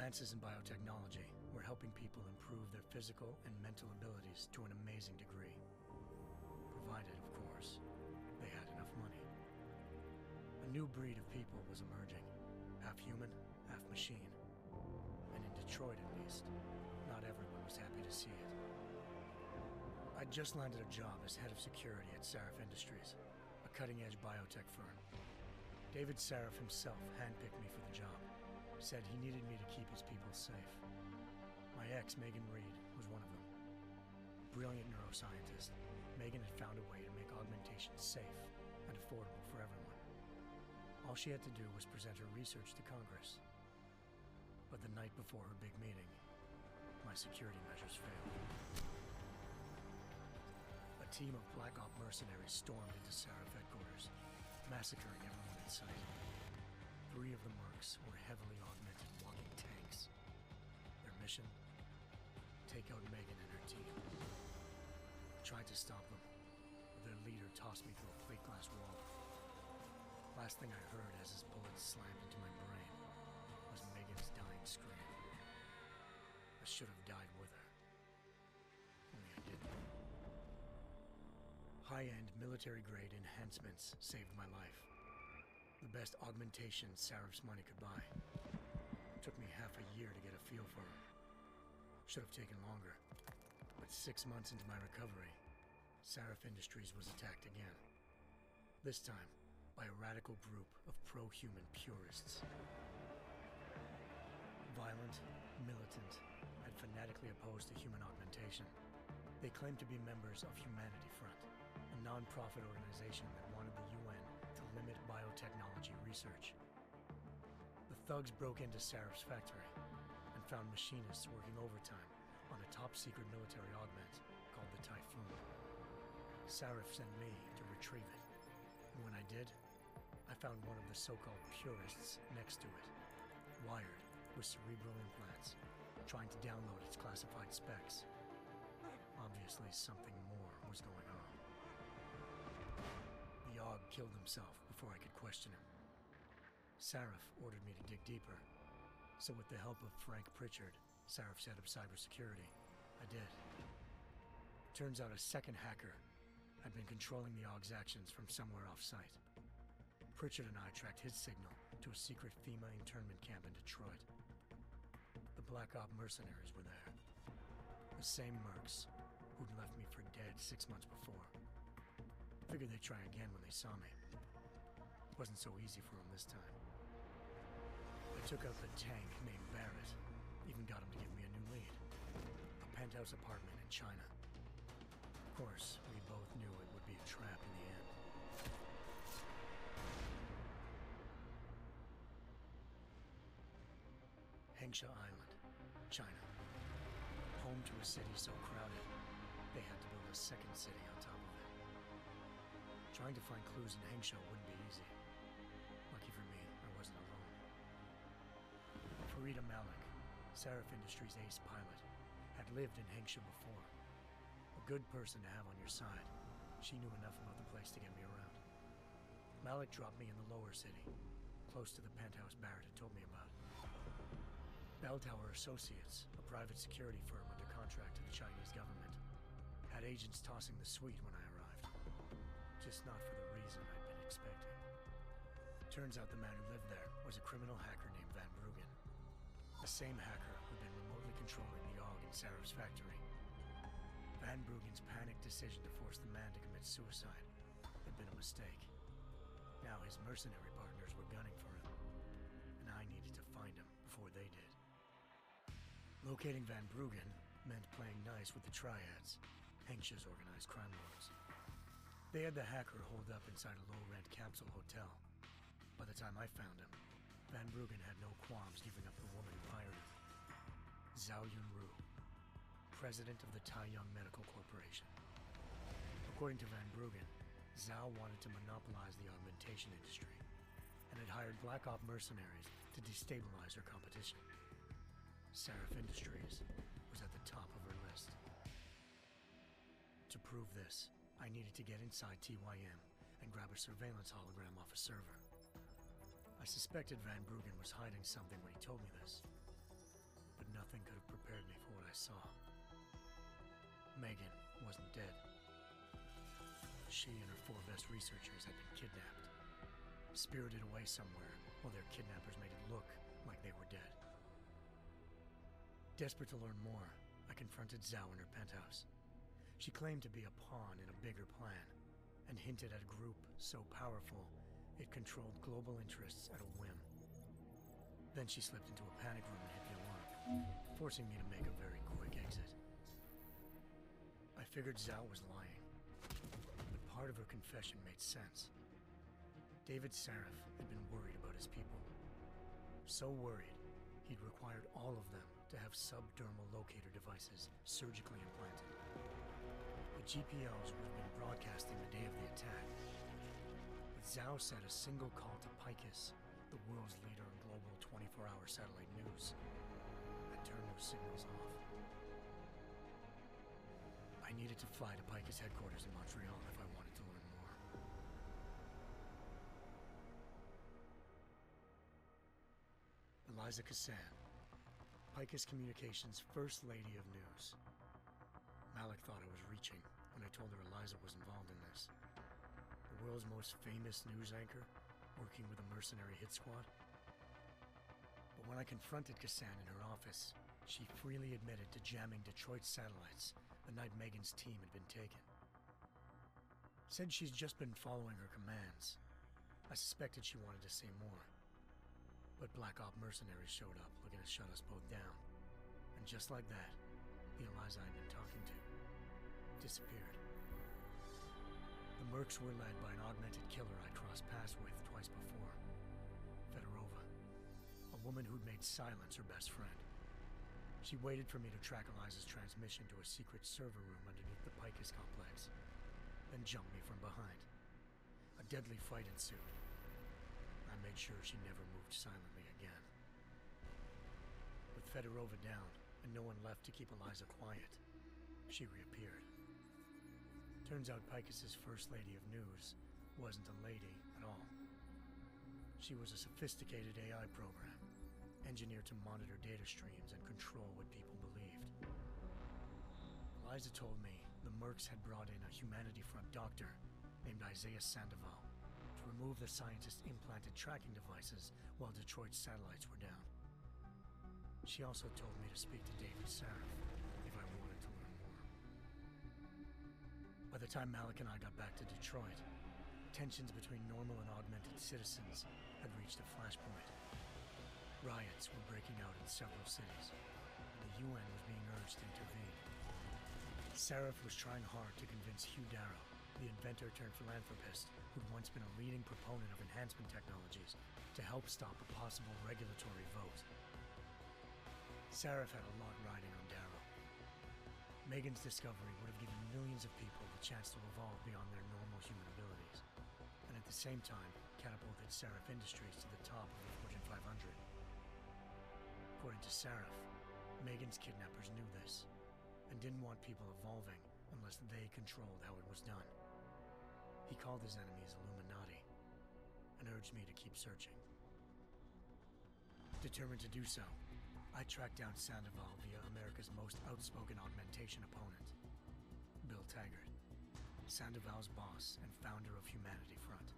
Advances in biotechnology were helping people improve their physical and mental abilities to an amazing degree. Provided, of course, they had enough money. A new breed of people was emerging, half human, half machine. And in Detroit, at least, not everyone was happy to see it. I'd just landed a job as head of security at Sarif Industries, a cutting-edge biotech firm. David Sarif himself handpicked me for the job, said he needed me to keep his people safe. My ex, Megan Reed, was one of them. Brilliant neuroscientist, Megan had found a way to make augmentation safe and affordable for everyone. All she had to do was present her research to Congress. But the night before her big meeting, my security measures failed. A team of Black Op mercenaries stormed into Sarif headquarters, massacring everyone in sight. 3 of the mercs were heavily augmented walking tanks. Their mission? Take out Megan and her team. I tried to stop them, but their leader tossed me through a plate glass wall. Last thing I heard as his bullets slammed into my brain was Megan's dying scream. I should have died with her. Only I didn't. High-end military-grade enhancements saved my life. The best augmentation Sarif's money could buy. It took me half a year to get a feel for her. Should have taken longer. But 6 months into my recovery, Sarif Industries was attacked again. This time, by a radical group of pro-human purists. Violent, militant, and fanatically opposed to human augmentation. They claimed to be members of Humanity Front, a non-profit organization that wanted the UN to limit biotechnology research. The thugs broke into Sarif's factory and found machinists working overtime on a top-secret military augment called the Typhoon. Sarif sent me to retrieve it, and when I did, I found one of the so-called purists next to it, wired with cerebral implants, trying to download its classified specs. Obviously, something more was going on. The AUG killed himself before I could question him. Sarif ordered me to dig deeper, so with the help of Frank Pritchard, Sarif's head of cybersecurity, I did. Turns out a second hacker had been controlling the AUG's actions from somewhere off-site. Pritchard and I tracked his signal to a secret FEMA internment camp in Detroit. The Black Op mercenaries were there. The same mercs who'd left me for dead 6 months before. Figured they'd try again when they saw me. Wasn't so easy for them this time. I took out the tank named Barrett, even got him to give me a new lead. A penthouse apartment in China. Of course, we both knew it would be a trap in the end. Hengsha Island, China. Home to a city so crowded, they had to build a second city on top of it. Trying to find clues in Hengsha wouldn't be easy. Lucky for me, I wasn't alone. Farida Malik, Sarif Industries' ace pilot, had lived in Hengsha before. A good person to have on your side. She knew enough about the place to get me around. Malik dropped me in the lower city, close to the penthouse Barrett had told me about. Bell Tower Associates, a private security firm under contract to the Chinese government, had agents tossing the suite when I arrived. Just not for the reason I'd been expecting. Turns out the man who lived there was a criminal hacker named Van Bruggen. The same hacker who'd been remotely controlling the AUG in Sarif's factory. Van Bruggen's panicked decision to force the man to commit suicide had been a mistake. Now his mercenary partners were gunning for him, and I needed to find him before they did. Locating Van Bruggen meant playing nice with the Triads, Hengsha's organized crime lords. They had the hacker holed up inside a low-rent capsule hotel. By the time I found him, Van Bruggen had no qualms giving up the woman who hired him. Zhao Yunru, president of the Taiyang Medical Corporation. According to Van Bruggen, Zhao wanted to monopolize the augmentation industry and had hired Black Op mercenaries to destabilize her competition. Sarif Industries was at the top of her list. To prove this, I needed to get inside TYM and grab a surveillance hologram off a server. I suspected Van Bruggen was hiding something when he told me this. nothing could have prepared me for what I saw. Megan wasn't dead. She and her 4 best researchers had been kidnapped, spirited away somewhere while their kidnappers made it look like they were dead. Desperate to learn more, I confronted Zhao in her penthouse. She claimed to be a pawn in a bigger plan, and hinted at a group so powerful it controlled global interests at a whim. Then she slipped into a panic room and hit the alarm, forcing me to make a very quick exit. I figured Zhao was lying, but part of her confession made sense. David Sarif had been worried about his people. So worried, he'd required all of them to have subdermal locator devices surgically implanted. The GPLs would have been broadcasting the day of the attack. But Zhao said a single call to Picus, the world's leader in global 24-hour satellite news, had turned those signals off. I needed to fly to Picus headquarters in Montreal if I wanted to learn more. Eliza Cassan, Picus Communications' First Lady of News. Malik thought I was reaching when I told her Eliza was involved in this. The world's most famous news anchor, working with a mercenary hit squad. But when I confronted Cassan in her office, she freely admitted to jamming Detroit's satellites the night Megan's team had been taken. Said she's just been following her commands. I suspected she wanted to say more. But Black Op mercenaries showed up looking to shut us both down. And just like that, the Eliza I'd been talking to disappeared. The Mercs were led by an augmented killer I'd crossed paths with twice before, Fedorova, a woman who'd made silence her best friend. She waited for me to track Eliza's transmission to a secret server room underneath the Picus complex, then jumped me from behind. A deadly fight ensued. I made sure she never moved silently again. With Fedorova down, and no one left to keep Eliza quiet, she reappeared. Turns out Picus's First Lady of News wasn't a lady at all. She was a sophisticated AI program, engineered to monitor data streams and control what people believed. Eliza told me the Mercs had brought in a Humanity Front doctor named Isaiah Sandoval to remove the scientist's implanted tracking devices while Detroit's satellites were down. She also told me to speak to David Sarif if I wanted to learn more. By the time Malik and I got back to Detroit, tensions between normal and augmented citizens had reached a flashpoint. Riots were breaking out in several cities, and the UN was being urged to intervene. Sarif was trying hard to convince Hugh Darrow, the inventor-turned-philanthropist who'd once been a leading proponent of enhancement technologies, to help stop a possible regulatory vote. Sarif had a lot riding on Darrow. Megan's discovery would have given millions of people the chance to evolve beyond their normal human abilities, and at the same time catapulted Sarif Industries to the top of the Fortune 500. According to Sarif, Megan's kidnappers knew this, and didn't want people evolving unless they controlled how it was done. He called his enemies Illuminati, and urged me to keep searching. Determined to do so, I tracked down Sandoval via America's most outspoken augmentation opponent, Bill Taggart, Sandoval's boss and founder of Humanity Front.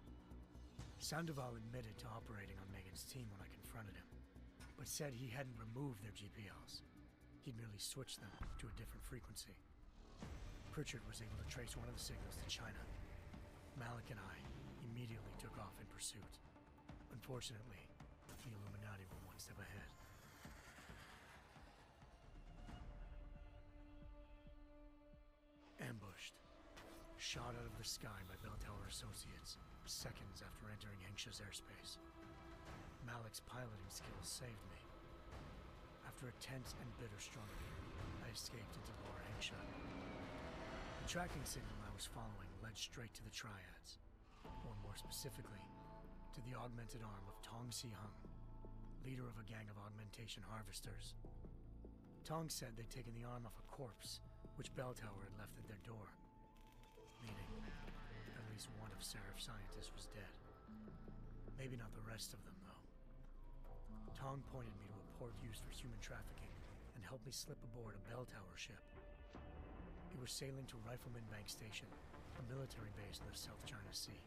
Sandoval admitted to operating on Megan's team when I confronted him, but said he hadn't removed their GPLs. He'd merely switched them to a different frequency. Pritchard was able to trace one of the signals to China. Malik and I immediately took off in pursuit. Unfortunately, the Illuminati were one step ahead. Ambushed. Shot out of the sky by Bell Tower Associates, seconds after entering Hengsha's airspace. Malik's piloting skills saved me. After a tense and bitter struggle, I escaped into Lower Hengsha. The tracking signal I was following led straight to the Triads, or more specifically, to the augmented arm of Tong Si-hung, leader of a gang of augmentation harvesters. Tong said they'd taken the arm off a corpse, which Bell Tower had left at their door, meaning at least one of Sarif's scientists was dead. Maybe not the rest of them, though. Tong pointed me to a port used for human trafficking and helped me slip aboard a bell tower ship. It was sailing to Rifleman Bank Station, a military base in the South China Sea.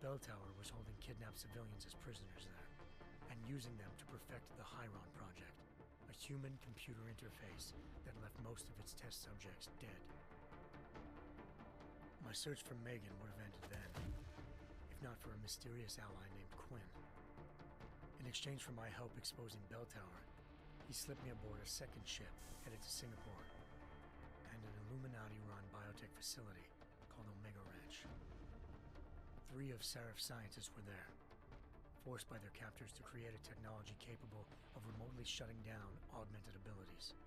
Bell Tower was holding kidnapped civilians as prisoners there, and using them to perfect the Chiron Project, a human-computer interface that left most of its test subjects dead. My search for Megan would have ended then, if not for a mysterious ally named Quinn. In exchange for my help exposing Bell Tower, he slipped me aboard a second ship headed to Singapore, and an Illuminati-run biotech facility called Omega Ranch. 3 of Seraph's scientists were there, forced by their captors to create a technology capable of remotely shutting down augmented abilities.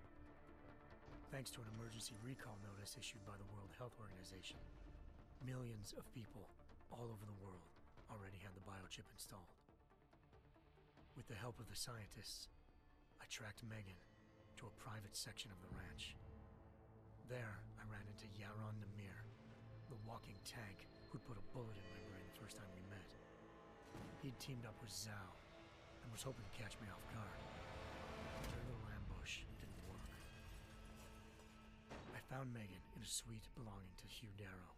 Thanks to an emergency recall notice issued by the World Health Organization, millions of people all over the world already had the biochip installed. With the help of the scientists, I tracked Megan to a private section of the ranch. There, I ran into Yaron Namir, the walking tank who'd put a bullet in my brain the first time we met. He'd teamed up with Zhao and was hoping to catch me off guard. Their little ambush didn't work. I found Megan in a suite belonging to Hugh Darrow,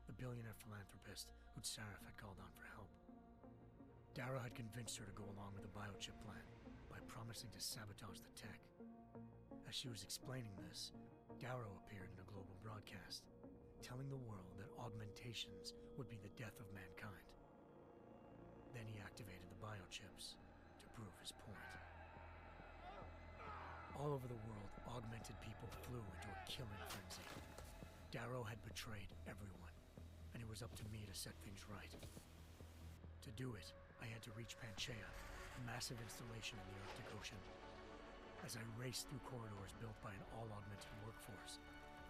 the billionaire philanthropist who'd Saraf had called on for help. Darrow had convinced her to go along with the biochip plan by promising to sabotage the tech. As she was explaining this, Darrow appeared in a global broadcast, telling the world that augmentations would be the death of mankind. Then he activated the biochips to prove his point. All over the world, augmented people flew into a killing frenzy. Darrow had betrayed everyone, and it was up to me to set things right. To do it, I had to reach Panchaea, a massive installation in the Arctic Ocean. As I raced through corridors built by an all-augmented workforce,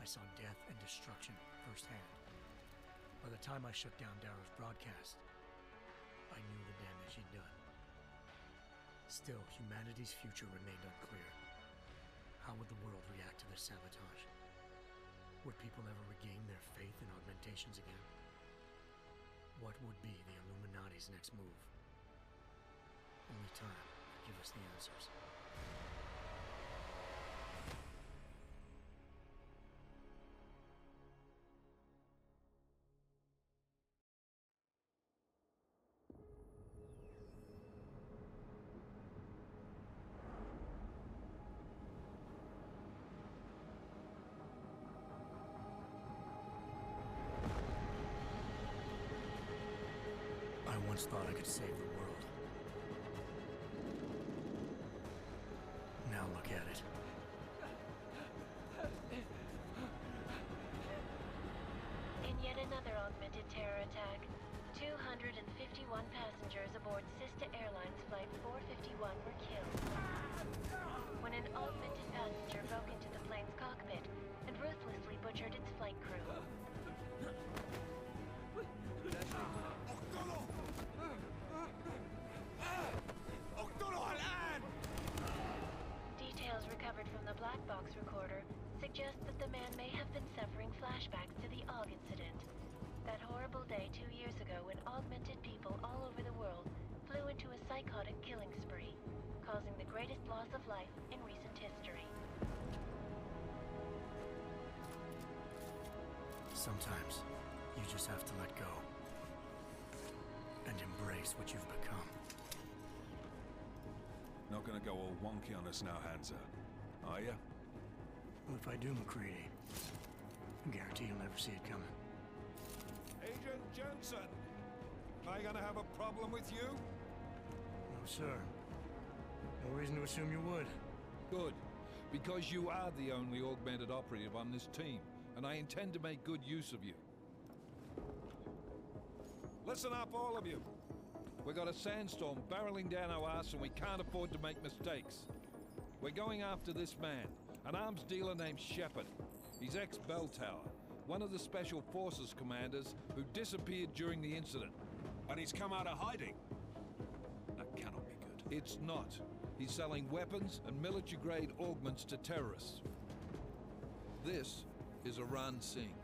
I saw death and destruction firsthand. By the time I shut down Darrow's broadcast, I knew the damage he'd done. Still, humanity's future remained unclear. How would the world react to this sabotage? Would people ever regain their faith in augmentations again? What would be the Illuminati's next move? Only time will give us the answers. I once thought I could save the world. Now look at it. In yet another augmented terror attack, 251 passengers aboard Sista Airlines Flight 451 were killed when an augmented passenger broke into the plane's cockpit and ruthlessly butchered its flight crew. Details recovered from the black box recorder suggest that the man may have been suffering flashbacks to the AUG incident. That horrible day 2 years ago when augmented people all over the world flew into a psychotic killing spree, causing the greatest loss of life in recent history. Sometimes, you just have to let go. And embrace what you've become. Not gonna go all wonky on us now, Hansa, are ya? Well, if I do, McCready, I guarantee you'll never see it coming. Agent Jensen! Am I gonna have a problem with you? No, sir. No reason to assume you would. Good. Because you are the only augmented operative on this team, and I intend to make good use of you. Listen up, all of you. We've got a sandstorm barreling down our arse and we can't afford to make mistakes. We're going after this man, an arms dealer named Shepard. He's ex-Bell Tower, one of the Special Forces commanders who disappeared during the incident. And he's come out of hiding. That cannot be good. It's not. He's selling weapons and military-grade augments to terrorists. This is Iran Singh,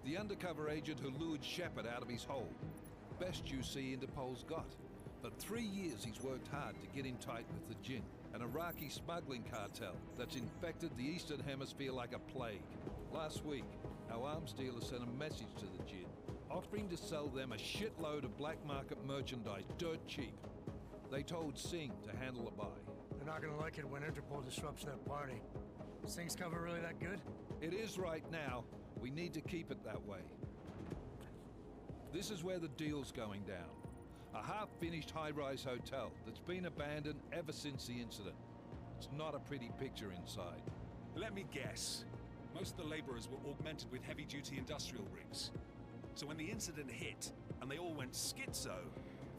the undercover agent who lured Shepard out of his hole. Best you see Interpol's got. But 3 years he's worked hard to get in tight with the Jinn, an Iraqi smuggling cartel that's infected the Eastern Hemisphere like a plague. Last week, our arms dealer sent a message to the Jinn, offering to sell them a shitload of black market merchandise dirt cheap. They told Singh to handle the buy. They're not gonna like it when Interpol disrupts their party. Sing's cover really that good? It is right now. We need to keep it that way. This is where the deal's going down. A half-finished high-rise hotel that's been abandoned ever since the incident. It's not a pretty picture inside. Let me guess. Most of the laborers were augmented with heavy-duty industrial rigs. So when the incident hit, and they all went schizo,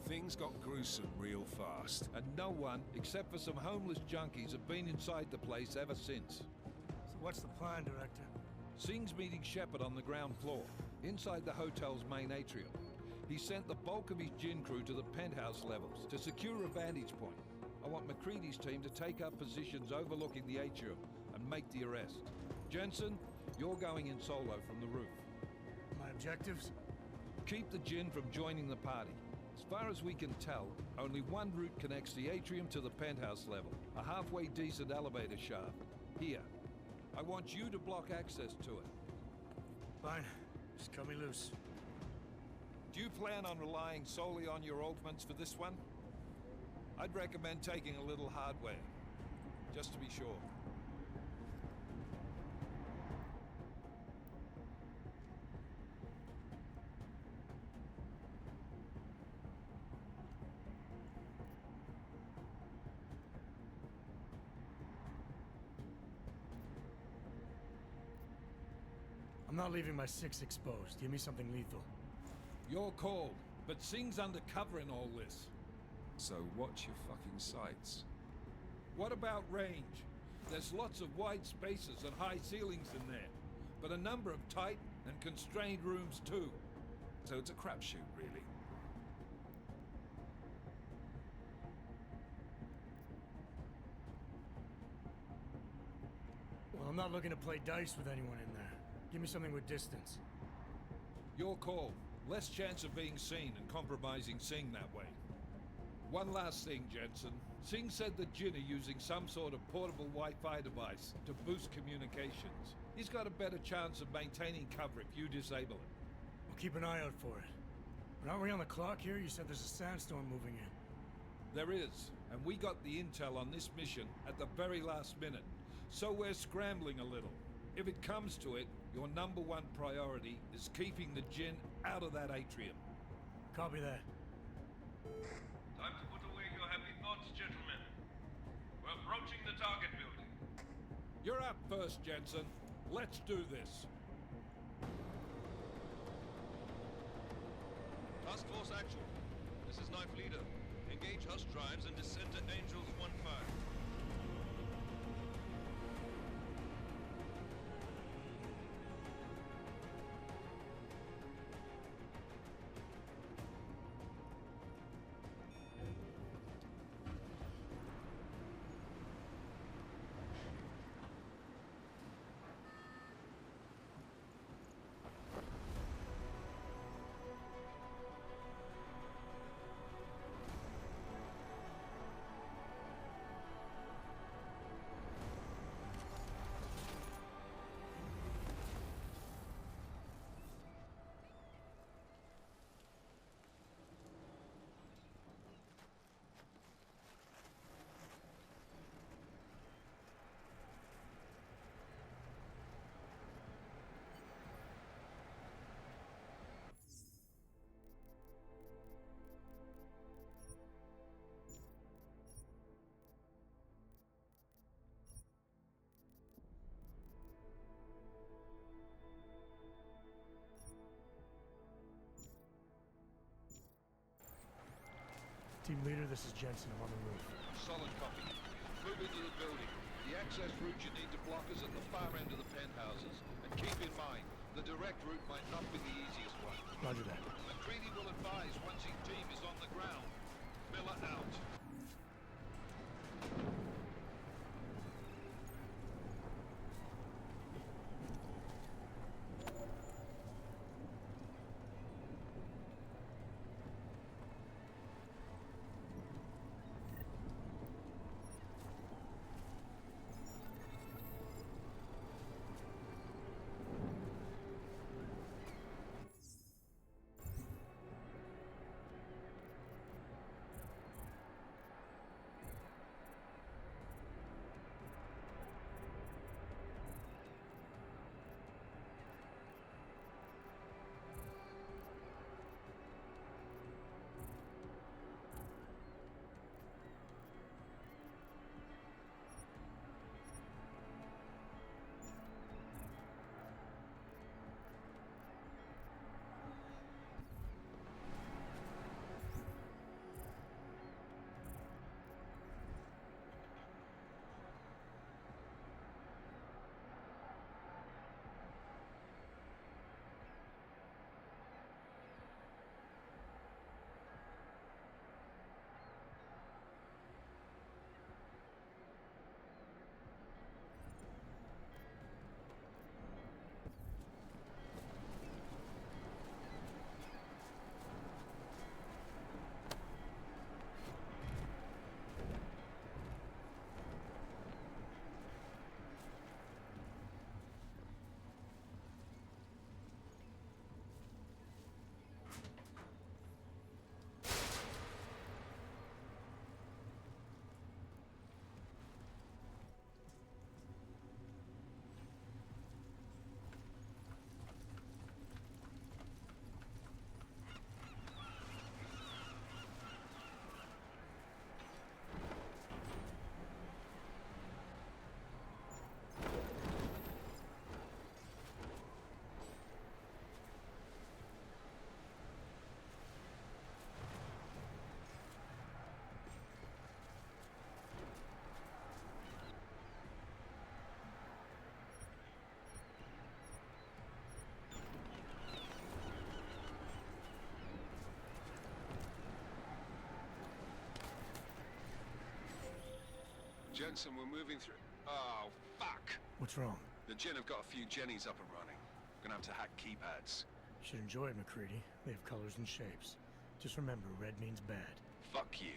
things got gruesome real fast. And no one, except for some homeless junkies, have been inside the place ever since. So what's the plan, Director? Singh's meeting Shepard on the ground floor, inside the hotel's main atrium. He sent the bulk of his gin crew to the penthouse levels to secure a vantage point. I want McCready's team to take up positions overlooking the atrium and make the arrest. Jensen, you're going in solo from the roof. My objectives? Keep the gin from joining the party. As far as we can tell, only one route connects the atrium to the penthouse level, a halfway decent elevator shaft. Here. I want you to block access to it. Fine. Just cut me loose. Do you plan on relying solely on your augments for this one? I'd recommend taking a little hardware, just to be sure. I'm not leaving my 6 exposed. Give me something lethal. Your call, but Singh's undercover in all this. So watch your fucking sights. What about range? There's lots of wide spaces and high ceilings in there, but a number of tight and constrained rooms too. So it's a crapshoot, really. Well, I'm not looking to play dice with anyone in there. Give me something with distance. Your call. Less chance of being seen and compromising Singh that way. One last thing, Jensen. Singh said the Jinn are using some sort of portable Wi-Fi device to boost communications. He's got a better chance of maintaining cover if you disable it. We'll keep an eye out for it. But aren't we on the clock here? You said there's a sandstorm moving in. There is, and we got the intel on this mission at the very last minute. So we're scrambling a little. If it comes to it, your number one priority is keeping the Jinn out of that atrium. Copy that. Time to put away your happy thoughts, gentlemen. We're approaching the target building. You're up first, Jensen. Let's do this. Task Force Actual. This is Knife Leader. Engage Hush drives and descend to Angels 1-5. Team leader, this is Jensen. I'm on the roof. Solid copy. Move into the building. The access route you need to block is at the far end of the penthouses. And keep in mind, the direct route might not be the easiest one. Roger that. McCready will advise once his team is on the ground. Miller out. Jensen, we're moving through... Oh, fuck! What's wrong? The Jinn have got a few Jennies up and running. Gonna have to hack keypads. Should enjoy it, McCready. They have colors and shapes. Just remember, red means bad. Fuck you.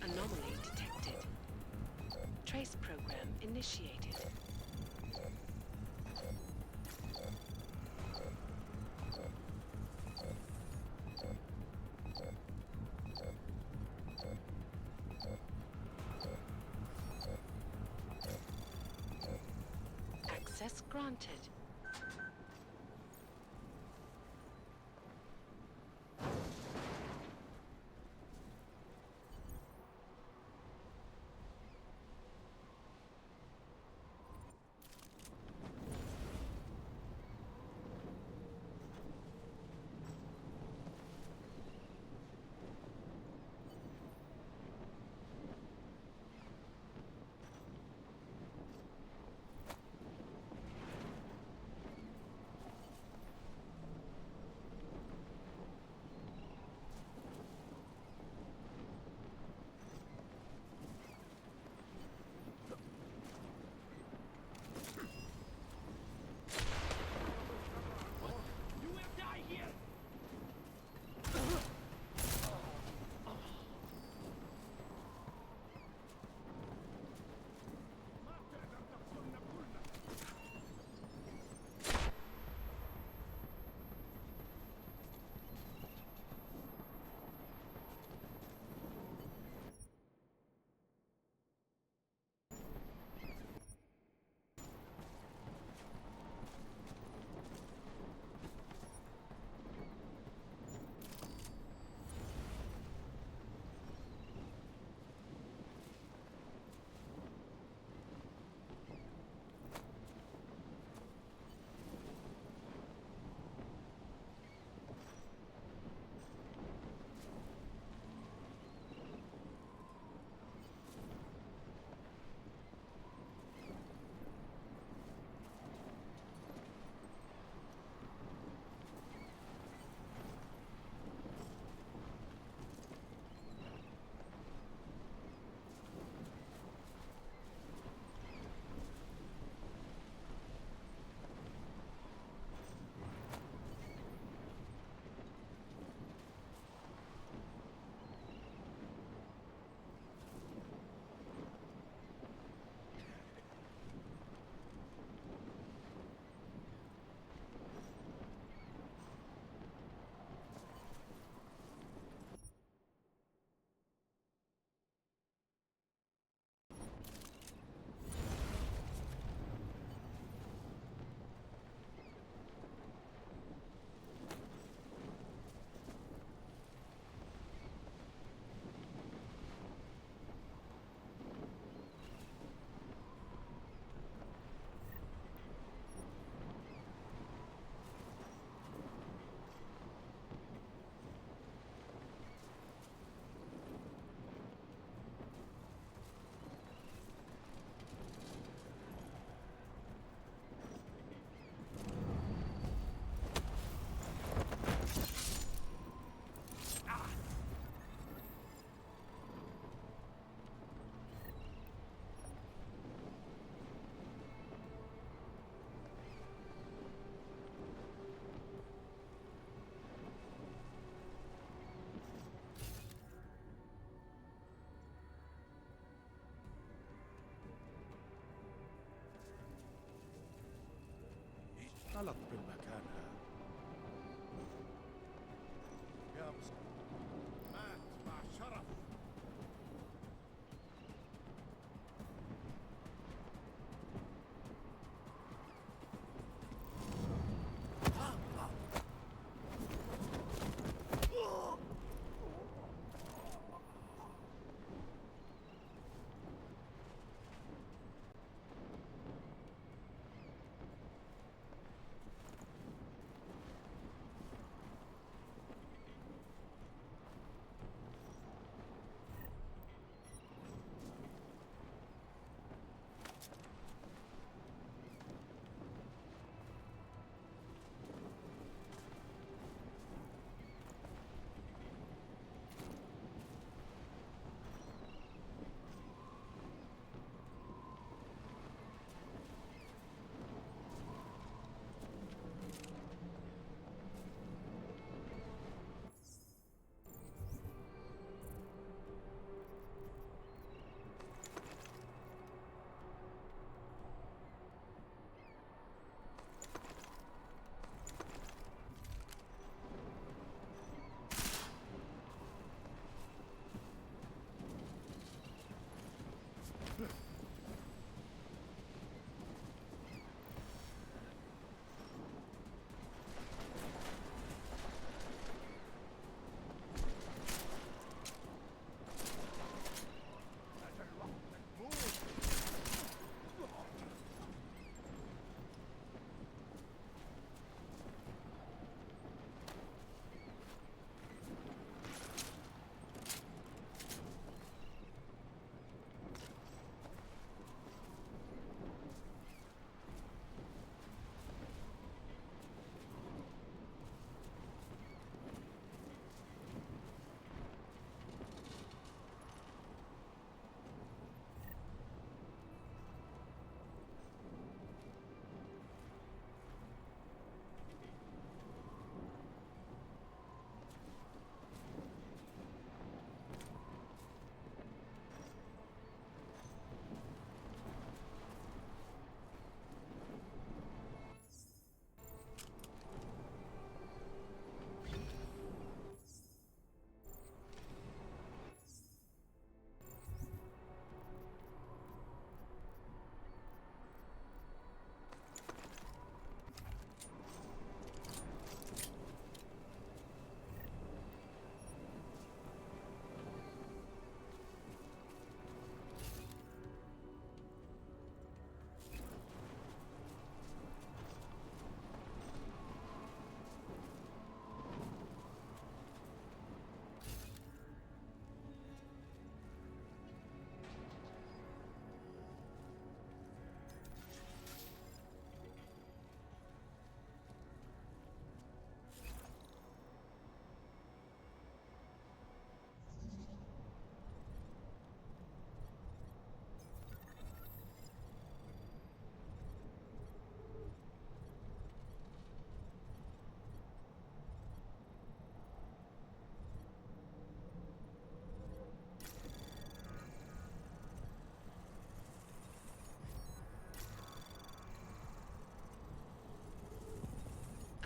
Anomaly detected. Trace program initiated. Access granted. اختلط بالمكان هذا. يا مات مع شرف.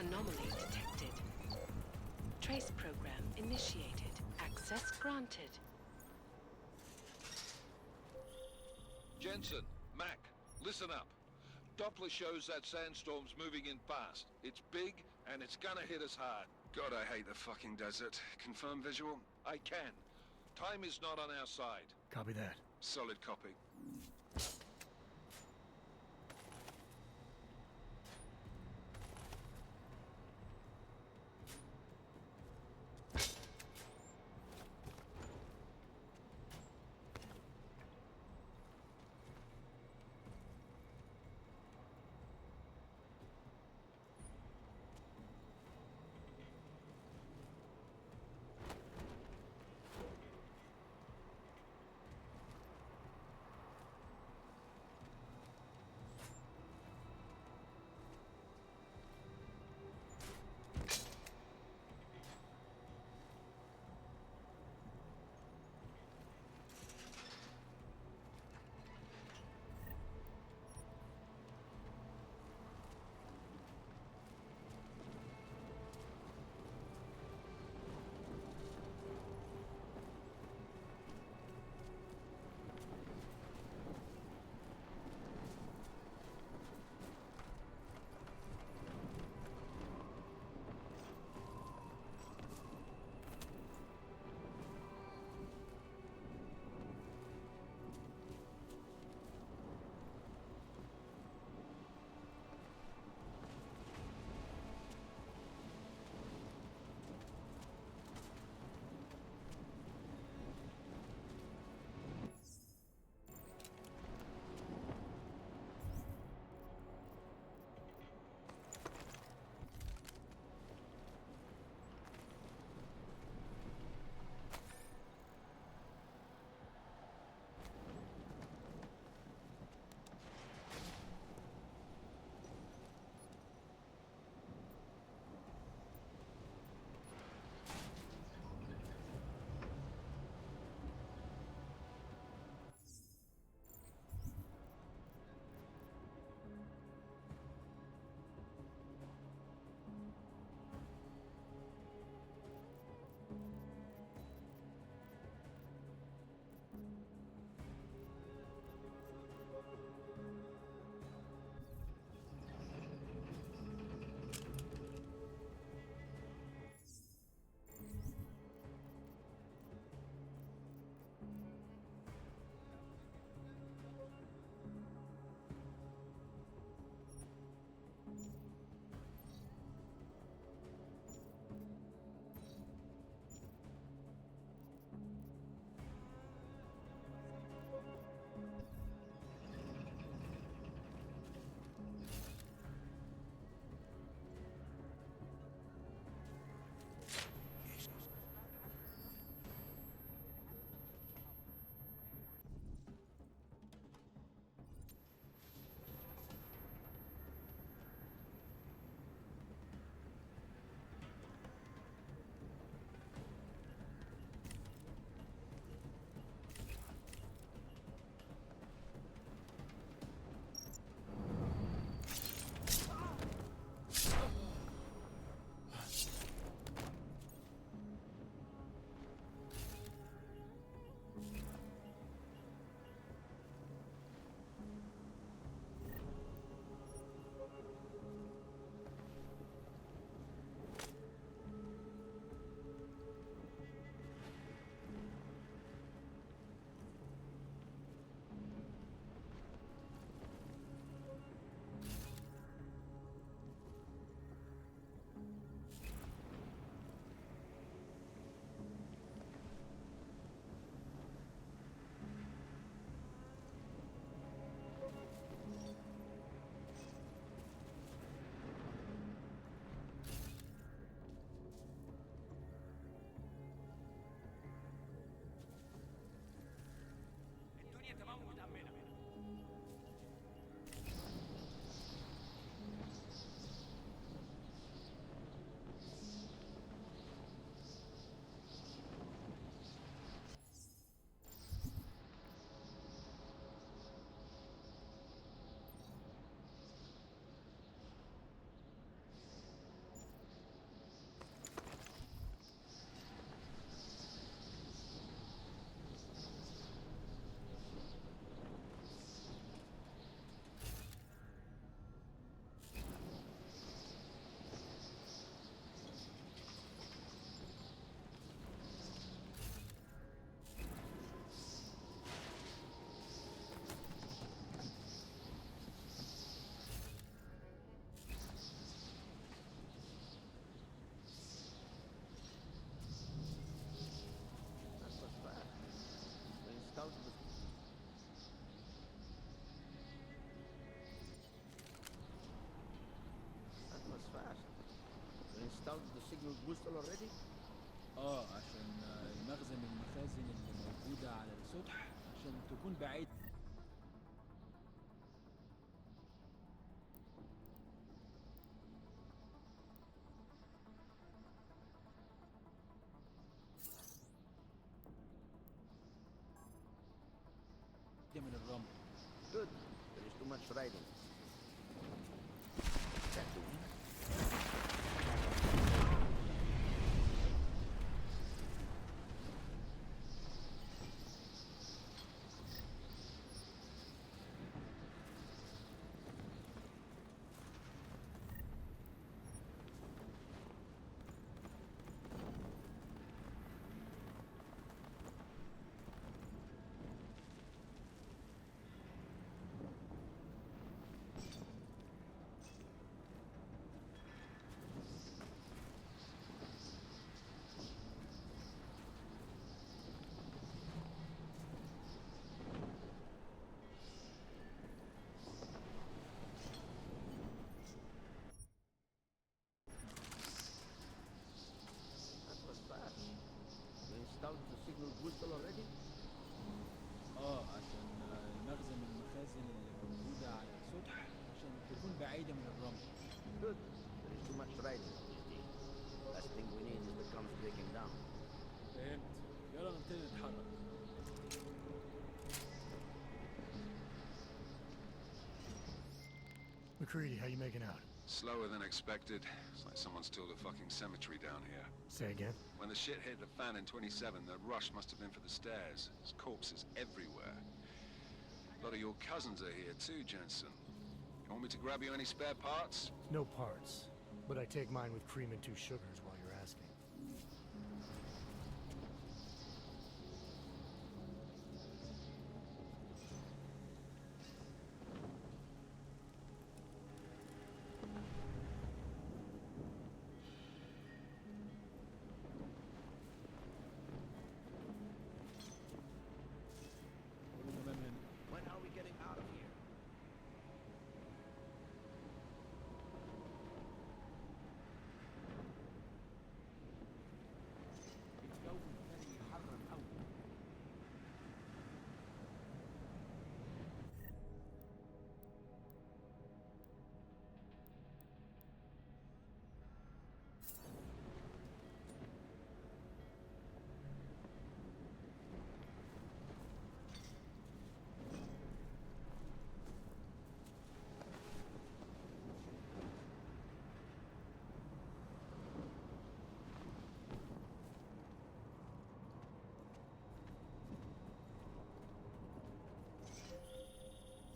Anomaly detected. Trace program initiated. Access granted. Jensen, Mac, listen up. Doppler shows that sandstorm's moving in fast. It's big, and it's gonna hit us hard. God, I hate the fucking desert. Confirm visual? I can. Time is not on our side. Copy that. Solid copy. installed the signal booster already? اه عشان المخزن من المخازن اللي موجودة على السطح عشان تكون بعيد من الرمل. Good. There is too much riding. That the wind? That was fast. You installed the signal booster already? اه عشان المخزن من المخازن اللي موجودة على السطح عشان تكون بعيدة من الرمل. Good. There is too much riding on this thing. Last thing we need is the drums breaking down. فهمت. يلا نبتدي نتحرك. McCready, how you making out? Slower than expected. It's like someone's tilled a fucking cemetery down here. Say again? When the shit hit the fan in 27, the rush must have been for the stairs. There's corpses everywhere. A lot of your cousins are here too, Jensen. You want me to grab you any spare parts? No parts. But I take mine with cream and 2 sugars while you're asking. كله تمام هنا. When are we getting out of here? الجو ابتدى يحرر قوي.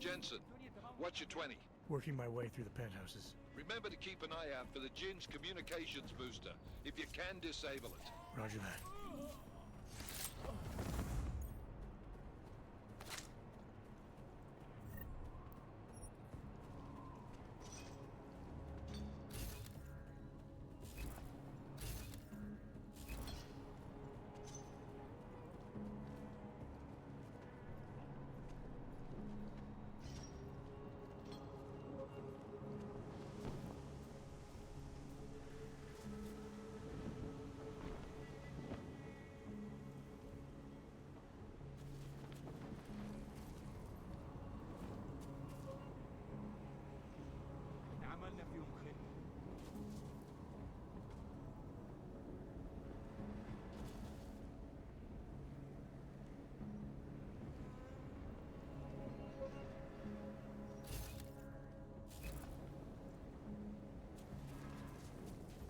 Jensen, what's your 20? Working my way through the penthouses. Remember to keep an eye out for the Jin's communications booster. If you can, disable it. Roger that. عملنا فيهم خير.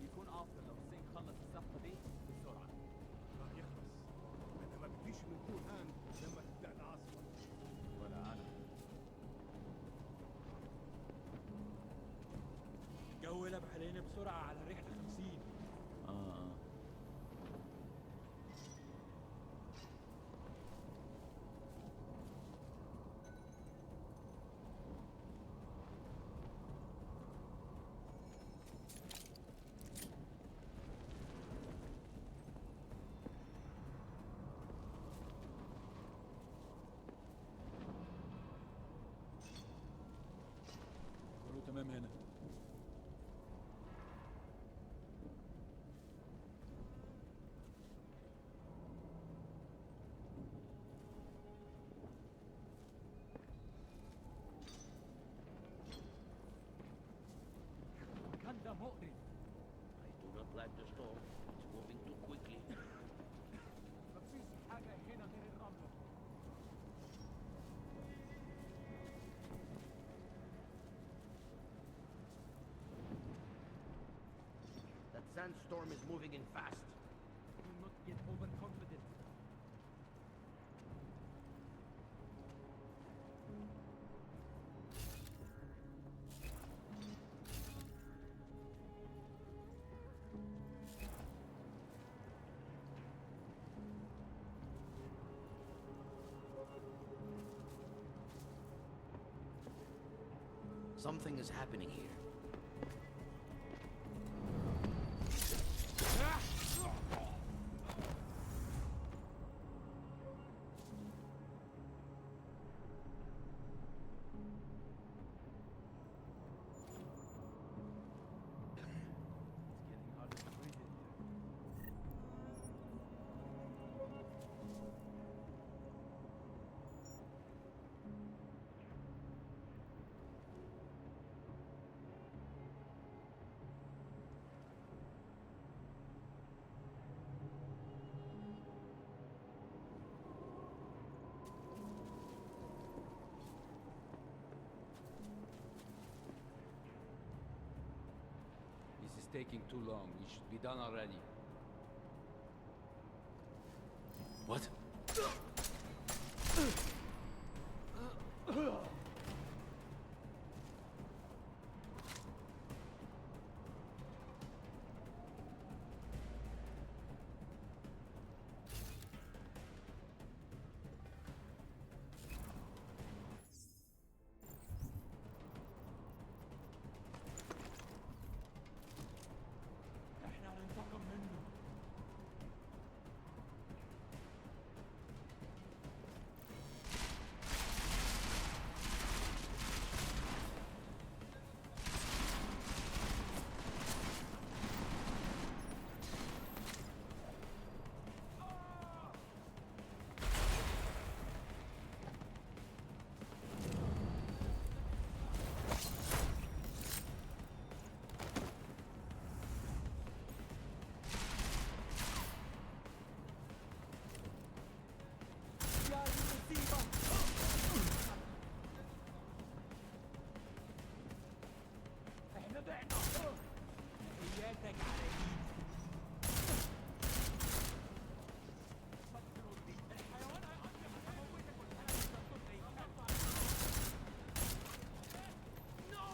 يكون افضل لو حسين خلص الصفقة دي بسرعة. راح يخلص. انا ما بديش نكون هان لما تبدأ العاصفة. ولا انا. الجو قلب علينا بسرعة على ريحة 50. كله تمام هنا. like the storm. It's moving too quickly. مفيش حاجة هنا غير الرملة. That sandstorm is moving in fast. Do not get overconfident. Something is happening here. It's getting harder to breathe in here. This is taking too long. We should be done already. What? احنا هننتقم منه. يا المصيبة. احنا ضعنا. تحياتك على ايدي. الحيوان هيقدم هموتك والحياة مش هتطلع يتكلم. نو!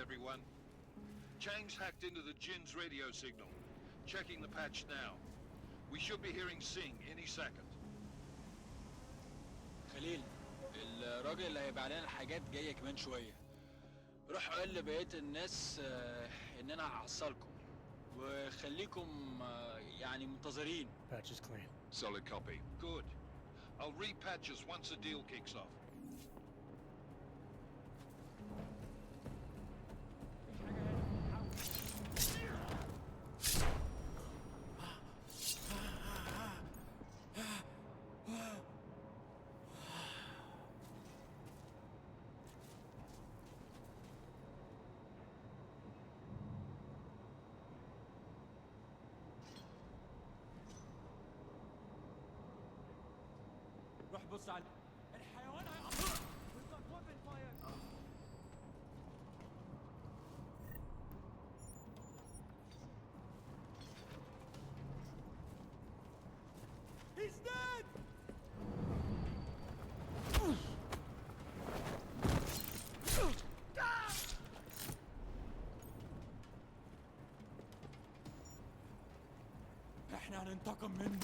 everyone. Chang's hacked into the Jin's radio signal. Checking the patch now. We should be hearing Singh any second. خليل، الراجل اللي هيبقى علينا الحاجات جاية كمان شوية. روح قول لبقية الناس إن أنا هحصلكم. وخليكم يعني منتظرين. Patch is clean. Solid copy. Good. I'll repatch us once the deal kicks off. روح بص على الحيوان هيقطعك. He's dead! احنا هننتقم منه.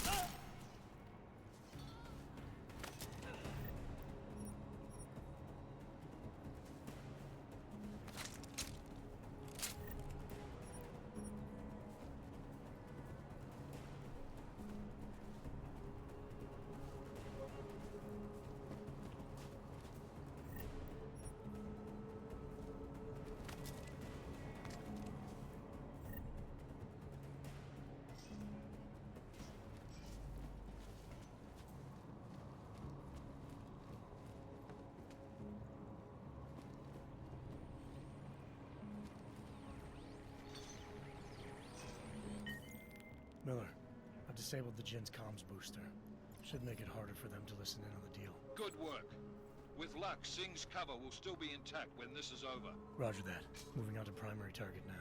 Miller, I've disabled the Jin's comms booster. Should make it harder for them to listen in on the deal. Good work. With luck, Singh's cover will still be intact when this is over. Roger that. Moving on to primary target now.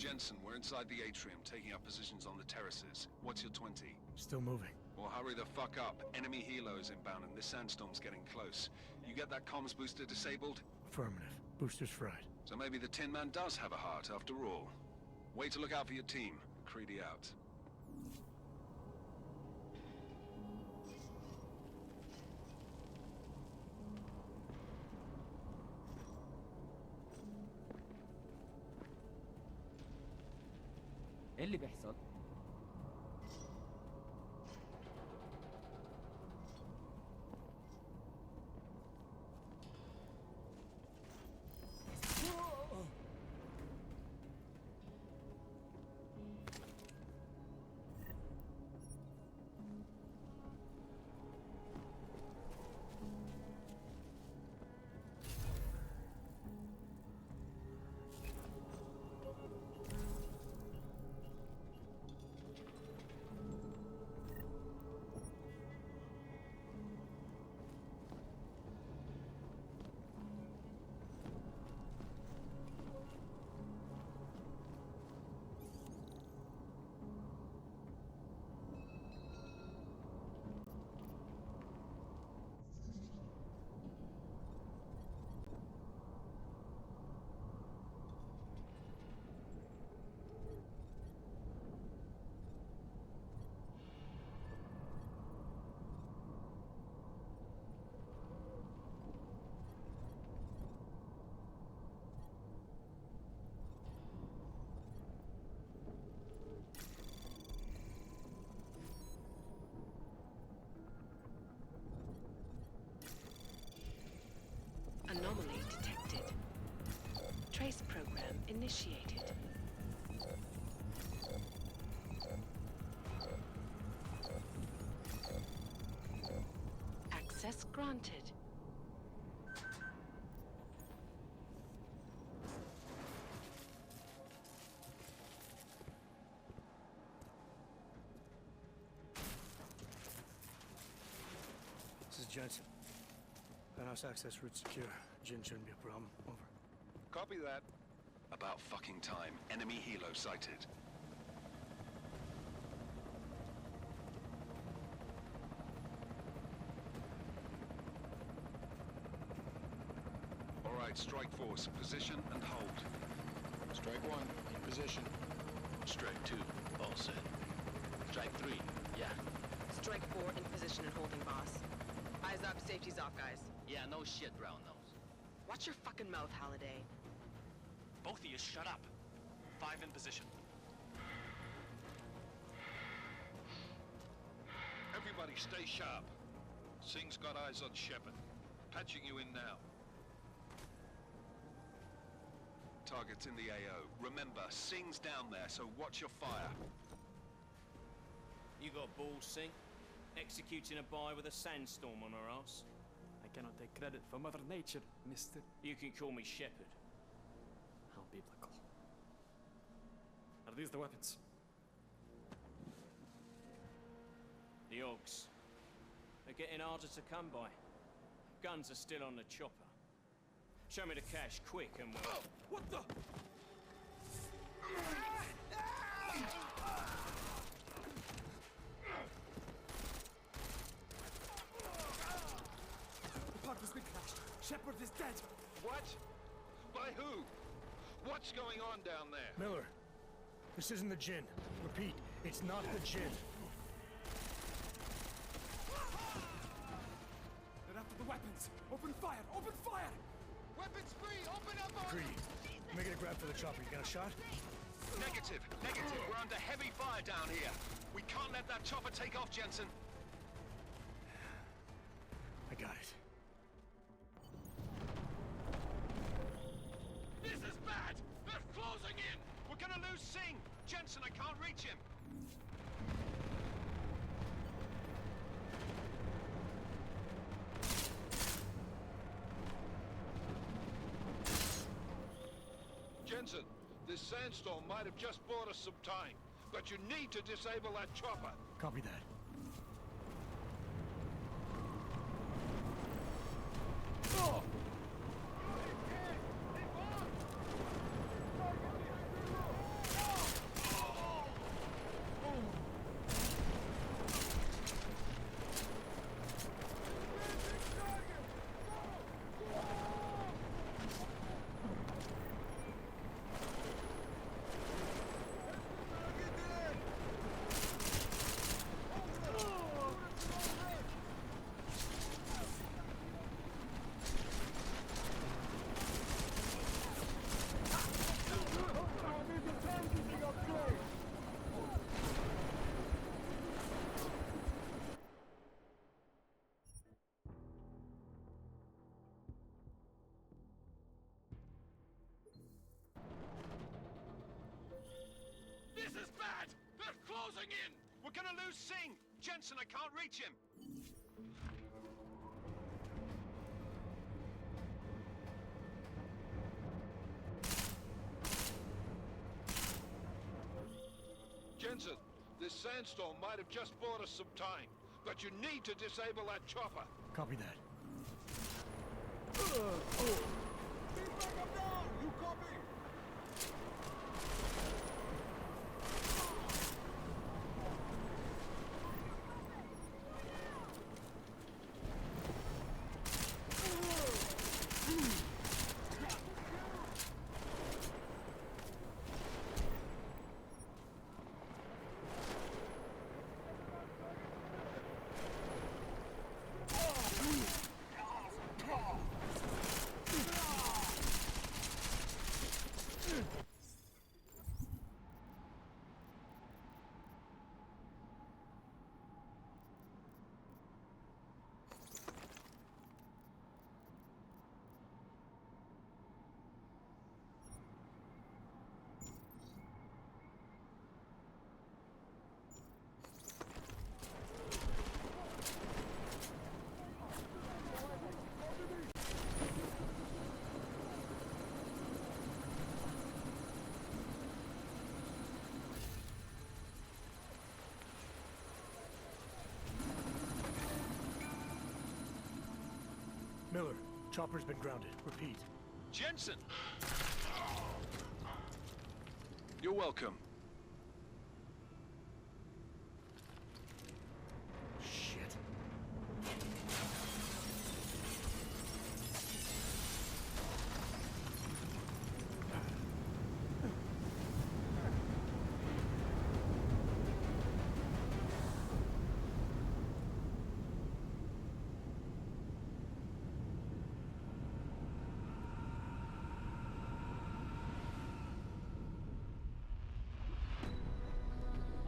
Jensen, we're inside the atrium, taking up positions on the terraces. What's your 20? Still moving. Well, hurry the fuck up. Enemy helos inbound and this sandstorm's getting close. You get that comms booster disabled? Affirmative. Booster's fried. So maybe the Tin Man does have a heart after all. Way to look out for your team. Creedy out. ايه اللي بيحصل؟ Anomaly detected. Trace program initiated. Access granted. This is Jensen. Penthouse access route secure. Jin shouldn't be a problem. Over. Copy that. About fucking time. Enemy helo sighted. All right, strike force. Position and hold. Strike 1, in position. Strike 2, all set. Strike 3, yeah. Strike 4 in position and holding, boss. Eyes up, safety's off, guys. Yeah, no shit, brown nose. Watch your fucking mouth, Halliday. Both of you shut up. 5 in position. Everybody stay sharp. Singh's got eyes on Shepard. Patching you in now. Target's in the AO. Remember, Singh's down there, so watch your fire. You got balls, Singh? Executing a buy with a sandstorm on her ass? I cannot take credit for Mother Nature, mister. You can call me Shepard. How biblical. Are these the weapons? The Ogs. They're getting harder to come by. Guns are still on the chopper. Show me the cash, quick, and we'll... What the? The part was been crashed. Shepard is dead. What? By who? What's going on down there? Miller, this isn't the Jinn. Repeat, it's not the Jinn. They're after the weapons. Open fire! Open fire! Weapons free! Open up on Greedy, making a grab for the chopper. You got a shot? Negative. Negative. We're under heavy fire down here. We can't let that chopper take off, Jensen. I got it. This is bad! They're closing in! We're gonna lose Singh! Jensen, I can't reach him! Jensen, this sandstorm might have just bought us some time, but you need to disable that chopper. Copy that. Oh! closing in! We're gonna lose Singh! Jensen, I can't reach him! Jensen, this sandstorm might have just bought us some time, but you need to disable that chopper. Copy that. You copy? Miller, chopper's been grounded. Repeat. Jensen! You're welcome. Shit.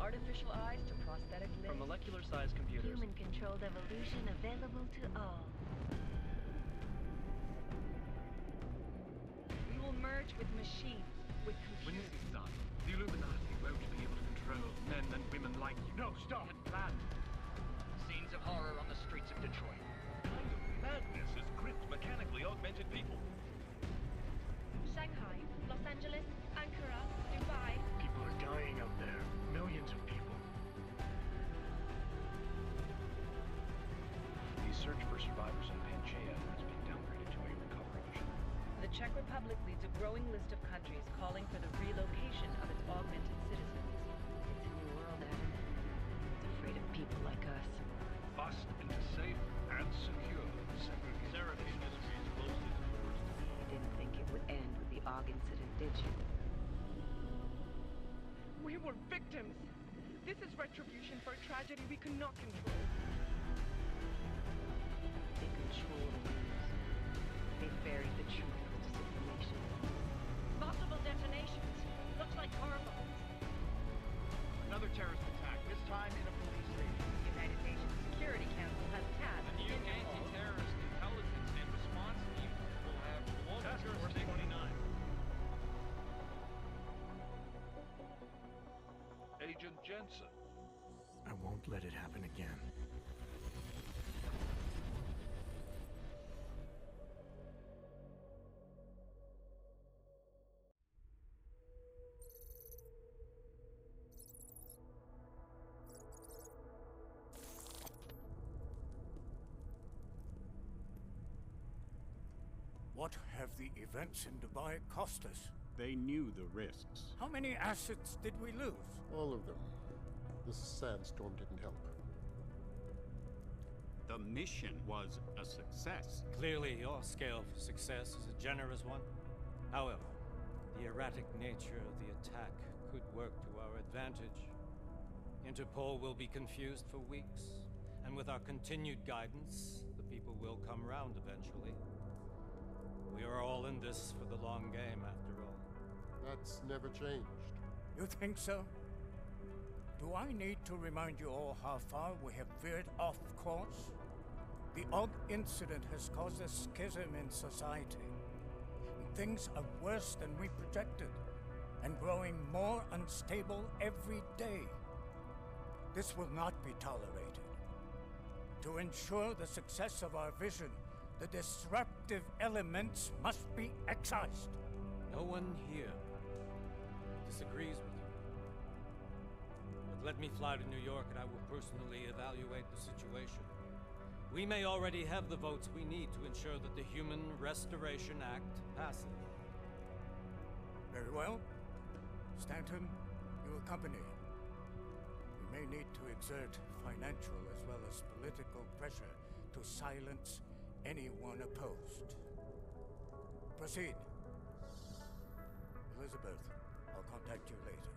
Artificial eyes to prosthetic limbs. From molecular-sized computers. Human-controlled evolution available to all. We will merge with machines, with When computers. this is done, the Illuminati won't be able to control men and women like you. No, stop! And planned. Scenes of horror on the streets of Detroit. What kind of madness has gripped mechanically augmented people? Shanghai, Los Angeles, Ankara, Dubai. People are dying out there. Millions of people. The search for survivors in Panchaea has been downgraded to a recovery mission. The Czech Republic leads a growing list of countries calling for the relocation of its augmented citizens. It's a new world, Adam. It's afraid of people like us. Bust into safe and secure segregation. Sarah Industries closed its doors. You didn't think it would end with the AUG incident, did you? We were victims. This is retribution for a tragedy we cannot control. They control the news. They buried the truth with disinformation. Multiple detonations. Looks like car bombs. Another terrorist attack, this time in a police station. The United Nations Security Council has tasked The new anti-terrorist intelligence and response team will have global Task Force jurisdiction. 29. Agent Jensen. I won't let it happen again. What have the events in Dubai cost us? They knew the risks. How many assets did we lose? All of them. This sandstorm didn't help. The mission was a success. Clearly, your scale for success is a generous one. However, the erratic nature of the attack could work to our advantage. Interpol will be confused for weeks, and with our continued guidance, the people will come round eventually. We are all in this for the long game, after all. That's never changed. You think so? Do I need to remind you all how far we have veered off course? The AUG incident has caused a schism in society. Things are worse than we projected, and growing more unstable every day. This will not be tolerated. To ensure the success of our vision, the disruptive elements must be excised. No one here disagrees with you. But let me fly to New York and I will personally evaluate the situation. We may already have the votes we need to ensure that the Human Restoration Act passes. Very well. Stanton, you accompany. We may need to exert financial as well as political pressure to silence anyone opposed. Proceed. Elizabeth, I'll contact you later.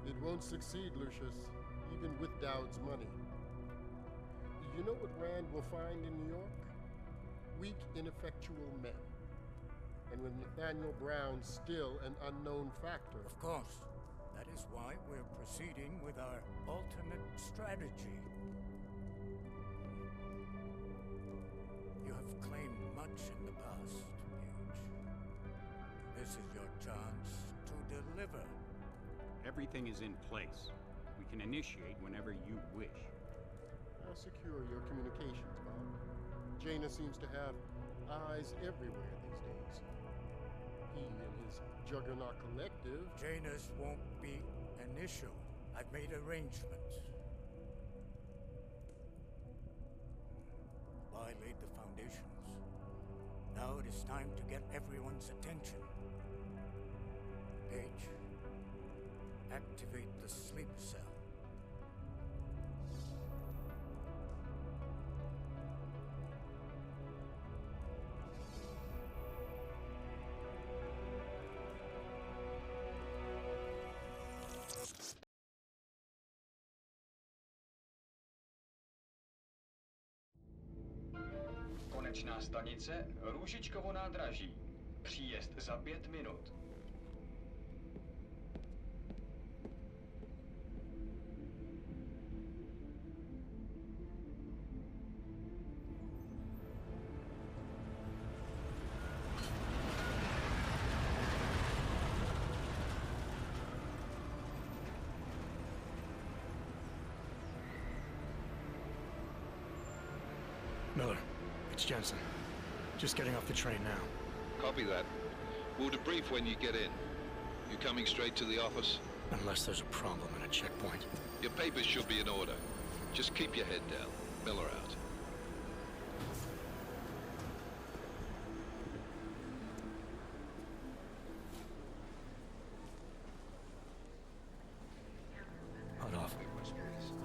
It won't succeed, Lucius, even with Dowd's money. You know what Rand will find in New York? Weak, ineffectual men. And with Nathaniel Brown still an unknown factor. Of course. That is why we're proceeding with our alternate strategy. You have claimed much in the past, Paige. This is your chance to deliver. Everything is in place. We can initiate whenever you wish. I'll secure your communications, Bob. Jaina seems to have eyes everywhere these days. He and his Juggernaut Collective... Janus won't be an issue. I've made arrangements. I laid the foundations. Now it is time to get everyone's attention. Paige, activate the sleep cell. Konečná stanice Růžičkovo nádraží. Příjezd za 5 minut. Miller, it's Jensen. Just getting off the train now. Copy that. We'll debrief when you get in. You coming straight to the office? Unless there's a problem at a checkpoint. Your papers should be in order. Just keep your head down. Miller out. Hot off.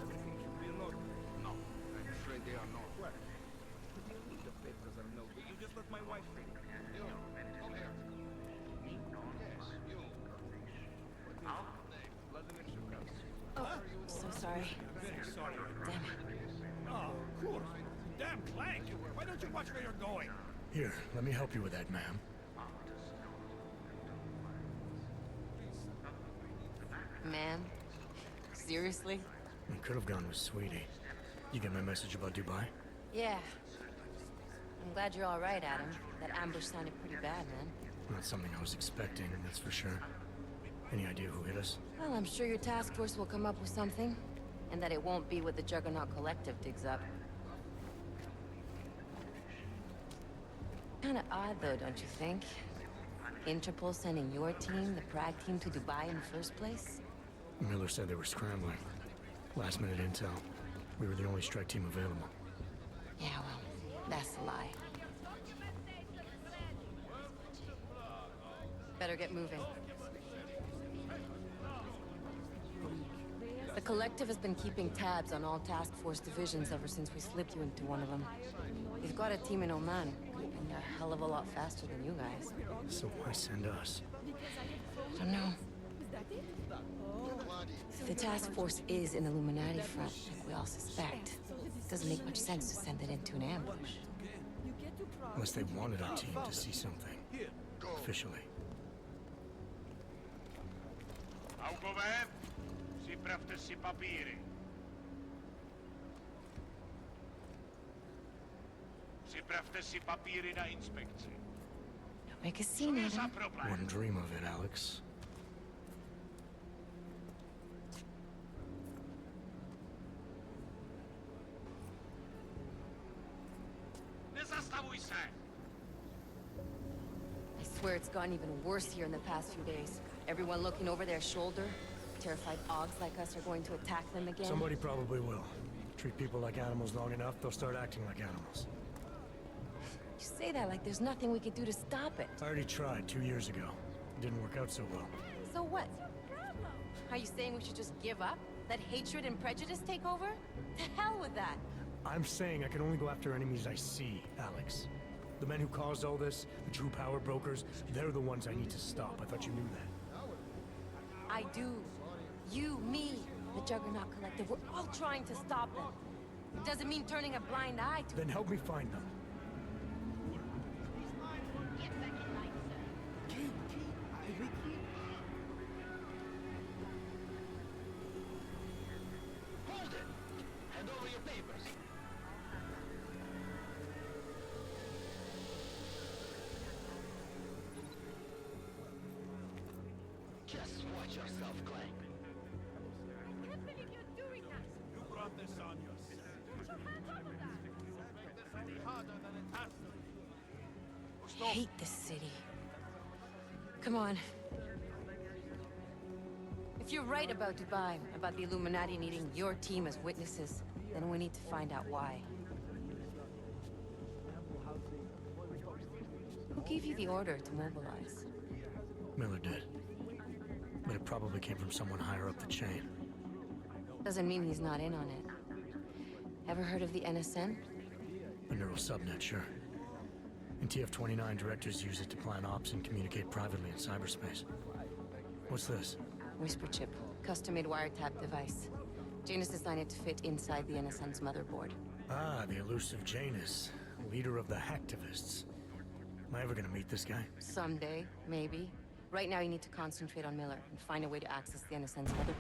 Everything should be in order. No, I'm afraid they are not. What? The papers are no good. You just let my wife read. You, come here. Me? Yes, you. Oh, so sorry. Very sorry. Damn it. Oh, cool. Damn blank. Why don't you watch where you're going? Here, let me help you with that, ma'am. Ma'am? Seriously? I could have gone with Sweetie. You get my message about Dubai? Yeah. I'm glad you're all right, Adam. That ambush sounded pretty bad, man. Not something I was expecting, that's for sure. Any idea who hit us? Well, I'm sure your task force will come up with something. And that it won't be what the Juggernaut Collective digs up. Kinda odd, though, don't you think? Interpol sending your team, the Prague team, to Dubai in the first place? Miller said they were scrambling. Last minute intel. We were the only strike team available. Yeah, well, that's a lie. Better get moving. The Collective has been keeping tabs on all task force divisions ever since we slipped you into one of them. We've got a team in Oman, moving a hell of a lot faster than you guys. So why send us? I don't know. If the task force is an Illuminati front, like we all suspect, it doesn't make much sense to send it into an ambush. Unless they wanted our team to see something. Officially. Augové, připravte si papíry. Připravte si papíry na inspekci. Don't make a scene, Adam. Wouldn't dream of it, Alex. puissant. I swear it's gotten even worse here in the past few days. Everyone looking over their shoulder. Terrified Augs like us are going to attack them again. Somebody probably will. Treat people like animals long enough, they'll start acting like animals. You say that like there's nothing we could do to stop it. I already tried 2 years ago. It didn't work out so well. So what? Are you saying we should just give up? Let hatred and prejudice take over? To hell with that! I'm saying I can only go after enemies I see, Alex. The men who caused all this, the true power brokers, they're the ones I need to stop. I thought you knew that. I do. You, me, the Juggernaut Collective, we're all trying to stop them. It doesn't mean turning a blind eye to... Then help me find them. Hold it! Hand over your papers. Just watch yourself, Clank. I can't believe you're doing that! You brought this on yourself. Put your hands up on that! Make this any harder than it has to be. I hate this city. Come on. If you're right about Dubai, about the Illuminati needing your team as witnesses, then we need to find out why. Who gave you the order to mobilize? Miller did. But it probably came from someone higher up the chain. Doesn't mean he's not in on it. Ever heard of the NSN? A neural subnet, sure. In TF-29, directors use it to plan ops and communicate privately in cyberspace. What's this? Whisper chip. Custom-made wiretap device. Janus designed it to fit inside the NSN's motherboard. Ah, the elusive Janus. Leader of the hacktivists. Am I ever gonna meet this guy? Someday, maybe. Right now you need to concentrate on Miller and find a way to access the NSN's motherboard.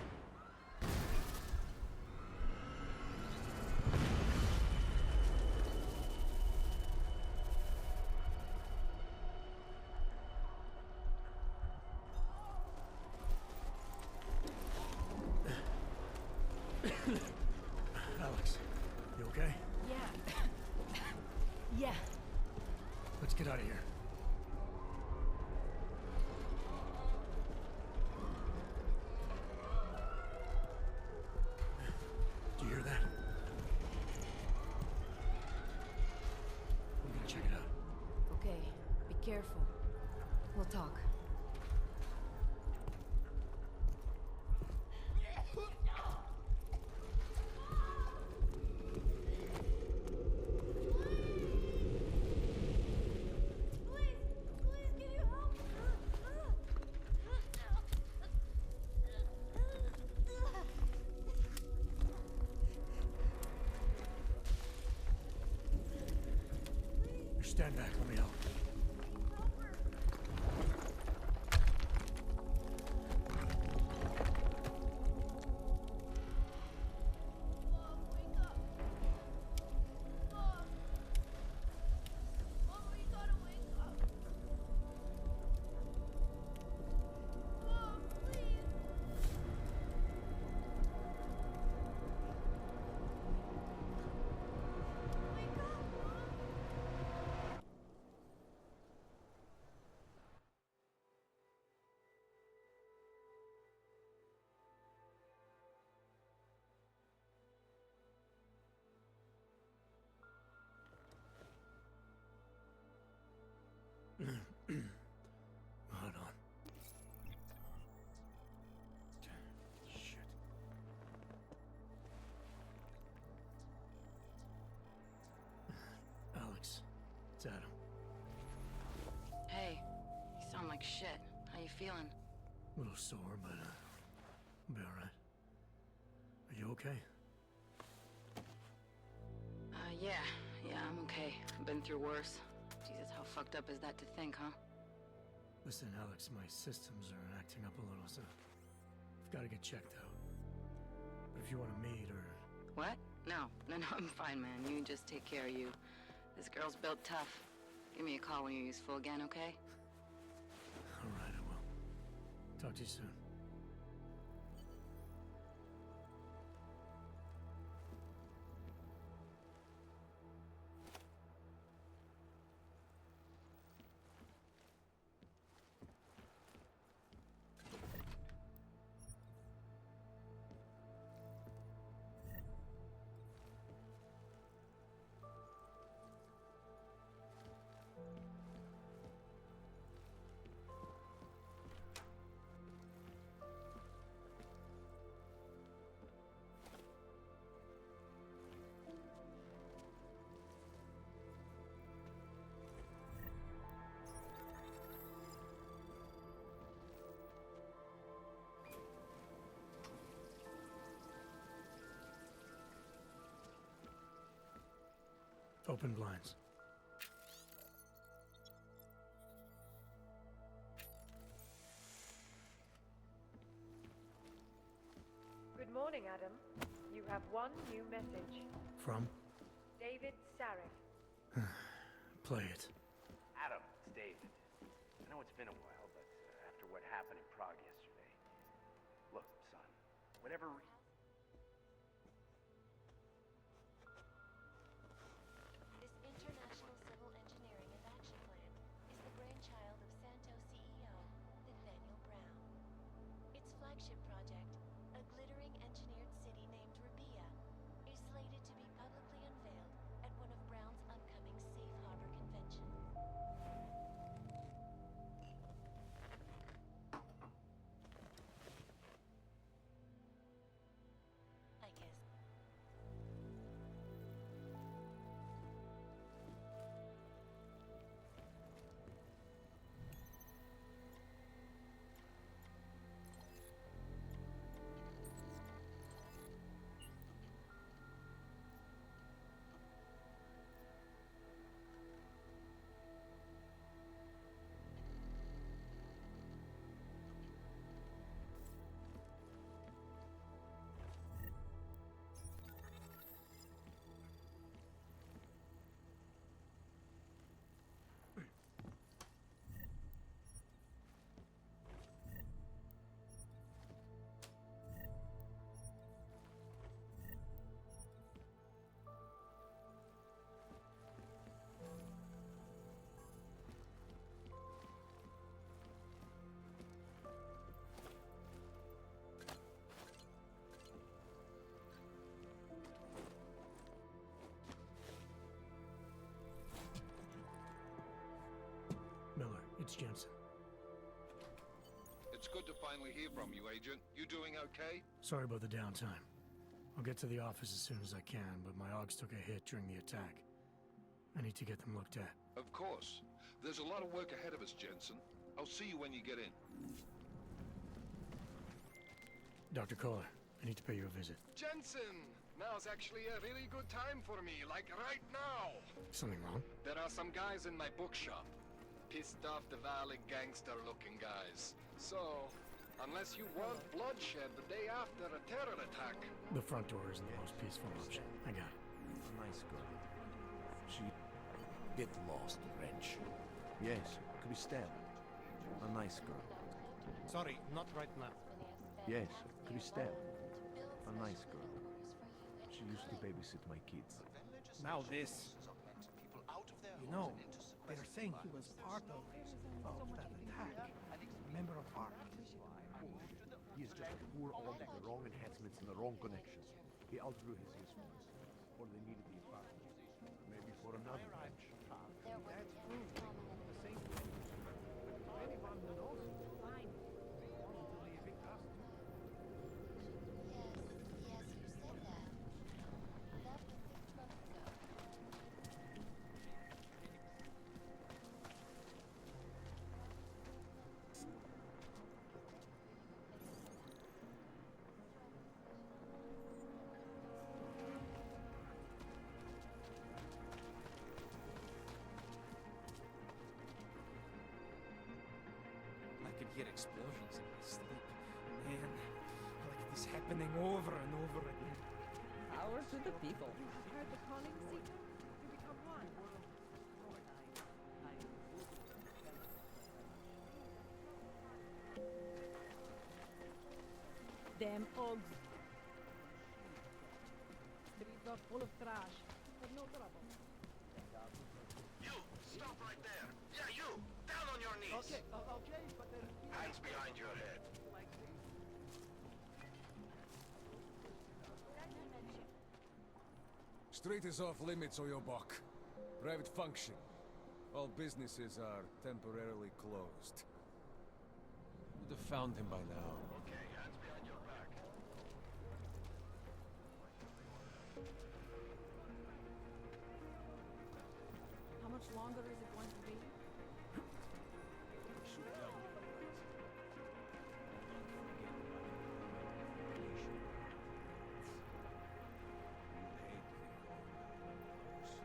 Alex, you okay? Yeah. Yeah. Let's get out of here. Do you hear that? I'm gonna check it out. Okay, be careful. We'll talk. Stand back, let me help. Hold on. Shit. Alex, it's Adam. Hey, you sound like shit. How you feeling? A little sore, but I'll be alright. Are you okay? Yeah, I'm okay. I've been through worse. Jesus, how fucked up is that to think, huh? Listen, Alex, my systems are acting up a little, so I've got to get checked out. But if you want to meet or... What? No, I'm fine, man. You just take care of you. This girl's built tough. Give me a call when you're useful again, okay? Alright, I will. Talk to you soon. Open blinds. Good morning, Adam. You have one new message. From? David Sarek. Play it. Adam, it's David. I know it's been a while, but after what happened in Prague yesterday... Look, son, whatever... This international civil engineering and action plan is the brainchild of Santo CEO, Nathaniel Brown. Its flagship project, a glittering engineered city named Rabia, is slated to be publicly unveiled at one of Brown's upcoming Safe Harbor conventions. I guess. Miller, it's Jensen. It's good to finally hear from you, Agent. You doing okay? Sorry about the downtime. I'll get to the office as soon as I can, but my Augs took a hit during the attack. I need to get them looked at. Of course. There's a lot of work ahead of us, Jensen. I'll see you when you get in. Dr. Kohler, I need to pay you a visit. Jensen! Now's actually a really good time for me, like right now! Something wrong? There are some guys in my bookshop. Pissed off the Valley gangster-looking guys. So, unless you want bloodshed the day after a terror attack... The front door isn't the most peaceful option. I got it. Nice girl. She... Get lost, wrench. Yes, could be stabbed. A nice girl. Sorry, not right now. Yes, could be stabbed. A nice girl. She used to babysit my kids. Now this. You know, they're saying he was part of that attack. A member of ARC. He is just a poor orc with the wrong enhancements and the wrong connections. He outgrew his usefulness. Or they needed the apartment. Maybe for another wrench. That's true. The same thing. Anyone who knows him will find him. Until they evict us. Yes, you said that. That was 6 months ago. I could hear explosions in my sleep. Man, like this happening over and over again. Power to the people. Heard the calling signal? You become one. Damn Ogs. Streets are full of trash, but no trouble. You! Stop right there! Yeah, you! Down on your knees! Okay, okay, but then... Hands behind your head. Street is off limits, Oyobok. Private function. All businesses are temporarily closed. Would have found him by now. Okay, hands behind your back. How much longer is it going to be?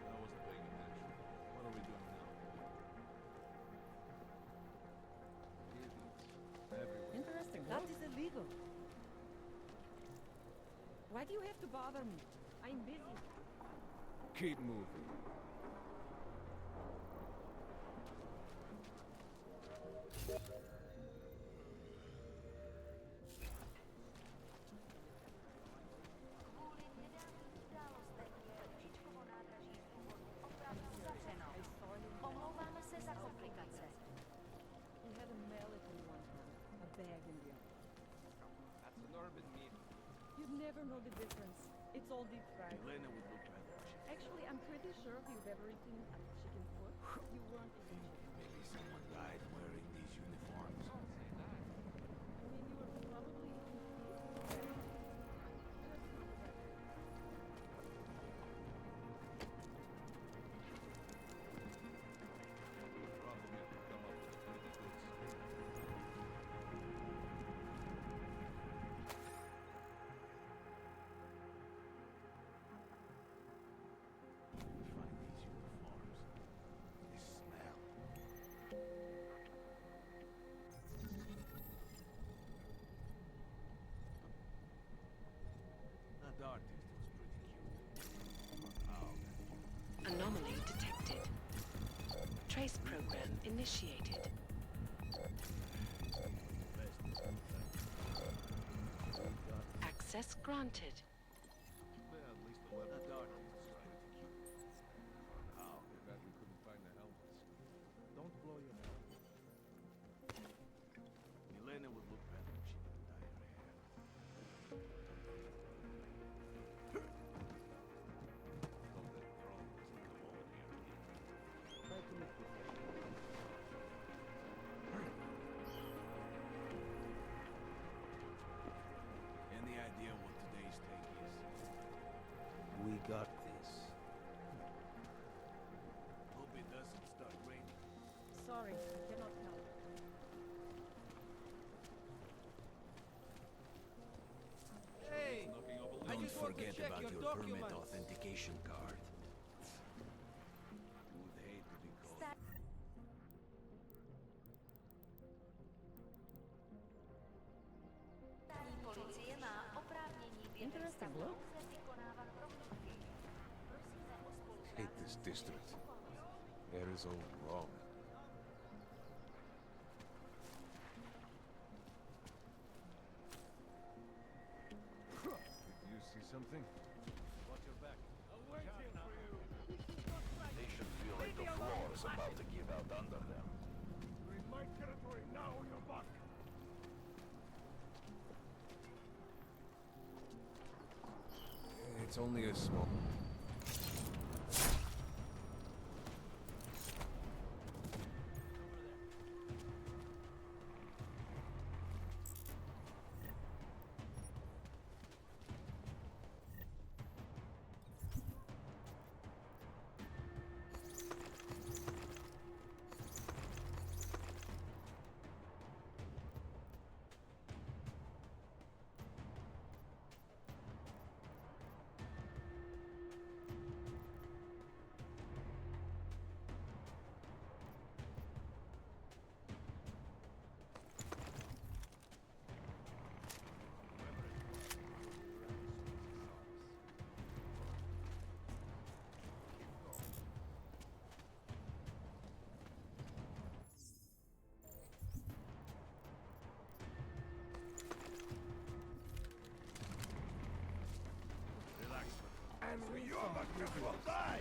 That was the big Why do you have to bother me? I'm busy. Keep moving. Omlouváme se za komplikace. He had a mallet in one hand, a bag in the other. That's an urban meal. You'd never know the difference. It's all deep fried. Elena would look better. Actually, I'm pretty sure if you've ever eaten a chicken foot, you weren't eating chicken. Maybe someone died wearing these uniforms. Don't say that. I mean, you were probably eating pig. Let's not go back. Find these uniforms. This smell. That artist was pretty cute. Oh, Anomaly detected. Trace program initiated. Access granted. well, at least the weapon. That artist was pretty cute. Oh, That we couldn't find the helmets. don't blow your helmet. Elena would look better if she didn't dye her hair. Though the throne doesn't come over here. Try to look professional. Any idea what today's take is? We got this. Hope it doesn't start raining. Sorry, I cannot help. Hey! I Don't just want to forget check about your your permit documents. authentication card. Would hate to be caught. Policie má oprávnění Interesting look. vykonávat prohlídky. Prosíme o spolupráci. Hate this district. Air is all wrong. Did you see something? Watch your back. They should feel like the floor is about to give out under them. You're in my territory now, you're back. It's only a small. You will die!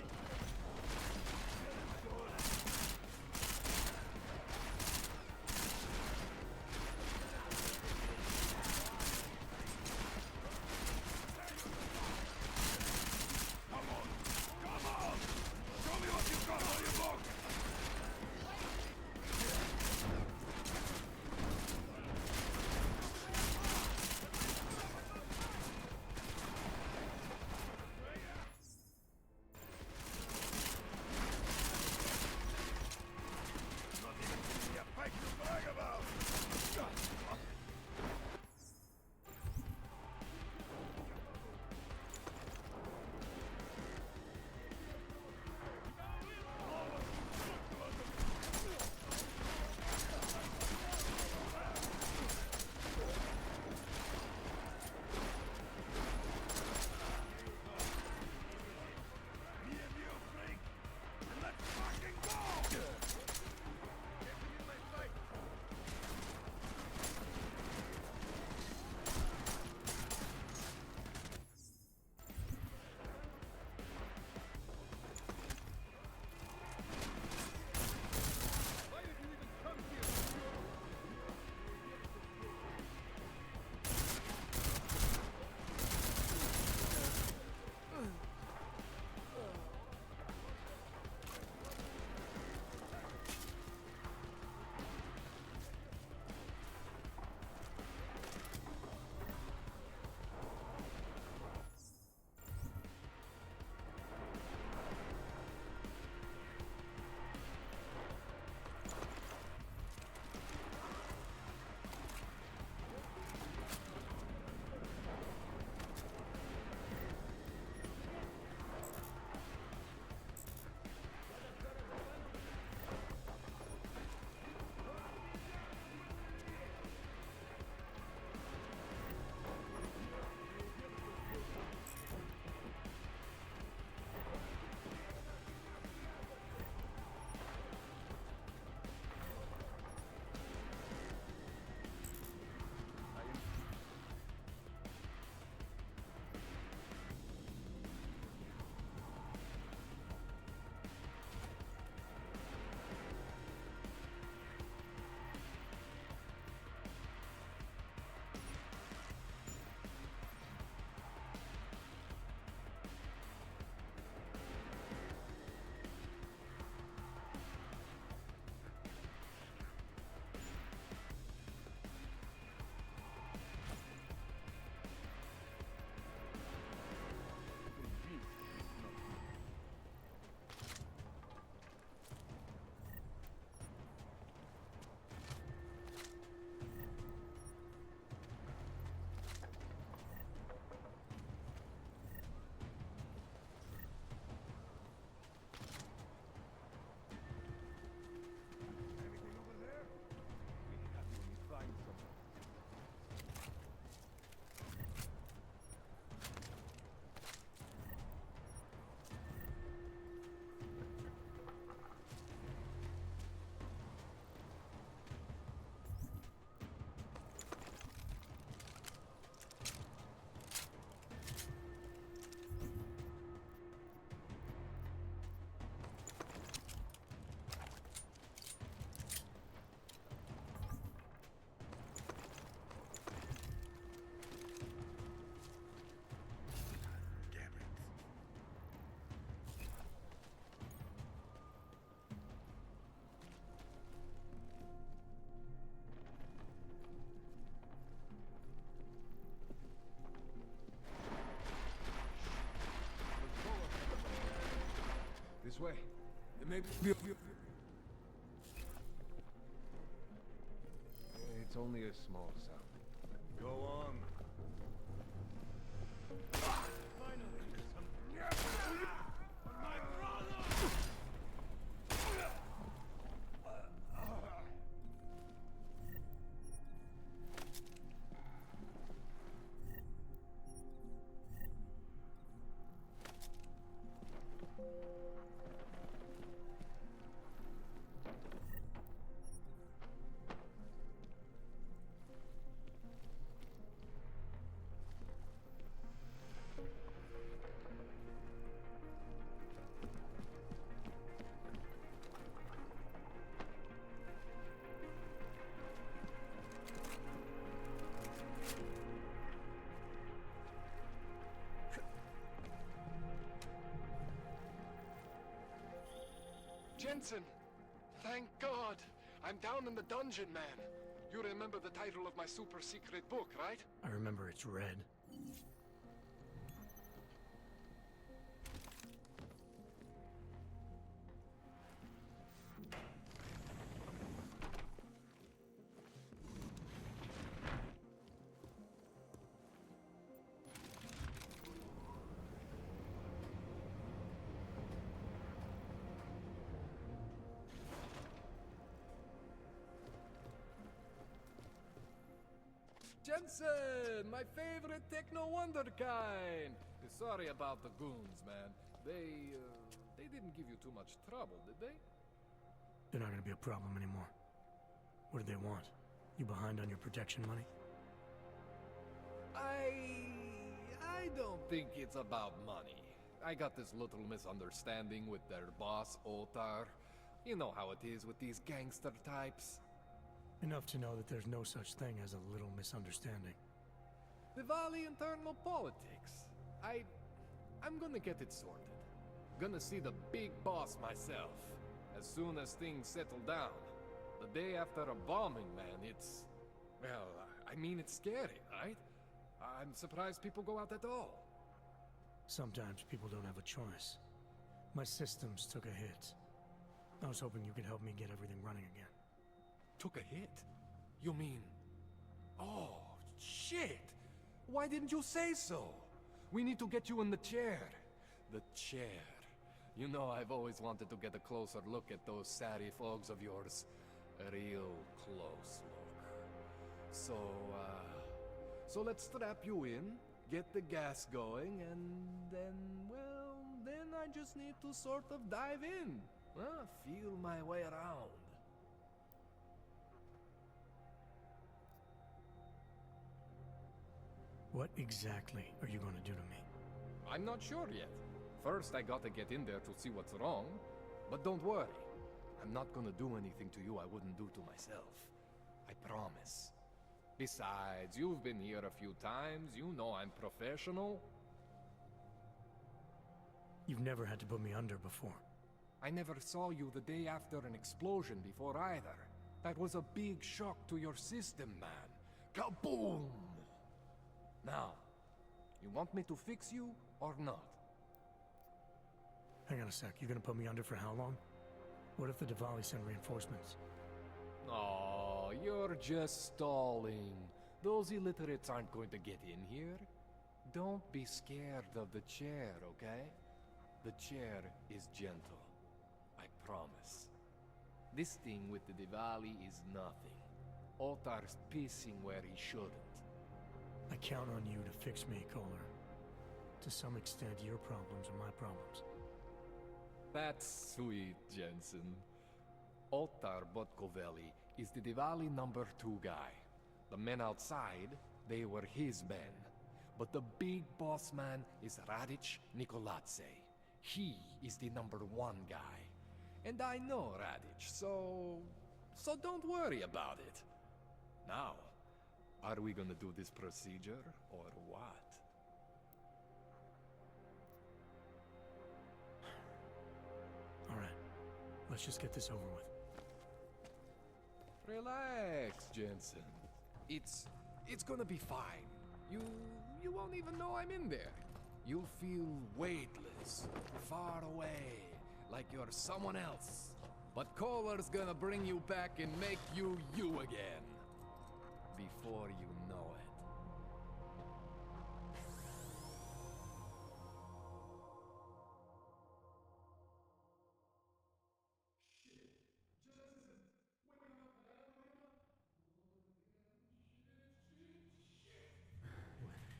way. It may be... It's only a small sound. Go on. Jensen! Thank God! I'm down in the dungeon, man. You remember the title of my super secret book, right? I remember it's red. Jensen, my favorite techno wonderkind. Sorry about the goons, man. They didn't give you too much trouble, did they? They're not gonna be a problem anymore. What do they want? You behind on your protection money? I don't think it's about money. I got this little misunderstanding with their boss, Otar. You know how it is with these gangster types. Enough to know that there's no such thing as a little misunderstanding. Diwali internal politics. I'm gonna get it sorted. Gonna see the big boss myself. As soon as things settle down. The day after a bombing, man, it's... Well, I mean, it's scary, right? I'm surprised people go out at all. Sometimes people don't have a choice. My systems took a hit. I was hoping you could help me get everything running again. Took a hit? You mean... Oh, shit! Why didn't you say so? We need to get you in the chair. The chair. You know, I've always wanted to get a closer look at those satty fogs of yours. A real close look. So let's strap you in, get the gas going, and then, well, then I just need to sort of dive in. Feel my way around. What exactly are you going to do to me? I'm not sure yet. First, I gotta get in there to see what's wrong. But don't worry. I'm not gonna do anything to you I wouldn't do to myself. I promise. Besides, you've been here a few times. You know I'm professional. You've never had to put me under before. I never saw you the day after an explosion before either. That was a big shock to your system, man. Kaboom! Now, you want me to fix you or not? Hang on a sec, you're gonna put me under for how long? What if the Diwali send reinforcements? Oh, you're just stalling. Those illiterates aren't going to get in here. Don't be scared of the chair, okay? The chair is gentle. I promise. This thing with the Diwali is nothing. Otar's pissing where he shouldn't. I count on you to fix me, Kohler. To some extent, your problems are my problems. That's sweet, Jensen. Otar Botkovelli is the Diwali #2 guy. The men outside, they were his men. But the big boss man is Radic Nikoladze. He is the #1 guy. And I know Radic, so don't worry about it. Now, are we gonna do this procedure, or what? Alright, let's just get this over with. Relax, Jensen. It's gonna be fine. You won't even know I'm in there. You'll feel weightless, far away, like you're someone else. But Kohler's gonna bring you back and make you you again. Before you know it.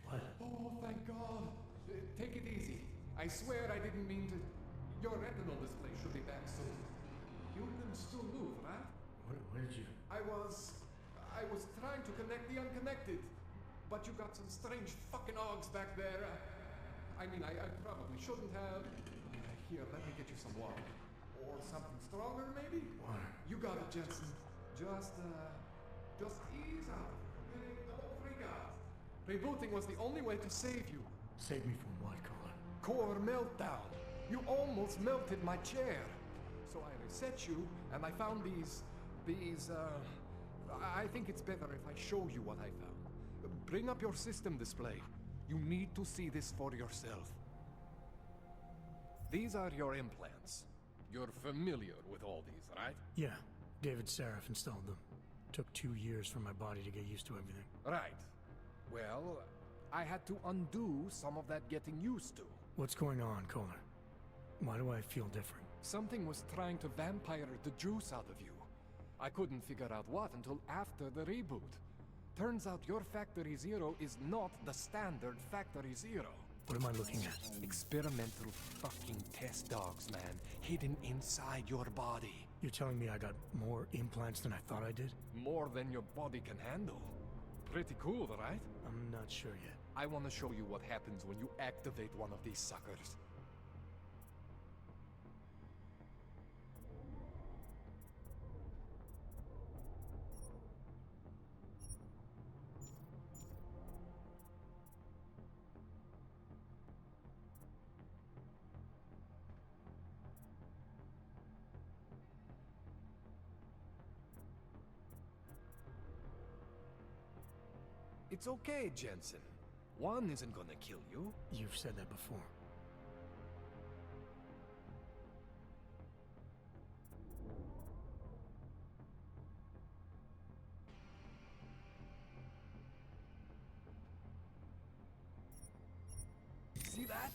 What? Oh, thank God. Take it easy. I swear I didn't mean to. Your retinal display should be back soon. You can still move, right? Where did you... I was trying to connect the unconnected. But you got some strange fucking ogs back there. I mean, I probably shouldn't have. Here, let me get you some water. Or something stronger, maybe? Water. You got it, Jensen. Just ease out. Don't freak out. Rebooting was the only way to save you. Save me from what, Kohler? Core meltdown. You almost melted my chair. So I reset you, and I found these, I think it's better if I show you what I found. Bring up your system display. You need to see this for yourself. These are your implants. You're familiar with all these, right? Yeah. David Sarif installed them. Took 2 years for my body to get used to everything. Right. Well, I had to undo some of that getting used to. What's going on, Kohler? Why do I feel different? Something was trying to vampire the juice out of you. I couldn't figure out what until after the reboot. Turns out your Factory Zero is not the standard Factory Zero. What am I looking at? Experimental fucking test dogs, man. Hidden inside your body. You're telling me I got more implants than I thought I did? More than your body can handle. Pretty cool, right? I'm not sure yet. I want to show you what happens when you activate one of these suckers. It's okay, Jensen. One isn't gonna kill you. You've said that before. See that?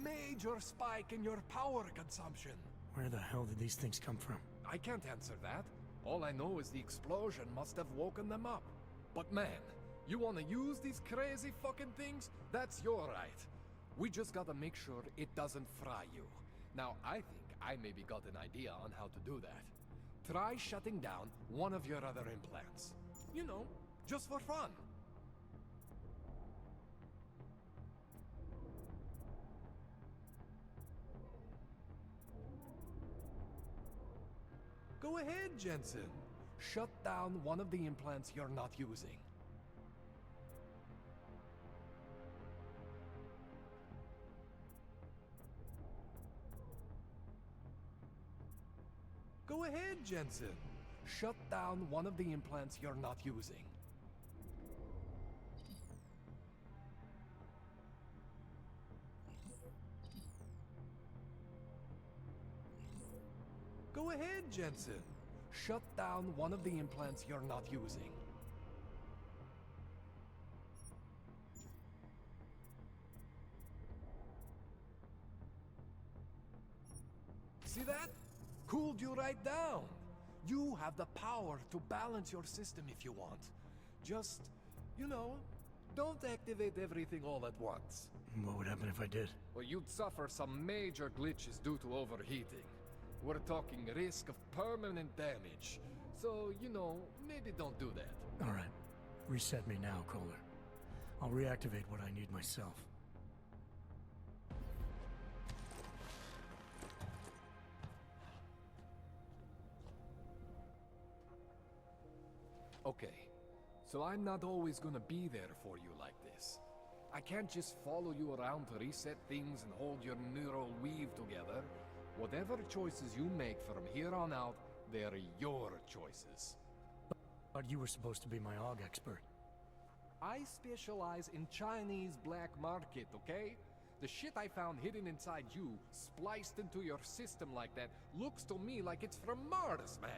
Major spike in your power consumption. Where the hell did these things come from? I can't answer that. All I know is the explosion must have woken them up. But man, you wanna use these crazy fucking things? That's your right. We just gotta make sure it doesn't fry you. Now, I think I maybe got an idea on how to do that. Try shutting down one of your other implants. You know, just for fun. Go ahead, Jensen. Shut down one of the implants you're not using. Go ahead, Jensen. Shut down one of the implants you're not using. Go ahead, Jensen. Shut down one of the implants you're not using. See that? Cooled you right down. You have the power to balance your system if you want. Just, you know, don't activate everything all at once. What would happen if I did? Well, you'd suffer some major glitches due to overheating. We're talking risk of permanent damage. So, you know, maybe don't do that. All right. Reset me now, Kohler. I'll reactivate what I need myself. Okay, so I'm not always gonna be there for you like this. I can't just follow you around to reset things and hold your neural weave together. Whatever choices you make from here on out, they're your choices. But you were supposed to be my AUG expert. I specialize in Chinese black market, okay? The shit I found hidden inside you, spliced into your system like that, looks to me like it's from Mars, man.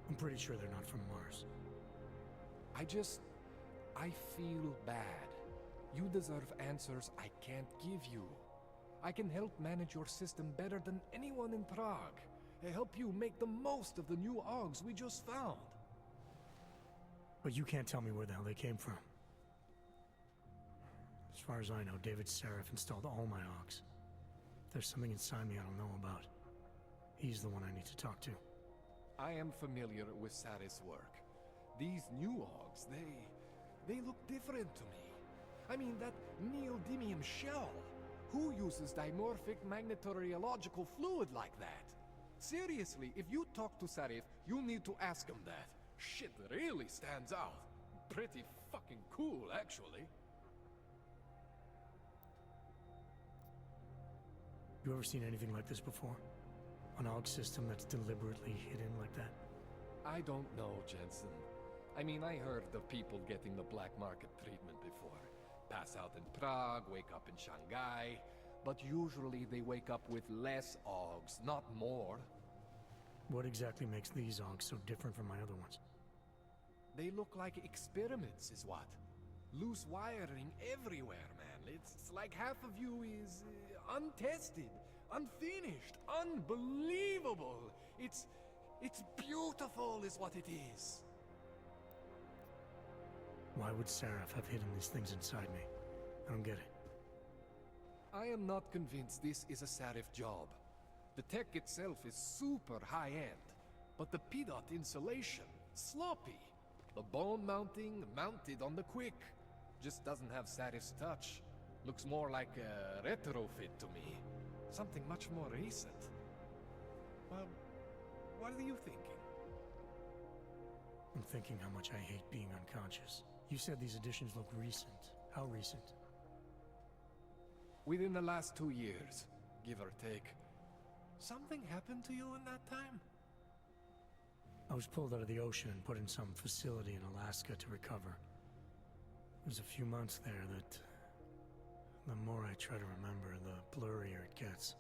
I'm pretty sure they're not from Mars. I feel bad. You deserve answers I can't give you. I can help manage your system better than anyone in Prague. I help you make the most of the new Augs we just found. But you can't tell me where the hell they came from. As far as I know, David Seraph installed all my Augs. If there's something inside me I don't know about, he's the one I need to talk to. I am familiar with Sarah's work. These new Augs, they look different to me. I mean, that neodymium shell. Who uses dimorphic magnetorheological fluid like that? Seriously, if you talk to Sarif, you need to ask him that. Shit really stands out. Pretty fucking cool, actually. You ever seen anything like this before? An AUG system that's deliberately hidden like that? I don't know, Jensen. I mean, I heard of people getting the black market treatment before. Pass out in Prague, wake up in Shanghai. But usually they wake up with less Augs, not more. What exactly makes these Augs so different from my other ones? They look like experiments, is what? Loose wiring everywhere, man. It's like half of you is untested, unfinished, unbelievable. It's beautiful is what it is. Why would Seraph have hidden these things inside me? I don't get it. I am not convinced this is a Sarif job. The tech itself is super high-end, but the PDOT insulation, sloppy. The bone mounting, mounted on the quick. Just doesn't have Sarif's touch. Looks more like a retrofit to me. Something much more recent. Well, what are you thinking? I'm thinking how much I hate being unconscious. You said these additions look recent. How recent? Within the last 2 years, give or take. Something happened to you in that time? I was pulled out of the ocean and put in some facility in Alaska to recover. It was a few months there that... the more I try to remember, the blurrier it gets.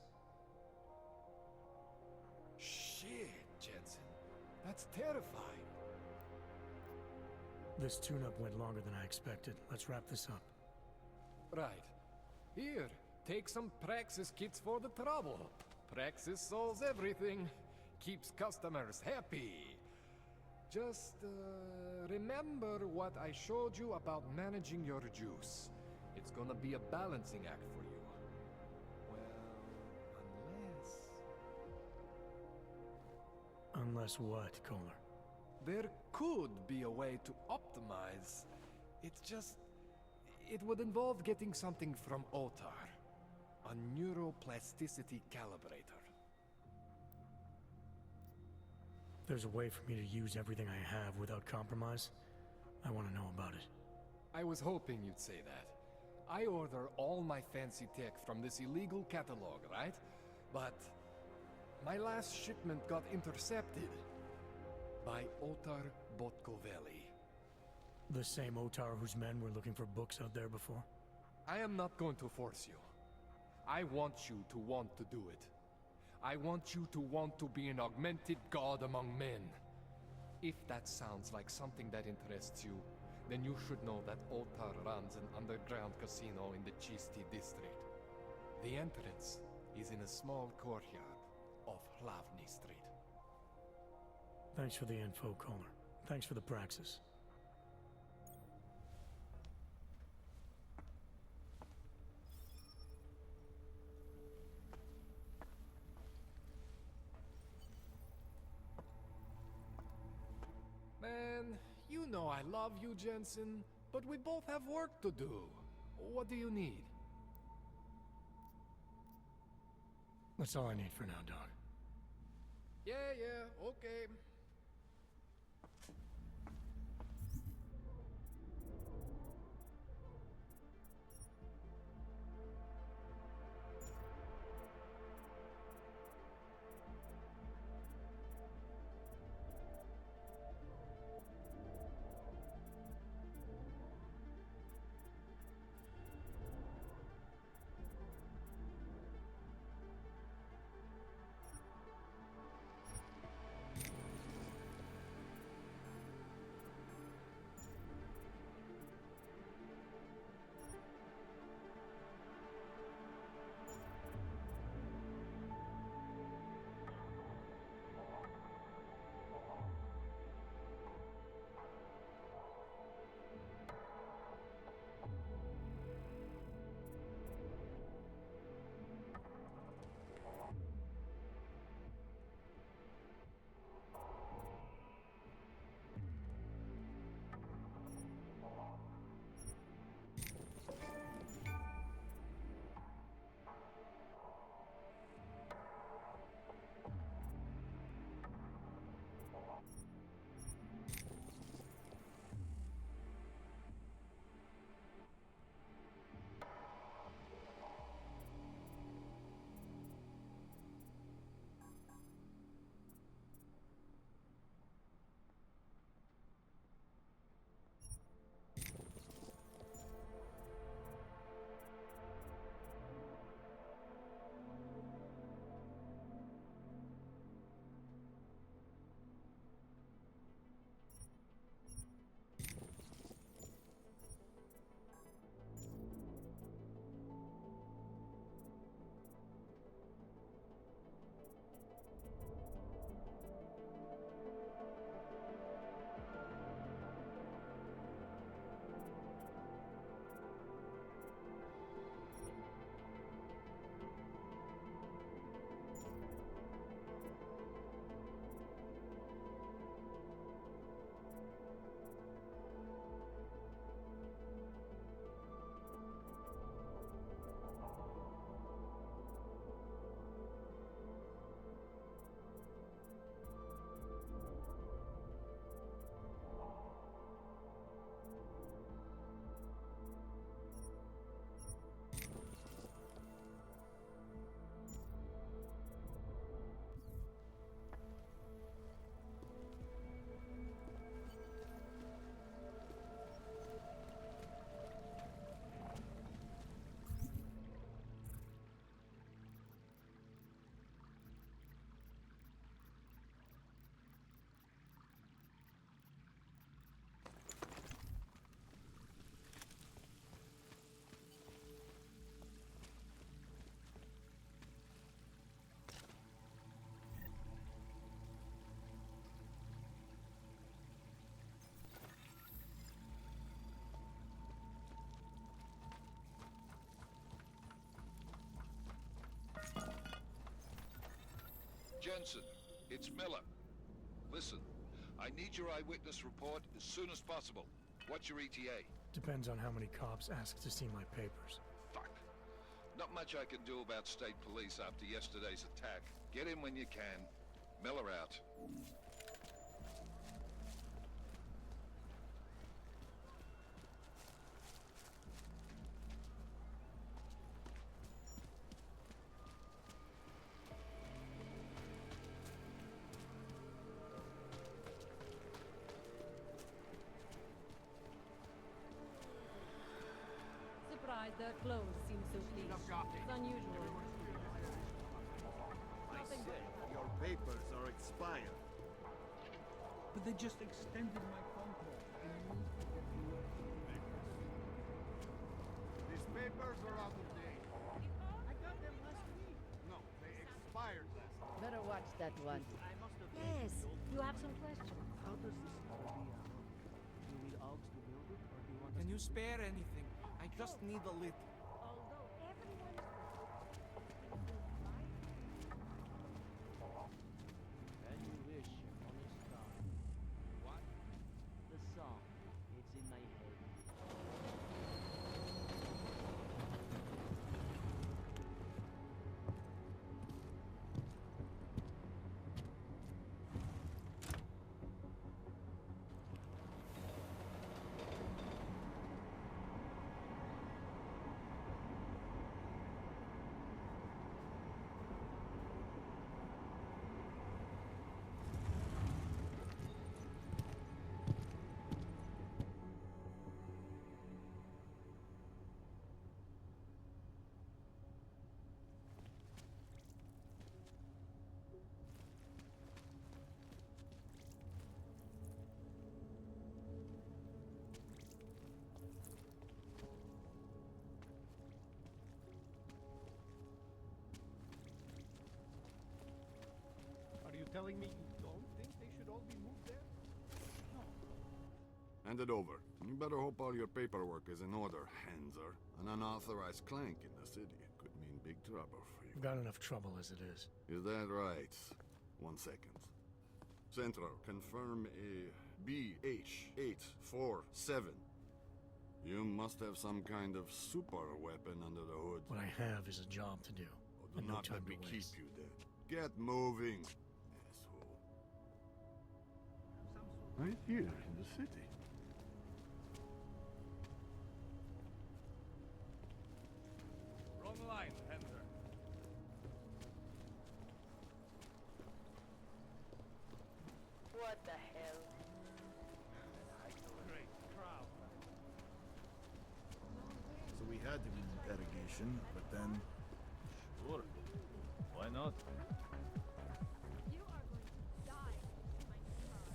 Shit, Jensen. That's terrifying. This tune-up went longer than I expected. Let's wrap this up. Right. Here, take some Praxis kits for the trouble. Praxis solves everything. Keeps customers happy. Just, remember what I showed you about managing your juice. It's gonna be a balancing act for you. Well, unless... Unless what, Kohler? There could be a way to optimize. It's just... it would involve getting something from Otar. A neuroplasticity calibrator. There's a way for me to use everything I have without compromise? I want to know about it. I was hoping you'd say that. I order all my fancy tech from this illegal catalog, right? But my last shipment got intercepted by Otar Botkovelli. The same Otar whose men were looking for books out there before? I am not going to force you. I want you to want to do it. I want you to want to be an augmented god among men. If that sounds like something that interests you, then you should know that Otar runs an underground casino in the Chisti district. The entrance is in a small courtyard off Hlavny Street. Thanks for the info, Kohler. Thanks for the praxis. Man, you know I love you, Jensen, but we both have work to do. What do you need? That's all I need for now, dog. Yeah, okay. Johansson, it's Miller. Listen, I need your eyewitness report as soon as possible. What's your ETA? Depends on how many cops ask to see my papers. Fuck. Not much I can do about state police after yesterday's attack. Get in when you can. Miller out. Surprised their clothes seem so clean. It's unusual. I said your papers are expired. But they just extended my contract. These papers are out of date. I got them last week. No, they expired last week. Better watch that one. Yes, you have some questions. How does this idea work? Do you need Augs to build it, or do you want? Can you spare anything? I just need a little. Although everyone And you wish on a star. What? The song. It's in my head. Are you telling me you don't think they should all be moved there? No. Hand it over. You better hope all your paperwork is in order, Hanser. An unauthorized clank in the city could mean big trouble for you. I've got enough trouble as it is. Is that right? 1 second. Central, confirm a BH-847. You must have some kind of super weapon under the hood. What I have is a job to do. Do and no not time let me to keep waste. you there. Get moving, asshole. Right here in the city. Wrong line, Hanser. What the hell? Great crowd. So we had him in interrogation, but then... Sure. Why not? You are going to die in my car.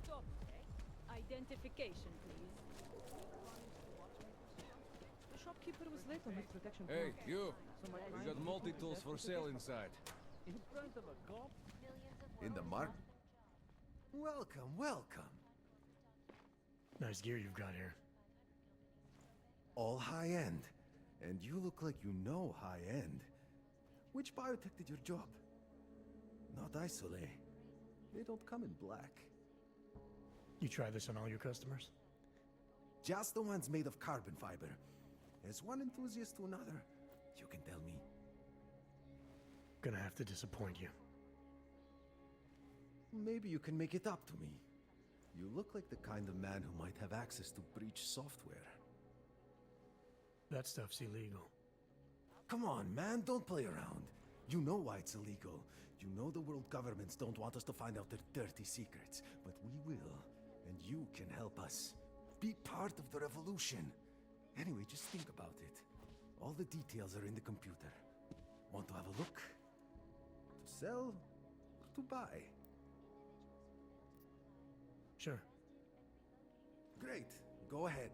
Stop. Identification, please. The shopkeeper was late on his protection. Hey, plan. you! So my We client got was multi-tools left for to sale take inside. In front of a cop? In the market? Welcome, welcome. Nice gear you've got here. All high-end. And you look like you know high-end. Which biotech did your job? Not Isolé. They don't come in black. You try this on all your customers? Just the ones made of carbon fiber. As one enthusiast to another, you can tell me. Gonna have to disappoint you. Maybe you can make it up to me. You look like the kind of man who might have access to breach software. That stuff's illegal. Come on, man, don't play around. You know why it's illegal. You know the world governments don't want us to find out their dirty secrets. But we will, and you can help us. Be part of the revolution. Anyway, just think about it. All the details are in the computer. Want to have a look? To sell? Or to buy? Sure. Great. Go ahead.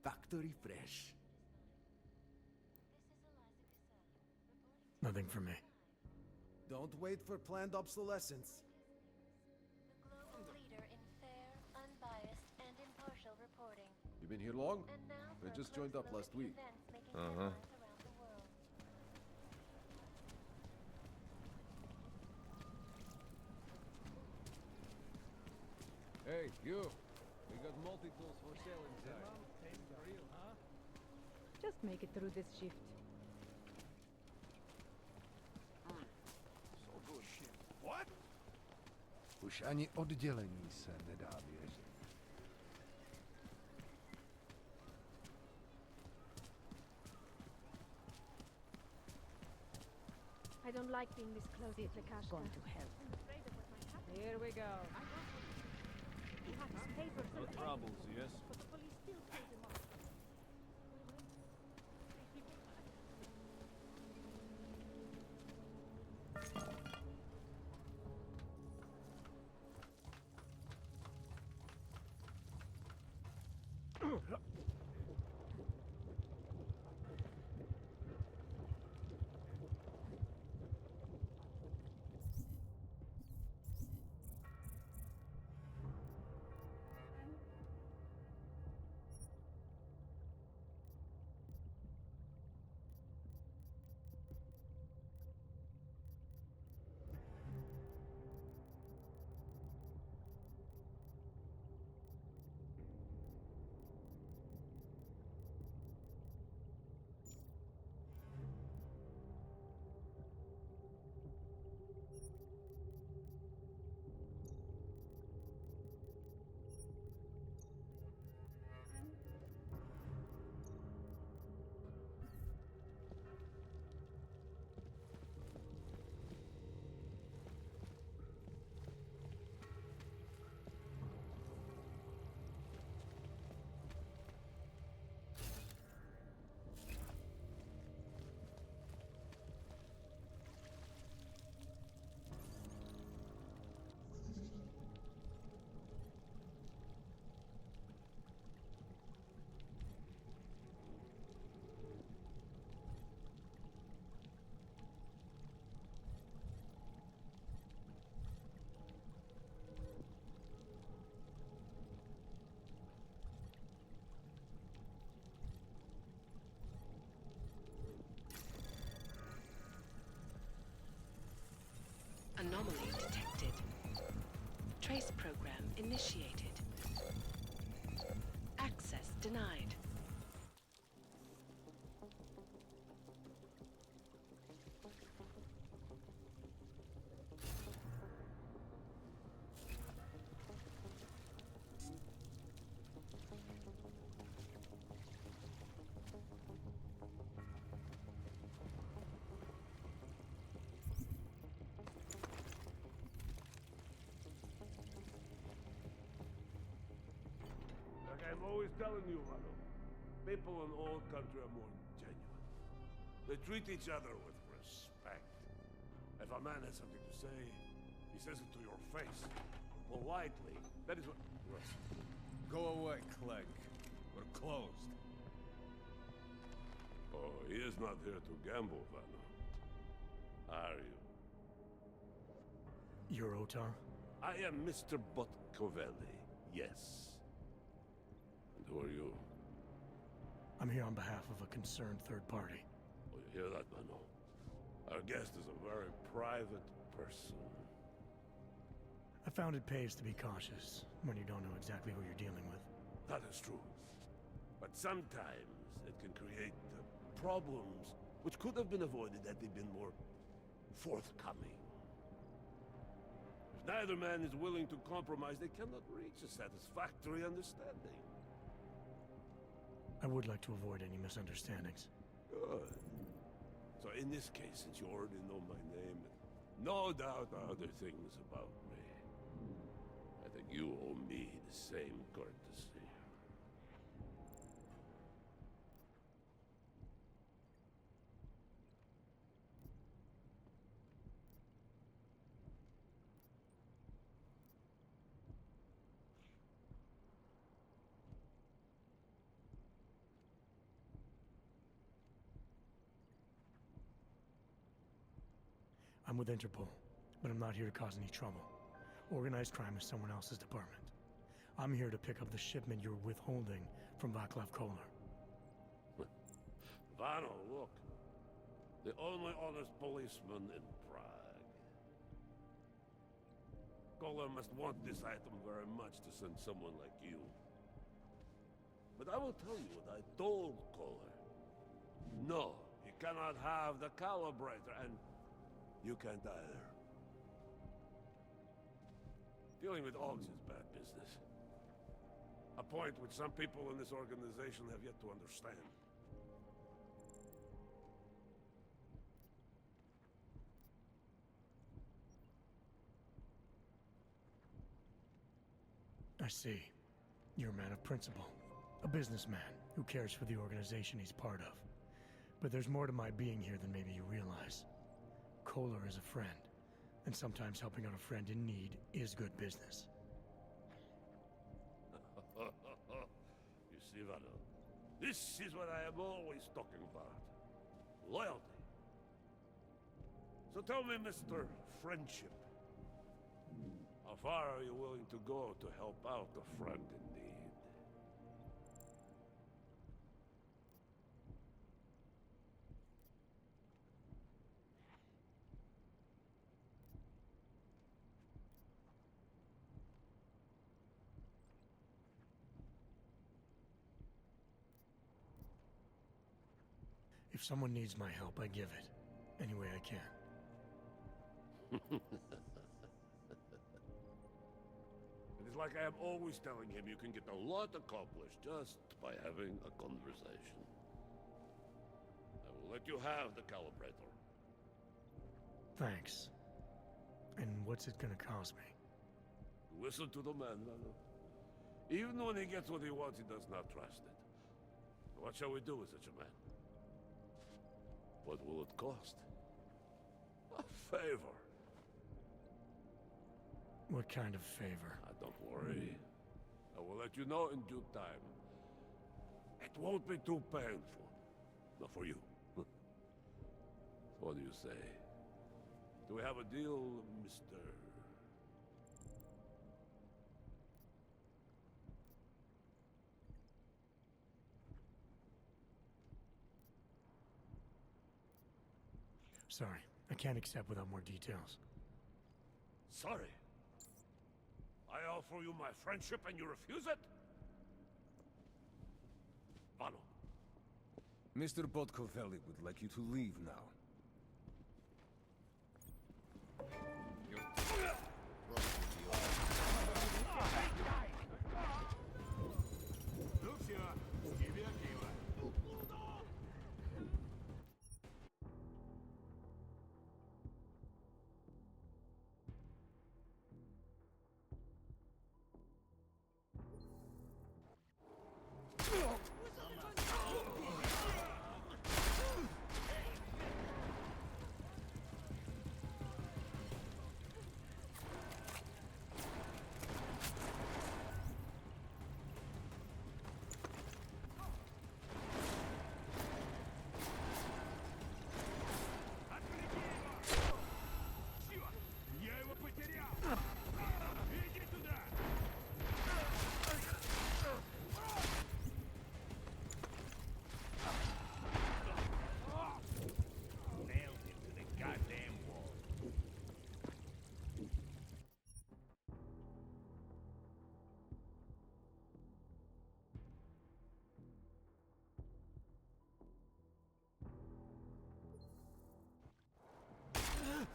Factory fresh. Nothing for me. Don't wait for planned obsolescence. Global leader in fair, unbiased, and impartial reporting. You been here long? And now I for a just joined close up look last at the week. events making headlines around the world. Hey, you. We got multi-tools for sale inside. Just make it through this shift. So good. What? Už ani oddělení se nedá věřit. I don't like being this close to Lukashka. Gone to hell. Here we go. He had his papers No and troubles, yes? but the police still pulled him up. program initiated. Access denied. Like I'm always telling you, Rado, people in old country are more genuine. They treat each other with respect. If a man has something to say, he says it to your face. Politely. That is what... Go away, Clegg. We're closed. Oh, he is not here to gamble, Vano. Are you? You're Otar? I am Mr. Botkovelli, yes. And who are you? I'm here on behalf of a concerned third party. Oh, you hear that, Vano? Our guest is a very private person. I found it pays to be cautious when you don't know exactly who you're dealing with. That is true. But sometimes it can create problems which could have been avoided had they been more forthcoming. If neither man is willing to compromise, they cannot reach a satisfactory understanding. I would like to avoid any misunderstandings. Good. So in this case, since you already know my name, and no doubt other things about me, I think you owe me the same courtesy. I'm with Interpol, but I'm not here to cause any trouble. Organized crime is someone else's department. I'm here to pick up the shipment you're withholding from Vaclav Kolar. Vano, look. The only honest policeman in Prague. Kolar must want this item very much to send someone like you. But I will tell you what I told Kolar. No, he cannot have the calibrator, and you can't either. Dealing with Augs is bad business. A point which some people in this organization have yet to understand. I see. You're a man of principle. A businessman who cares for the organization he's part of. But there's more to my being here than maybe you realize. Kolar is a friend, and sometimes helping out a friend in need is good business. You see, Vano, this is what I am always talking about. Loyalty. So tell me, Mr. Friendship, how far are you willing to go to help out a friend in need? If someone needs my help, I give it. Any way I can. It is like I am always telling him you can get a lot accomplished just by having a conversation. I will let you have the calibrator. Thanks. And what's it gonna cost me? Listen to the man, Vano. Even when he gets what he wants, he does not trust it. What shall we do with such a man? What will it cost? A favor. What kind of favor? Don't worry. I will let you know in due time. It won't be too painful. Not for you. What do you say? Do we have a deal, Mr. Sorry, I can't accept without more details. Sorry. I offer you my friendship and you refuse it? Valo. Mr. Podkovelli would like you to leave now.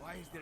Why is there...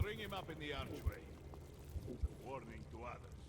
Bring him up in the archway. It's a warning to others.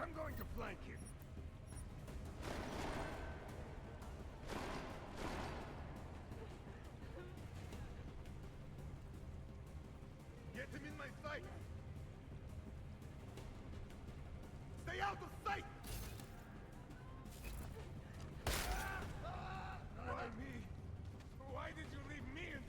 I'm going to flank him. Get him in my sight! Stay out of sight! Why me? Why did you leave me in...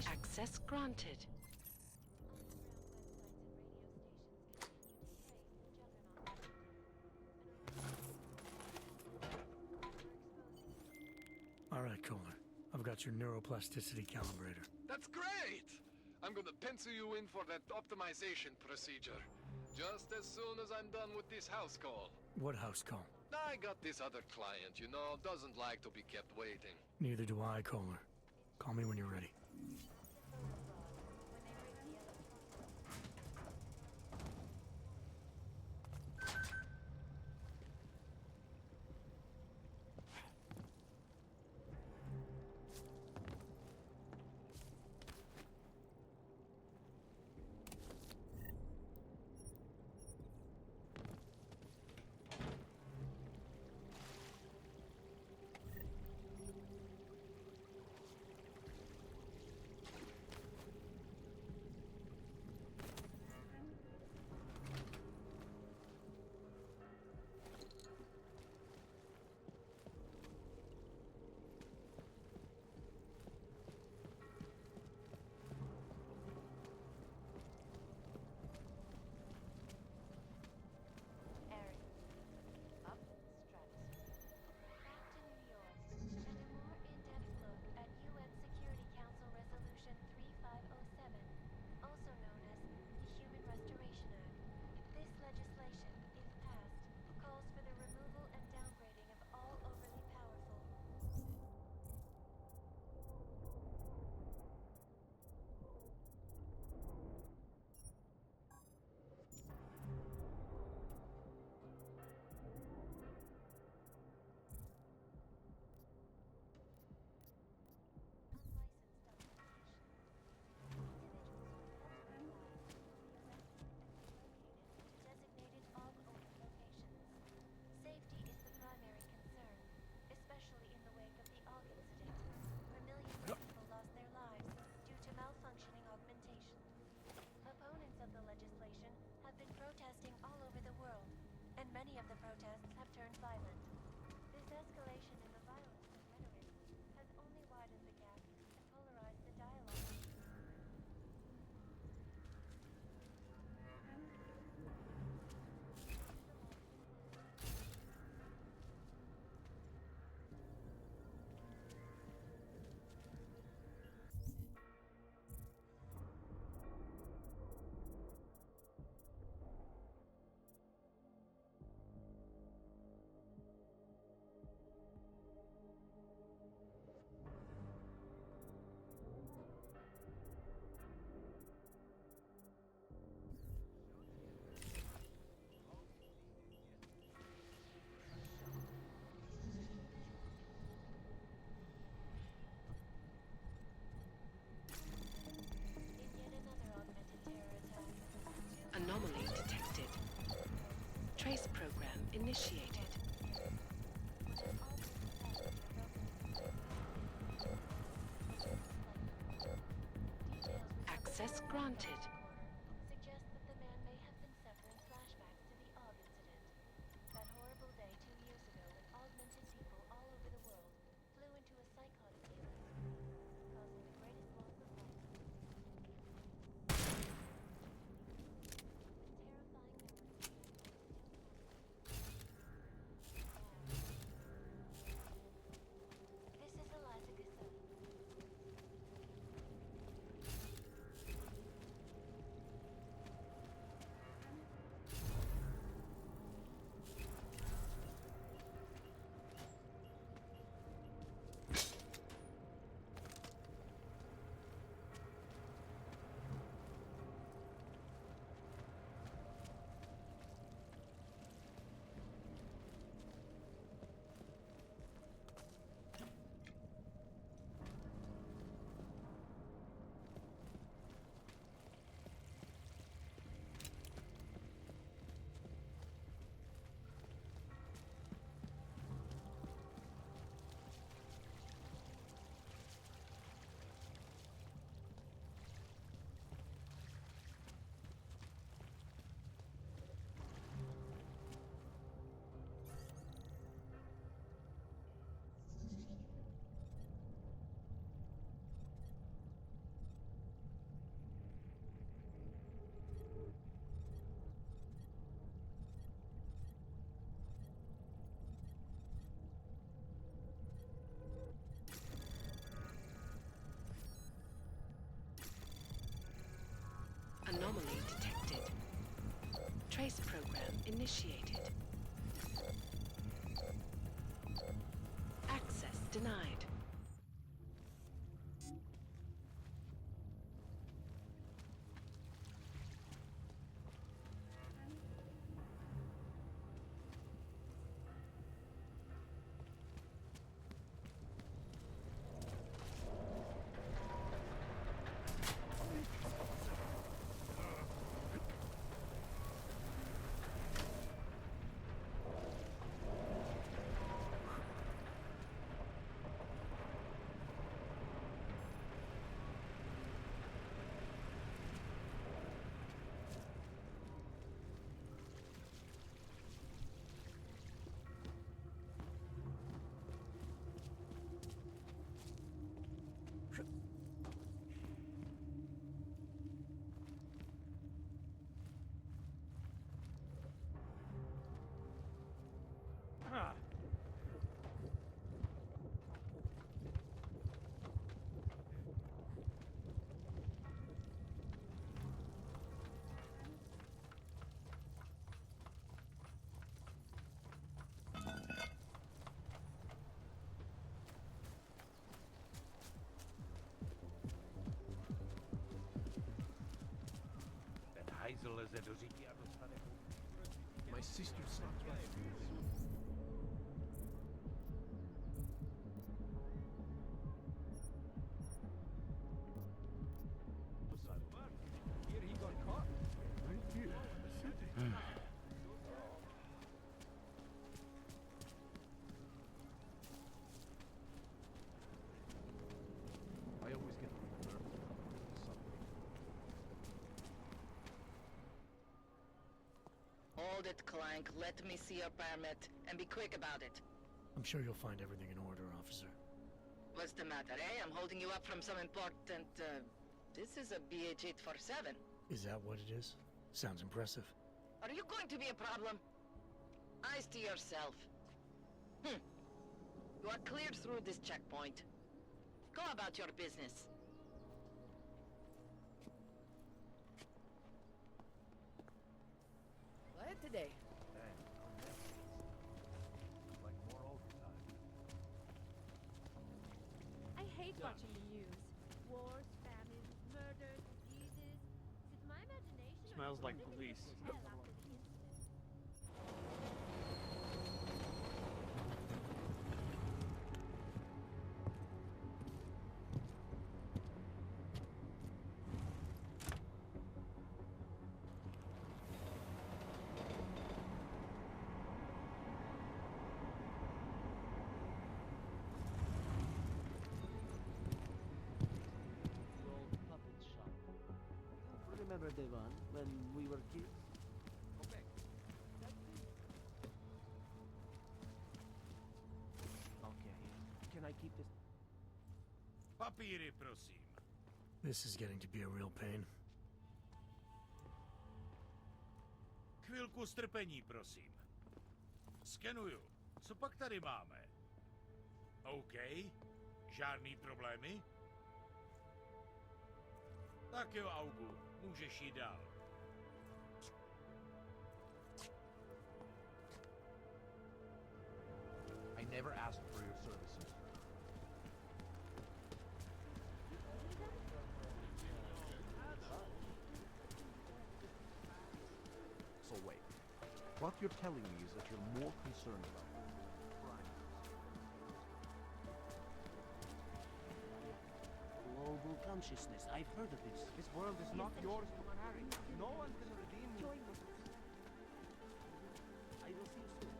Access granted. All right, Kohler. I've got your neuroplasticity calibrator. That's great! I'm gonna pencil you in for that optimization procedure. Just as soon as I'm done with this house call. What house call? I got this other client, you know, doesn't like to be kept waiting. Neither do I, Kohler. Call me when you're ready. Protesting all over the world, and many of the protests have turned violent. This escalation in the violence and rhetoric has only widened the gap and polarized the dialogue. Anomaly detected. Trace program initiated. Access granted. Suggests that the man may have been suffering flashbacks to the Og incident. That horrible day 2 years ago when augmented people all over the world flew into a psychotic trance, causing the greatest loss of life. This is Eliza Cassell. initiated. Access denied. My sister slept right. Here he got caught. Right here, the city. I always get a little nervous when I'm on the subway. Hold it, Clank. Let me see your permit, and be quick about it. I'm sure you'll find everything in order, officer. What's the matter, eh? I'm holding you up from some important, This is a BH-847. Is that what it is? Sounds impressive. Are you going to be a problem? Eyes to yourself. You are cleared through this checkpoint. Go about your business. Glad today. Like more overtime. I hate watching the news. Wars, famines, murders, diseases. Is it my imagination? or Smells is like everything police. hell after the incident? Old puppet shop. Remember the one when we were kids? Okay. Okay. Can I keep this? Papíry, prosím. This is getting to be a real pain. Chvilku strpení, prosím. Skenuju. Co pak tady máme? OK. Žádný problémy? Tak jo, Augu. Můžeš jít dál. I never asked for your services. So wait. What you're telling me is that you're more concerned about crime. Global consciousness. I've heard of this. This world is not yours to inherit. No one can redeem you. I will see you soon.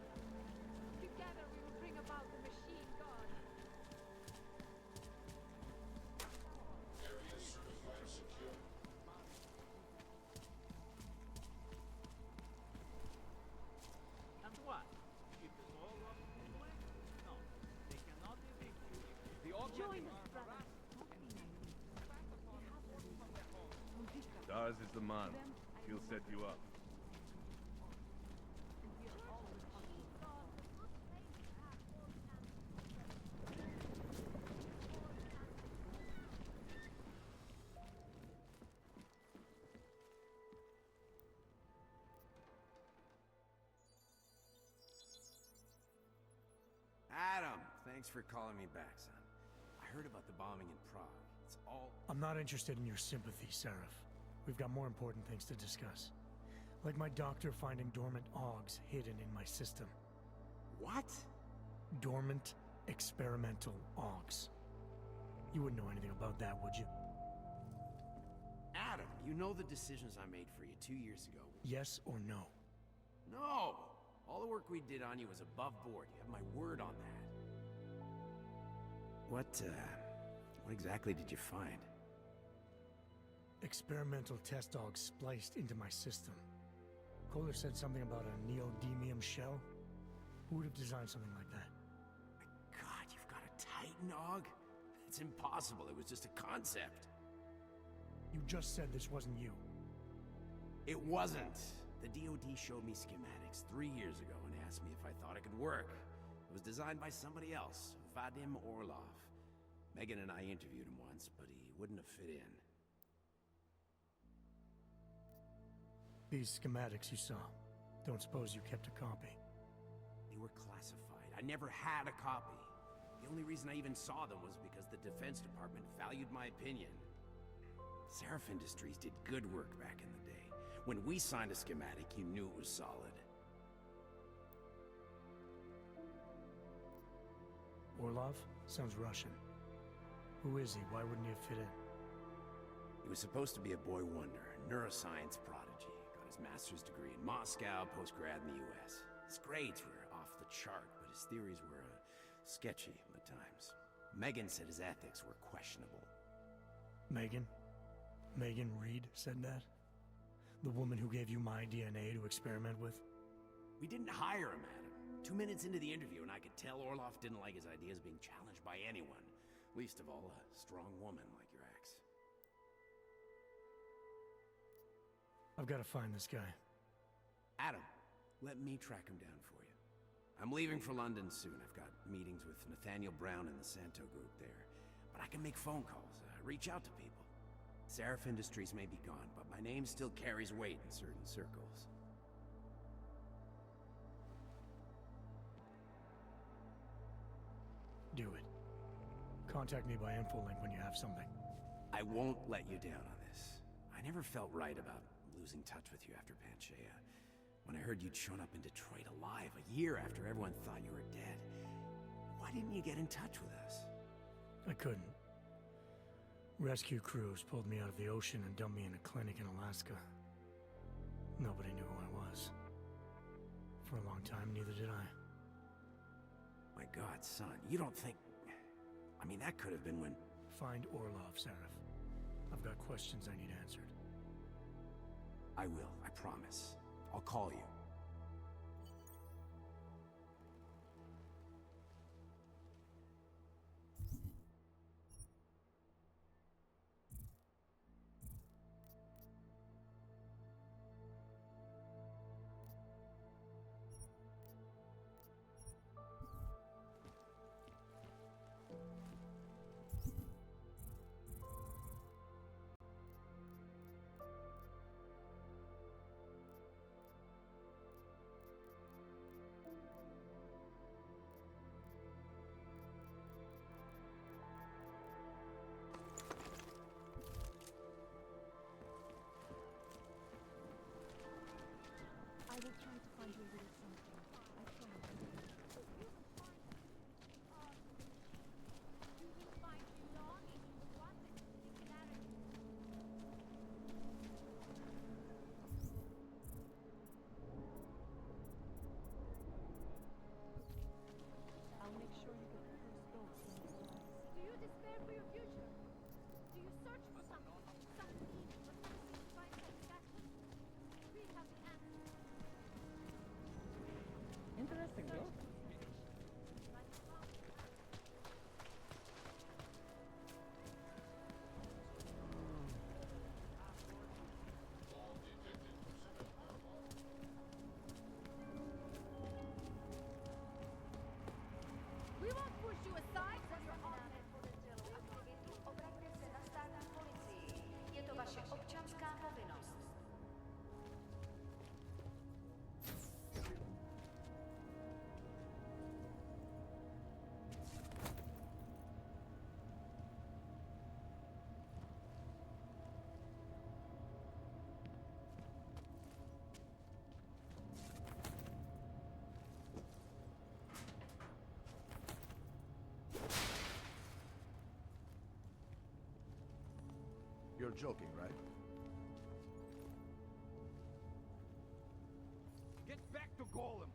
Together we will bring about the machine god. Area certified secure. And what? Keep us all up to it? No, they cannot evict you. The Join us, brother. Daz is the man. He'll set you up. Thanks for calling me back, son. I heard about the bombing in Prague. It's all... I'm not interested in your sympathy, Seraph. We've got more important things to discuss. Like my doctor finding dormant AUGs hidden in my system. What? Dormant experimental AUGs. You wouldn't know anything about that, would you? Adam, you know the decisions I made for you 2 years ago. Yes or no? No! All the work we did on you was above board. You have my word on that. What exactly did you find? Experimental test AUGs spliced into my system. Kohler said something about a neodymium shell. Who would have designed something like that? God, you've got a Titan AUG? It's impossible. It was just a concept. You just said this wasn't you. It wasn't. The DoD showed me schematics 3 years ago and asked me if I thought it could work. It was designed by somebody else, Vadim Orlov. Megan and I interviewed him once, but he wouldn't have fit in. These schematics you saw, don't suppose you kept a copy? They were classified. I never had a copy. The only reason I even saw them was because the Defense Department valued my opinion. Seraph Industries did good work back in the day. When we signed a schematic, you knew it was solid. Orlov? Sounds Russian. Who is he? Why wouldn't he have fit in? He was supposed to be a boy wonder, a neuroscience prodigy. Got his master's degree in Moscow, postgrad in the US. His grades were off the chart, but his theories were sketchy at times. Megan said his ethics were questionable. Megan? Megan Reed said that? The woman who gave you my DNA to experiment with? We didn't hire him, Adam. 2 minutes into the interview, and I could tell Orlov didn't like his ideas being challenged by anyone. Least of all, a strong woman like your ex. I've got to find this guy. Adam, let me track him down for you. I'm leaving for London soon. I've got meetings with Nathaniel Brown and the Santo group there. But I can make phone calls, reach out to people. Seraph Industries may be gone, but my name still carries weight in certain circles. Do it. Contact me by infolink when you have something. I won't let you down on this. I never felt right about losing touch with you after Panchaea. When I heard you'd shown up in Detroit alive a year after everyone thought you were dead. Why didn't you get in touch with us? I couldn't. Rescue crews pulled me out of the ocean and dumped me in a clinic in Alaska. Nobody knew who I was. For a long time, neither did I. My God, son, you don't think... I mean, that could have been when... Find Orlov, Seraph. I've got questions I need answered. I will, I promise. I'll call you. I will try to find you a little something. I promise. You will find belonging in the wanted singularity. I'll make sure you get the first dose when it arrives. Do you despair for your future? Do you search for something, some meaning, but never seem to find satisfaction? We have the answer. Interesting, though. We won't push you aside from your honor. Obraťte se na státní policii. Je to vaše občanská povinnost. You're joking, right? Get back to Golem!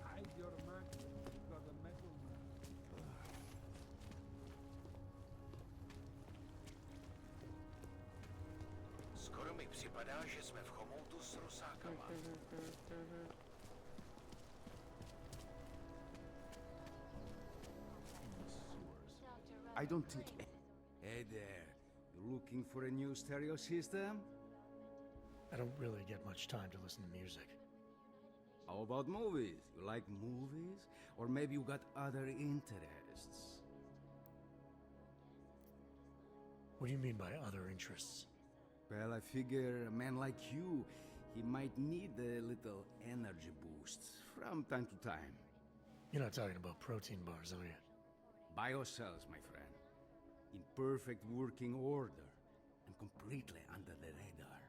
Hide your mark. You've got a metal mark. Skoro mi připadá, že jsme v chomoutu s rusákama. I don't think... Hey there. You looking for a new stereo system? I don't really get much time to listen to music. How about movies? You like movies? Or maybe you got other interests? What do you mean by other interests? Well, I figure a man like you, he might need a little energy boost from time to time. You're not talking about protein bars, are you? Biocells, my friend. In perfect working order and completely under the radar.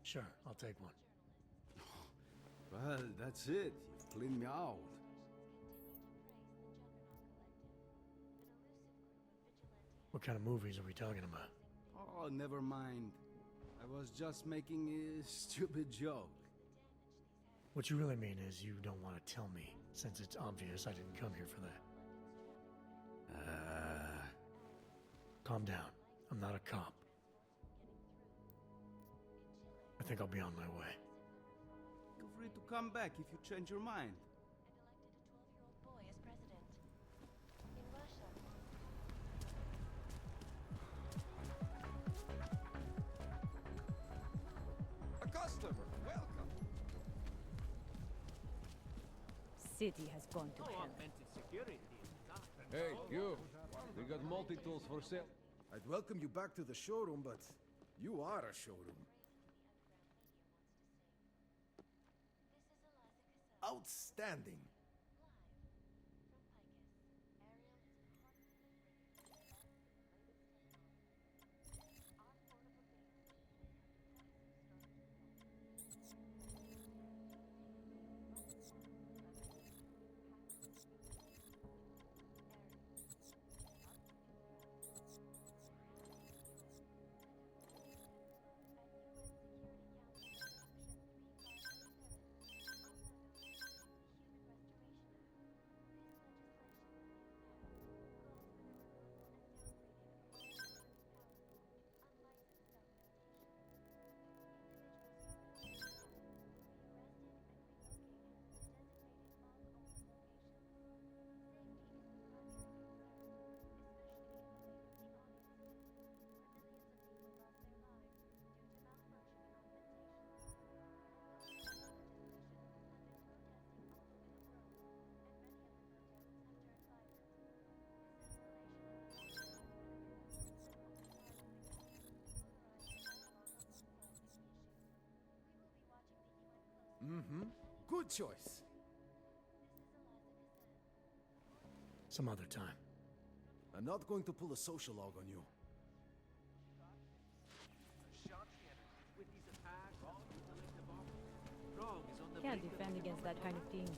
Sure, I'll take one. Well, that's it. You've cleaned me out. What kind of movies are we talking about? Oh, never mind. I was just making a stupid joke. What you really mean is you don't want to tell me, since it's obvious I didn't come here for that. Calm down. I'm not a cop. I think I'll be on my way. Feel free to come back if you change your mind. Boy as president. In Russia. A customer, welcome. City has gone to No hell. augmented security. Hey, you! We got multi-tools for sale. I'd welcome you back to the showroom, but you are a showroom. Outstanding. Mm-hmm. Good choice. Some other time. I'm not going to pull a social log on you. With these attacks, Wrong is on the Can't brink of defend against that kind of thing.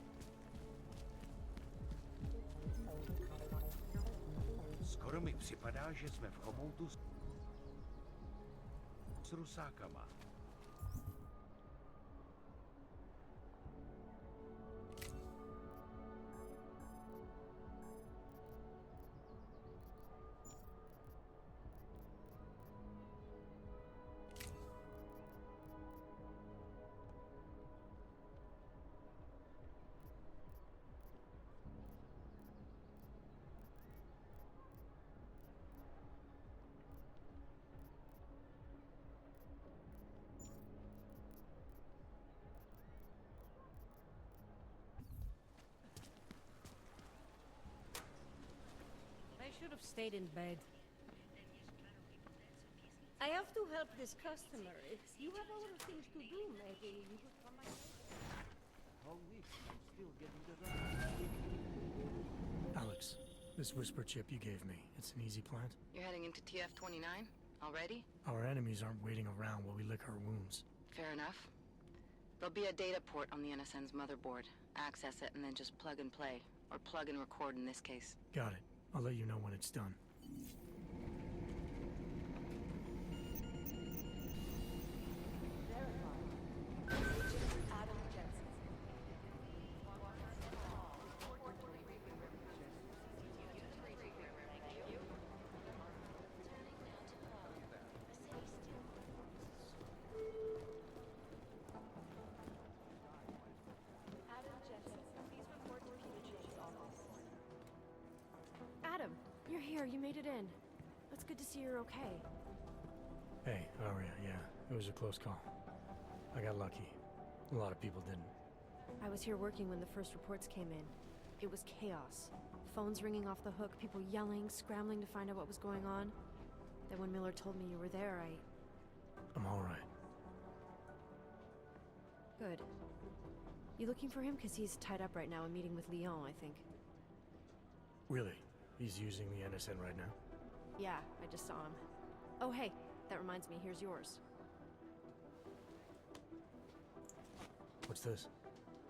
Skoro mi připadá, že jsme v chomoutu s rusákama. should have stayed in bed. I have to help this customer. If you have other things to do, maybe you could come my way. Whole week, I'm still getting the rest. Alex, this whisper chip you gave me, it's an easy plant? You're heading into TF-29 already? Our enemies aren't waiting around while we lick our wounds. Fair enough. There'll be a data port on the NSN's motherboard. Access it and then just plug and play. Or plug and record in this case. Got it. I'll let you know when it's done. Adam, you're here. You made it in. It's good to see you're okay. Hey, Aria, yeah. It was a close call. I got lucky. A lot of people didn't. I was here working when the first reports came in. It was chaos. Phones ringing off the hook, people yelling, scrambling to find out what was going on. Then when Miller told me you were there, I'm alright. Good. You looking for him? Because he's tied up right now, a meeting with Lyon, I think. Really? He's using the NSN right now? Yeah, I just saw him. Oh, hey, that reminds me, here's yours. What's this?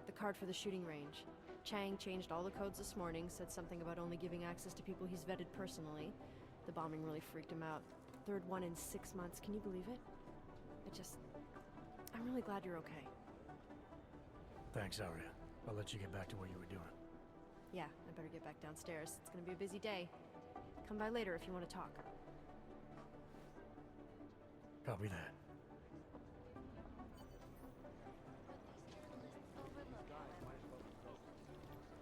The card for the shooting range. Chang changed all the codes this morning, said something about only giving access to people he's vetted personally. The bombing really freaked him out. Third one in 6 months, can you believe it? I'm really glad you're okay. Thanks, Aria. I'll let you get back to what you were doing. Yeah, I better get back downstairs. It's gonna be a busy day. Come by later if you want to talk. Copy that.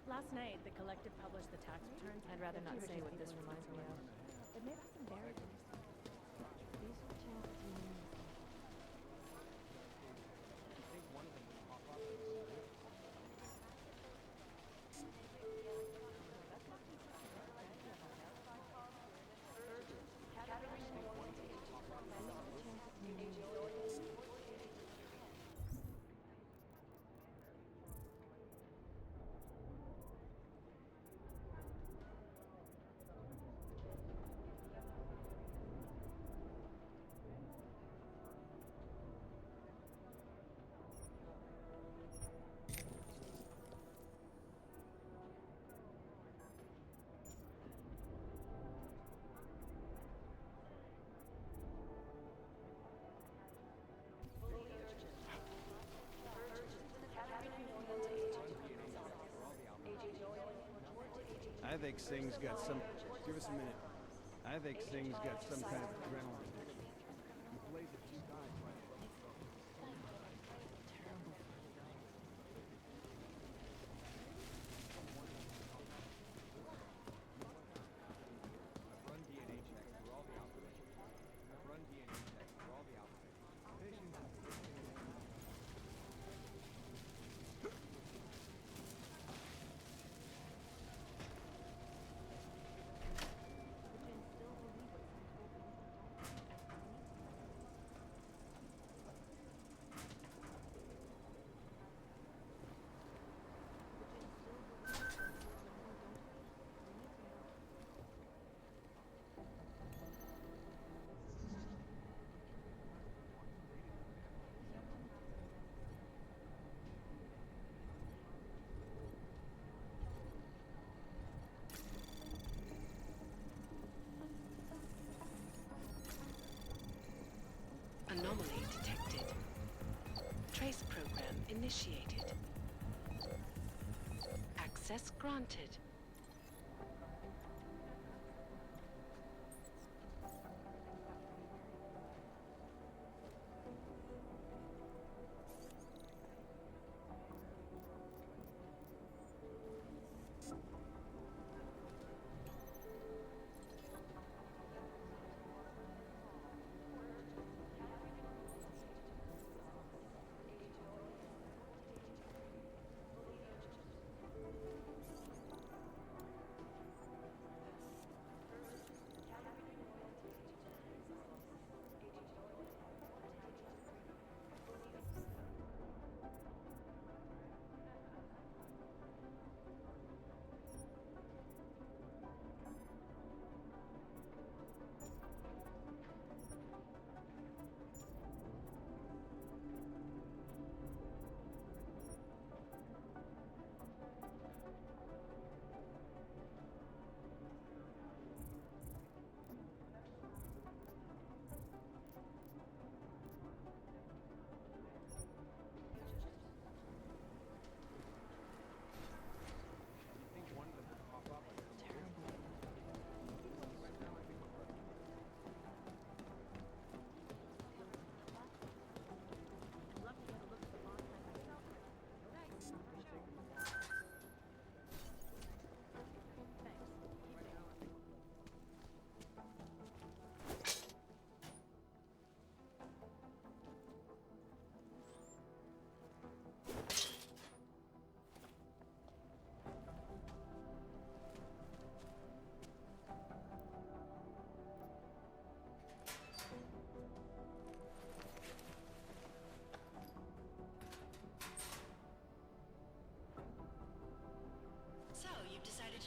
Last night, the collective published the tax returns. I'd rather not say what this reminds me of. It made us embarrassed. These are chances we need. I think Singh's got some... Give us a minute. I think Singh's got some kind of adrenaline addiction. He plays it too high. I've run DNA checks through all the operations. I've run DNA checks through all the operations. Patients... Anomaly detected. Trace program initiated. Access granted.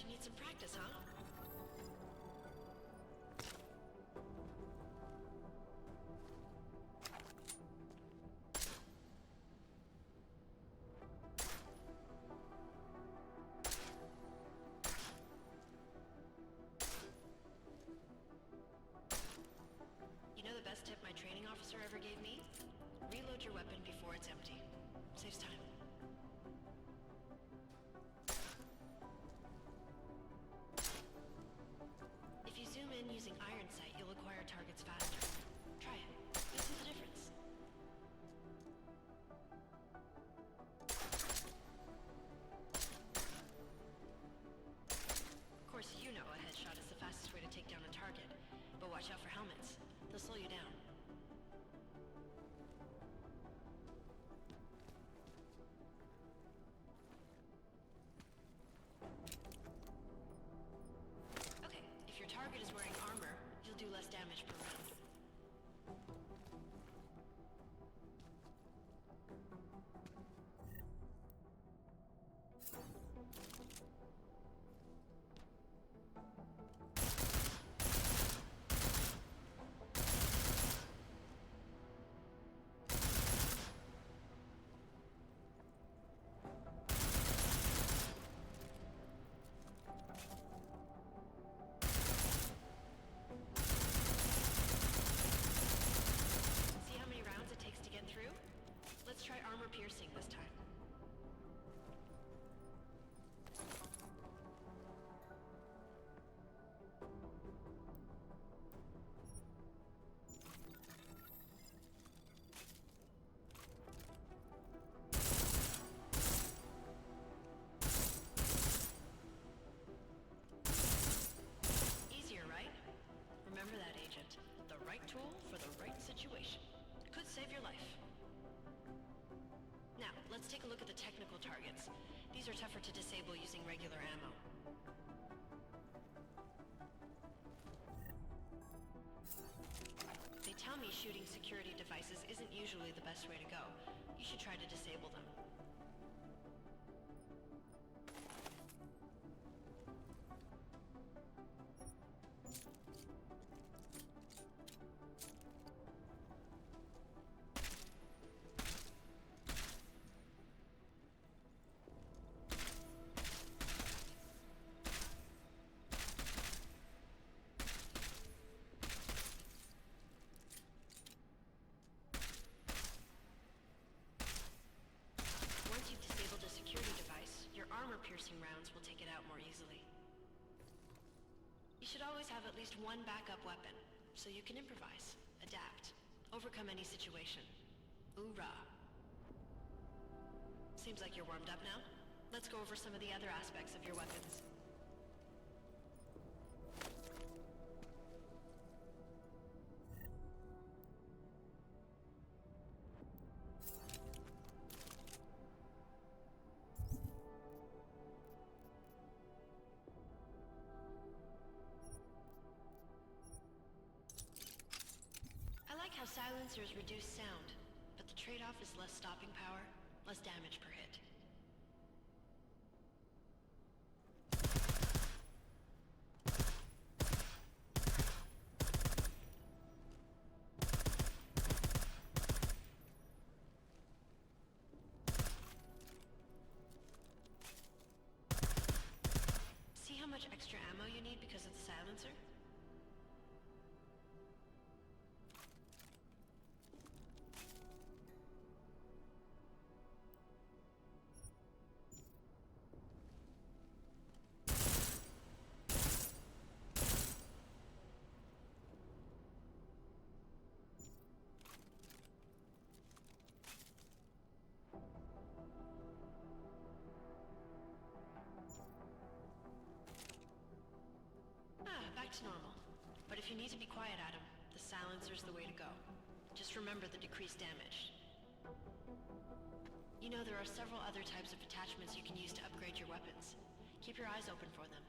you need some practice, huh? You know the best tip my training officer ever gave me? Reload your weapon before it's empty. Saves time. If you zoom in using iron sight, you'll acquire targets faster. Try it. You'll see the difference. Of course, you know a headshot is the fastest way to take down a target, but watch out for helmets. They'll slow you down. Okay, if your target is wearing armor, you'll do less damage per round. See how many rounds it takes to get through? Let's try armor piercing this time. Easier, right? Remember that, Agent. The right tool for the right situation. Could save your life. Now, let's take a look at the technical targets. These are tougher to disable using regular ammo. They tell me shooting security devices isn't usually the best way to go. You should try to disable them. Once you've disabled a security device, your armor-piercing rounds will take it out more easily. You should always have at least one backup weapon, so you can improvise, adapt, overcome any situation. Hoorah! Seems like you're warmed up now. Let's go over some of the other aspects of your weapons. I like how silencers reduce sound, but the trade-off is less stopping power, less damage per hit. See how much extra ammo you need because of the silencer? Back to normal. But if you need to be quiet, Adam, the silencer's the way to go. Just remember the decreased damage. You know there are several other types of attachments you can use to upgrade your weapons. Keep your eyes open for them.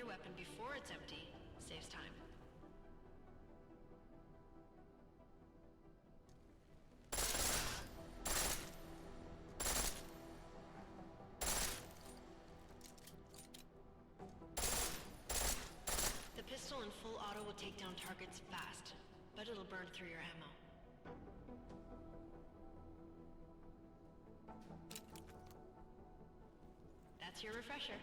your weapon before it's empty saves time. The pistol in full auto will take down targets fast, but it'll burn through your ammo. That's your refresher.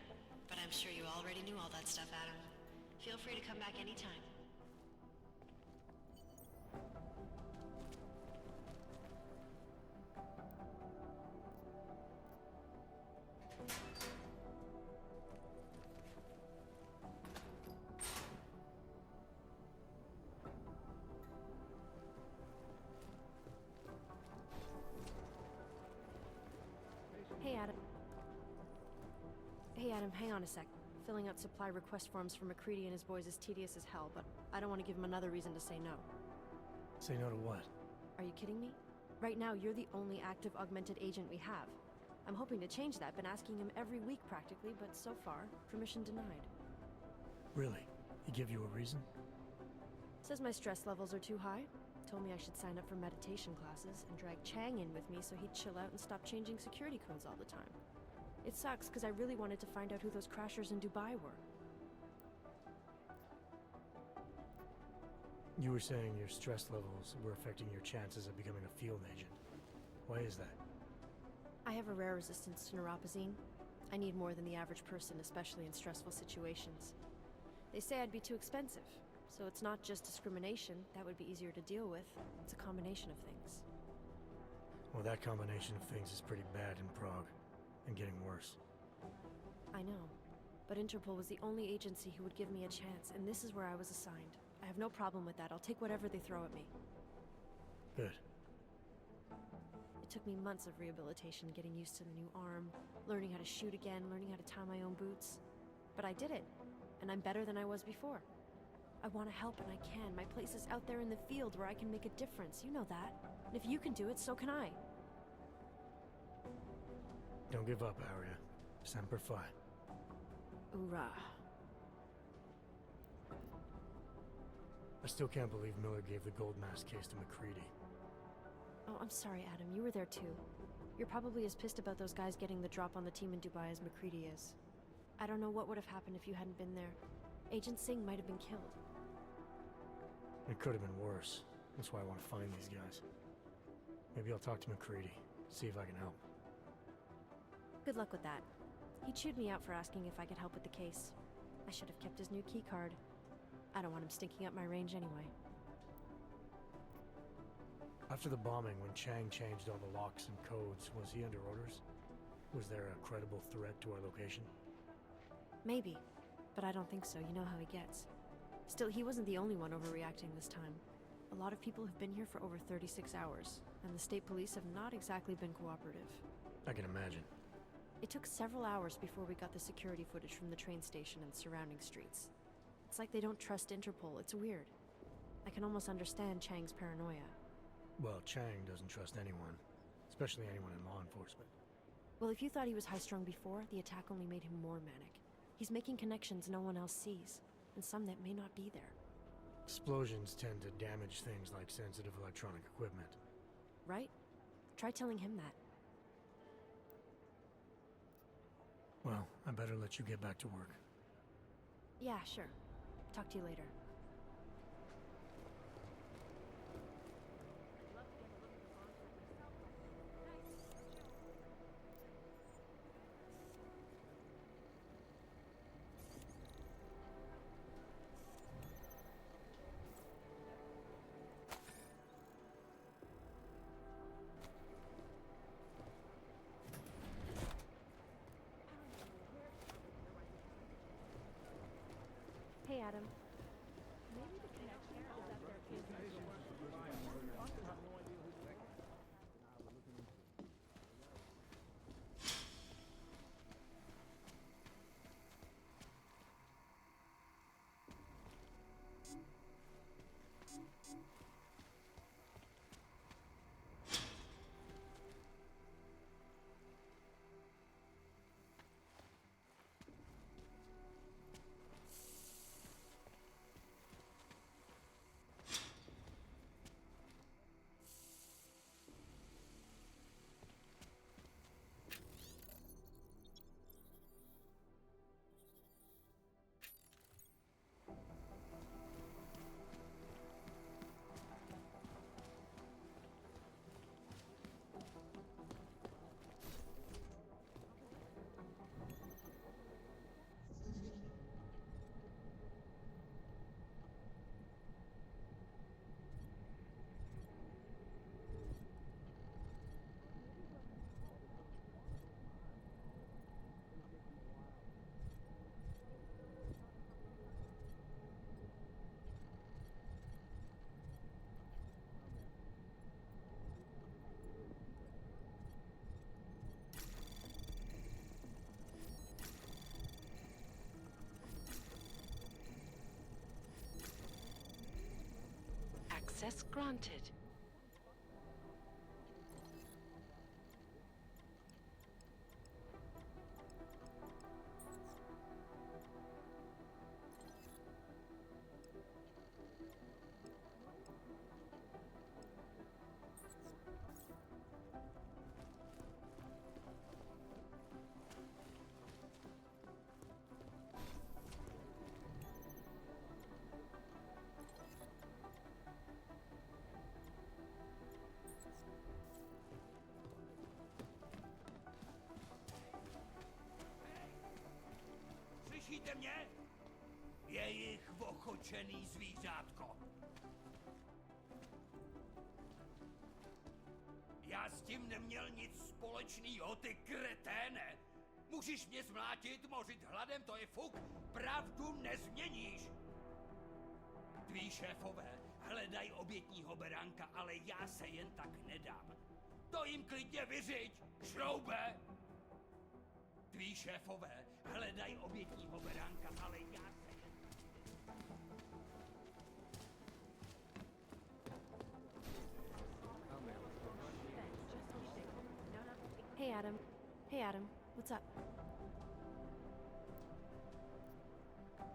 But I'm sure you already knew all that stuff, Adam. Feel free to come back anytime. Hey Adam, hang on a sec. Filling out supply request forms for McCready and his boys is tedious as hell, but I don't want to give him another reason to say no. Say no to what? Are you kidding me? Right now, you're the only active augmented agent we have. I'm hoping to change that, been asking him every week practically, but so far, permission denied. Really? He give you a reason? Says my stress levels are too high. Told me I should sign up for meditation classes and drag Chang in with me so he'd chill out and stop changing security codes all the time. It sucks, because I really wanted to find out who those crashers in Dubai were. You were saying your stress levels were affecting your chances of becoming a field agent. Why is that? I have a rare resistance to neuropazine. I need more than the average person, especially in stressful situations. They say I'd be too expensive, so it's not just discrimination. That would be easier to deal with. It's a combination of things. Well, that combination of things is pretty bad in Prague. And getting worse. I know, but Interpol was the only agency who would give me a chance, and this is where I was assigned. I have no problem with that. I'll take whatever they throw at me. Good. It took me months of rehabilitation, getting used to the new arm, learning how to shoot again, learning how to tie my own boots. But I did it, and I'm better than I was before. I want to help, and I can. My place is out there in the field where I can make a difference. You know that. And if you can do it, so can I. Don't give up, Arya. Semper Fi. Hoorah. I still can't believe Miller gave the gold mask case to McCready. Oh, I'm sorry, Adam. You were there too. You're probably as pissed about those guys getting the drop on the team in Dubai as McCready is. I don't know what would have happened if you hadn't been there. Agent Singh might have been killed. It could have been worse. That's why I want to find these guys. Maybe I'll talk to McCready, see if I can help. Good luck with that. He chewed me out for asking if I could help with the case. I should have kept his new keycard. I don't want him stinking up my range anyway. After the bombing, when Chang changed all the locks and codes, was he under orders? Was there a credible threat to our location? Maybe, but I don't think so. You know how he gets. Still, he wasn't the only one overreacting this time. A lot of people have been here for over 36 hours, and the state police have not exactly been cooperative. I can imagine. It took several hours before we got the security footage from the train station and surrounding streets. It's like they don't trust Interpol. It's weird. I can almost understand Chang's paranoia. Well, Chang doesn't trust anyone, especially anyone in law enforcement. Well, if you thought he was high-strung before, the attack only made him more manic. He's making connections no one else sees, and some that may not be there. Explosions tend to damage things like sensitive electronic equipment. Right? Try telling him that. Well, I better let you get back to work. Yeah, sure. Talk to you later. Hey, Adam. Request granted. Slyšíte mě? Jejich ochočený zvířátko. Já s tím neměl nic společného, ty kreténe. Můžeš mě zmlátit, mořit hladem, to je fuk. Pravdu nezměníš. Tví šéfové hledají obětního beránka, ale já se jen tak nedám. To jim klidně vyřiď, šroube! Tví šéfové hledají obětního beránka, ale já se jen Hey, Adam. Hey, Adam. What's up?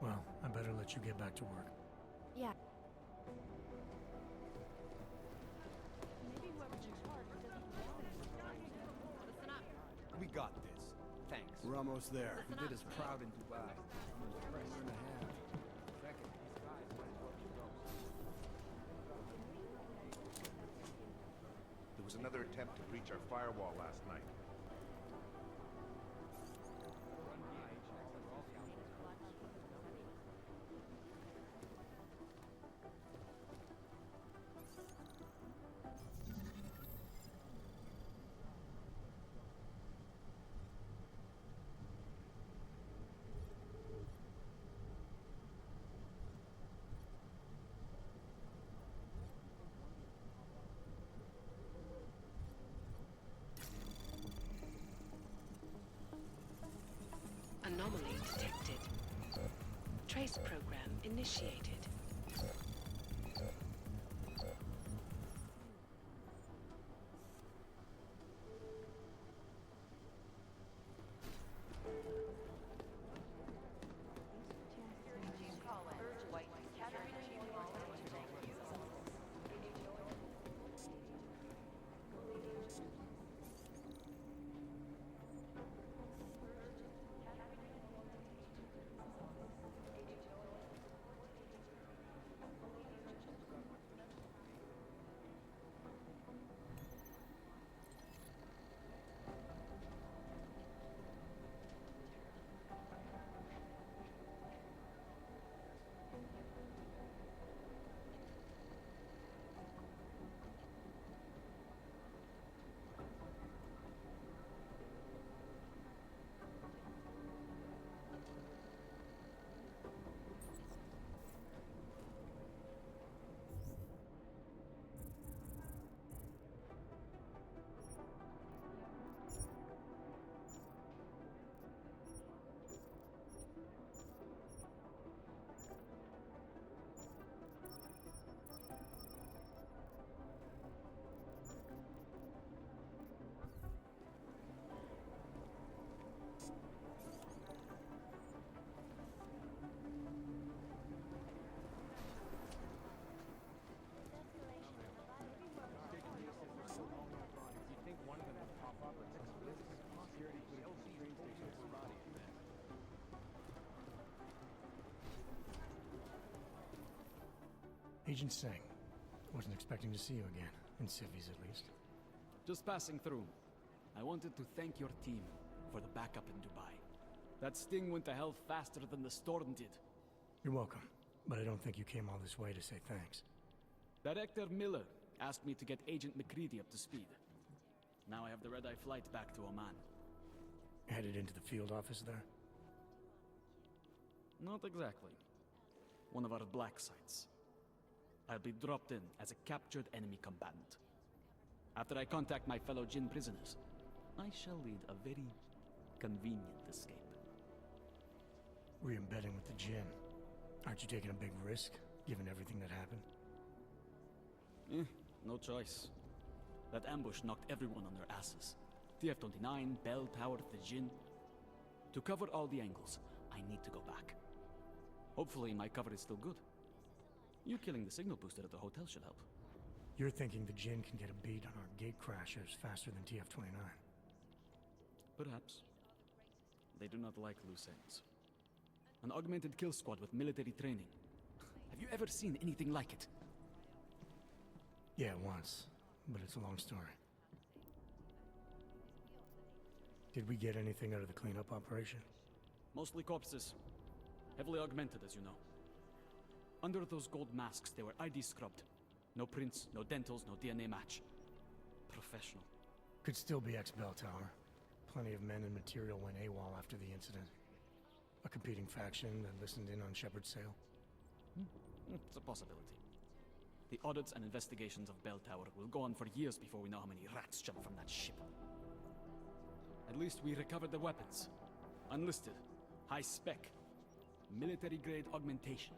Well, I better let you get back to work. Yeah. We got this. Thanks. We're almost there. You did us proud in Dubai. Year and a half. Second, these guys might as well be ghosts. There was another attempt to breach our firewall last night. Anomaly detected. Trace program initiated. Agent Singh. Wasn't expecting to see you again, in civvies at least. Just passing through. I wanted to thank your team for the backup in Dubai. That sting went to hell faster than the storm did. You're welcome, but I don't think you came all this way to say thanks. Director Miller asked me to get Agent McCready up to speed. Now I have the red-eye flight back to Oman. Headed into the field office there? Not exactly. One of our black sites. I'll be dropped in as a captured enemy combatant. After I contact my fellow Jinn prisoners, I shall lead a very convenient escape. Re-embedding with the Jinn. Aren't you taking a big risk, given everything that happened? No choice. That ambush knocked everyone on their asses. TF-29, Bell Tower, the Jinn. To cover all the angles, I need to go back. Hopefully my cover is still good. You killing the signal booster at the hotel should help. You're thinking the Jinn can get a beat on our gate crashers faster than TF-29. Perhaps. They do not like loose ends. An augmented kill squad with military training. Have you ever seen anything like it? Yeah, once. But it's a long story. Did we get anything out of the cleanup operation? Mostly corpses. Heavily augmented, as you know. Under those gold masks, they were ID scrubbed. No prints, no dentals, no DNA match. Professional. Could still be ex-Bell Tower. Plenty of men and material went AWOL after the incident. A competing faction that listened in on Shepard's sale. It's a possibility. The audits and investigations of Bell Tower will go on for years before we know how many rats jumped from that ship. At least we recovered the weapons. Unlisted. High spec. Military-grade augmentation.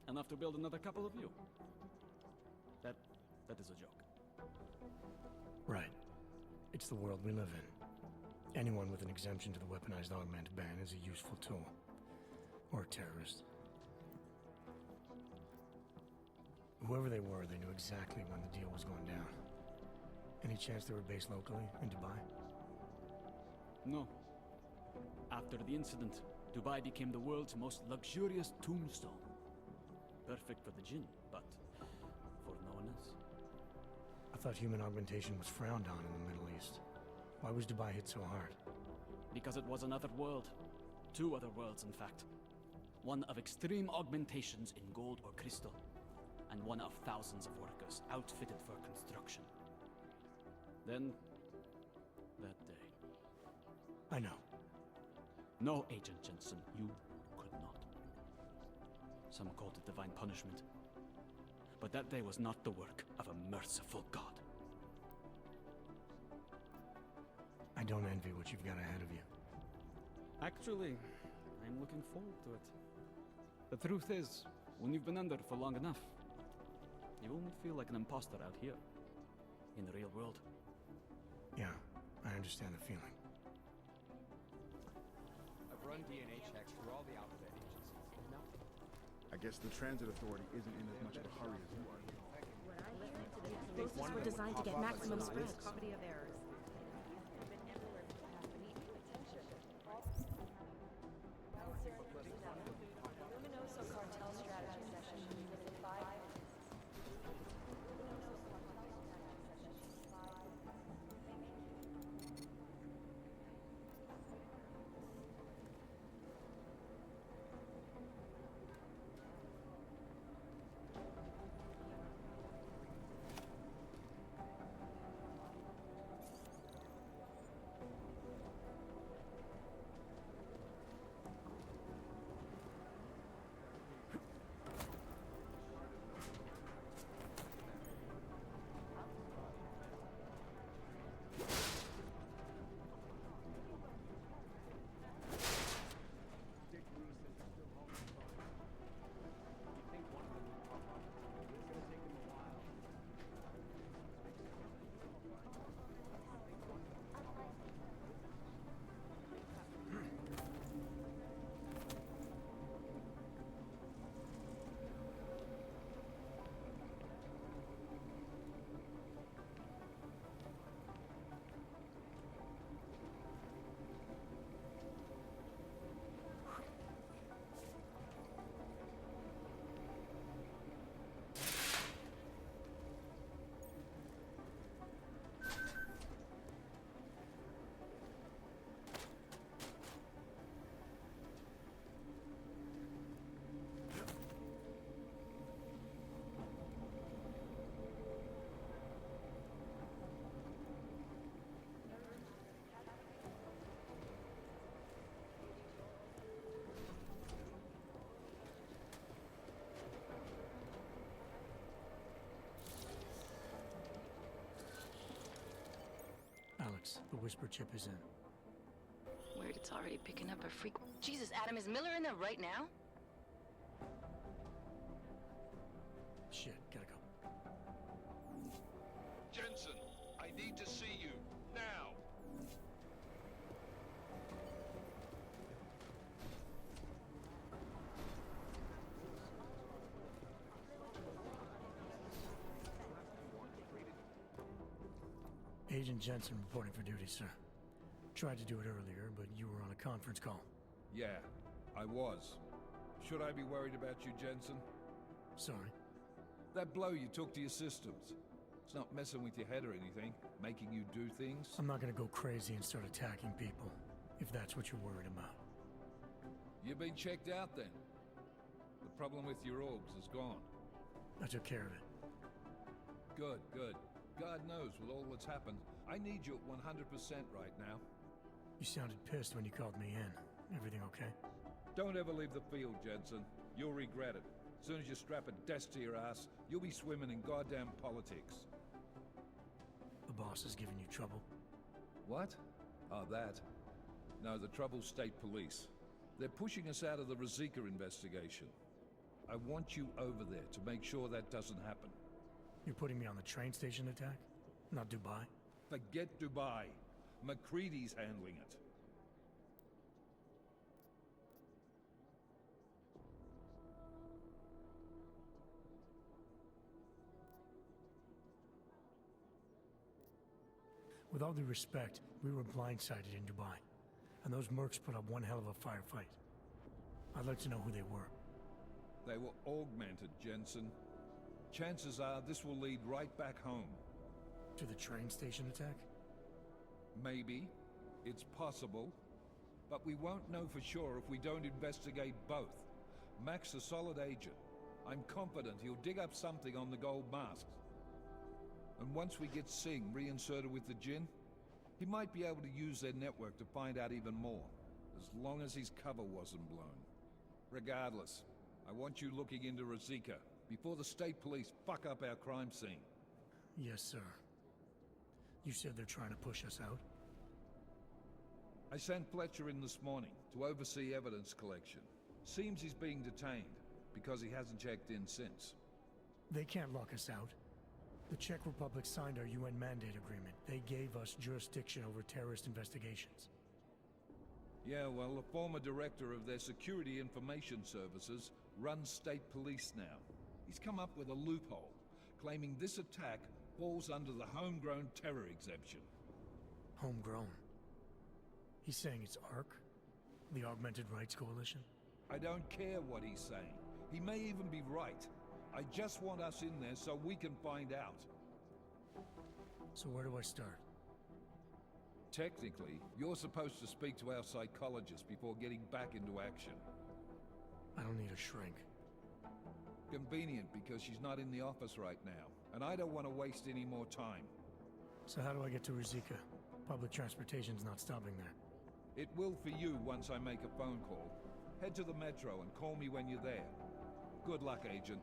Enough to build another couple of you. That is a joke. Right. It's the world we live in. Anyone with an exemption to the weaponized augment ban is a useful tool. Or a terrorist. Whoever they were, they knew exactly when the deal was going down. Any chance they were based locally, in Dubai? No. After the incident, Dubai became the world's most luxurious tombstone. Perfect for the Jinn, but for no one else. I thought human augmentation was frowned on in the Middle East. Why was Dubai hit so hard? Because it was another world. Two other worlds, in fact. One of extreme augmentations in gold or crystal, and one of thousands of workers outfitted for construction. Then, that day. I know. No, Agent Jensen, you could not. Some called it divine punishment. But that day was not the work of a merciful God. I don't envy what you've got ahead of you. Actually, I'm looking forward to it. The truth is, when you've been under for long enough, you won't feel like an imposter out here, in the real world. Yeah, I understand the feeling. I've run DNA checks through all the alphabet agencies. Nothing. I guess the transit authority isn't in as much of a hurry as you are. Explosives were designed to get maximum spread. Comedy of errors. Luminoso cartel strategy session. Within 5 minutes. Alex, the whisper chip is in. Weird, it's already picking up a freak. Jesus, Adam, is Miller in there right now? Shit, gotta go. need to see you. Now! Agent Jensen reporting for duty, sir. Tried to do it earlier, but you were on a conference call. Yeah, I was. Should I be worried about you, Jensen? Sorry? That blow you took to your systems. It's not messing with your head or anything, making you do things? I'm not gonna go crazy and start attacking people, if that's what you're worried about. You've been checked out then? The problem with your orbs is gone. I took care of it. Good, good. God knows with all that's happened, I need you at 100% right now. You sounded pissed when you called me in. Everything okay? Don't ever leave the field, Jensen. You'll regret it. As soon as you strap a desk to your ass, you'll be swimming in goddamn politics. The boss is giving you trouble? What? Oh, that. No, the trouble's state police. They're pushing us out of the Rosika investigation. I want you over there to make sure that doesn't happen. You're putting me on the train station attack? Not Dubai? Forget Dubai. McCready's handling it. With all due respect, we were blindsided in Dubai, and those mercs put up one hell of a firefight. I'd like to know who they were. They were augmented, Jensen. Chances are this will lead right back home. To the train station attack? Maybe. It's possible. But we won't know for sure if we don't investigate both. Mac's a solid agent. I'm confident he'll dig up something on the gold masks. And once we get Singh reinserted with the Jinn, he might be able to use their network to find out even more, as long as his cover wasn't blown. Regardless, I want you looking into Rosika before the state police fuck up our crime scene. Yes, sir. You said they're trying to push us out? I sent Fletcher in this morning to oversee evidence collection. Seems he's being detained, because he hasn't checked in since. They can't lock us out. The Czech Republic signed our UN mandate agreement. They gave us jurisdiction over terrorist investigations. Yeah, well, the former director of their security information services runs state police now. He's come up with a loophole, claiming this attack falls under the homegrown terror exemption. Homegrown? He's saying it's ARC? The Augmented Rights Coalition? I don't care what he's saying. He may even be right. I just want us in there so we can find out. So where do I start? Technically, you're supposed to speak to our psychologist before getting back into action. I don't need a shrink. Convenient, because she's not in the office right now, and I don't want to waste any more time. So how do I get to Rosika? Public transportation's not stopping there. It will for you once I make a phone call. Head to the metro and call me when you're there. Good luck, Agent.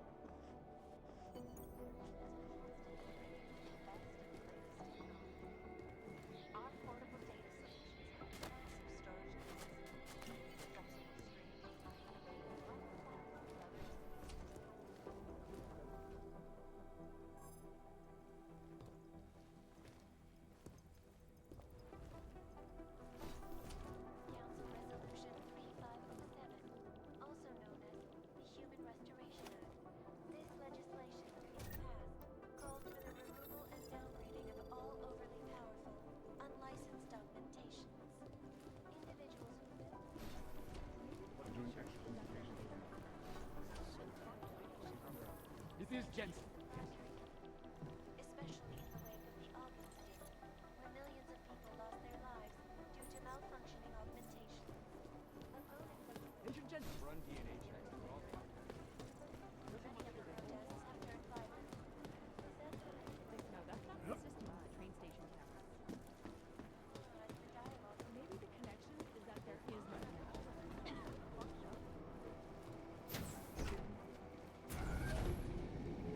This is Jensen. Especially in the wake of the Aug incident, where millions of people lost their lives due to malfunctioning augmentations. Opponents of Agent Jensen. Run DNA checks for all the many of the protests have turned violent. Is that right? No, that's not consistent with the train station cameras. Maybe the connection is that there is no connection.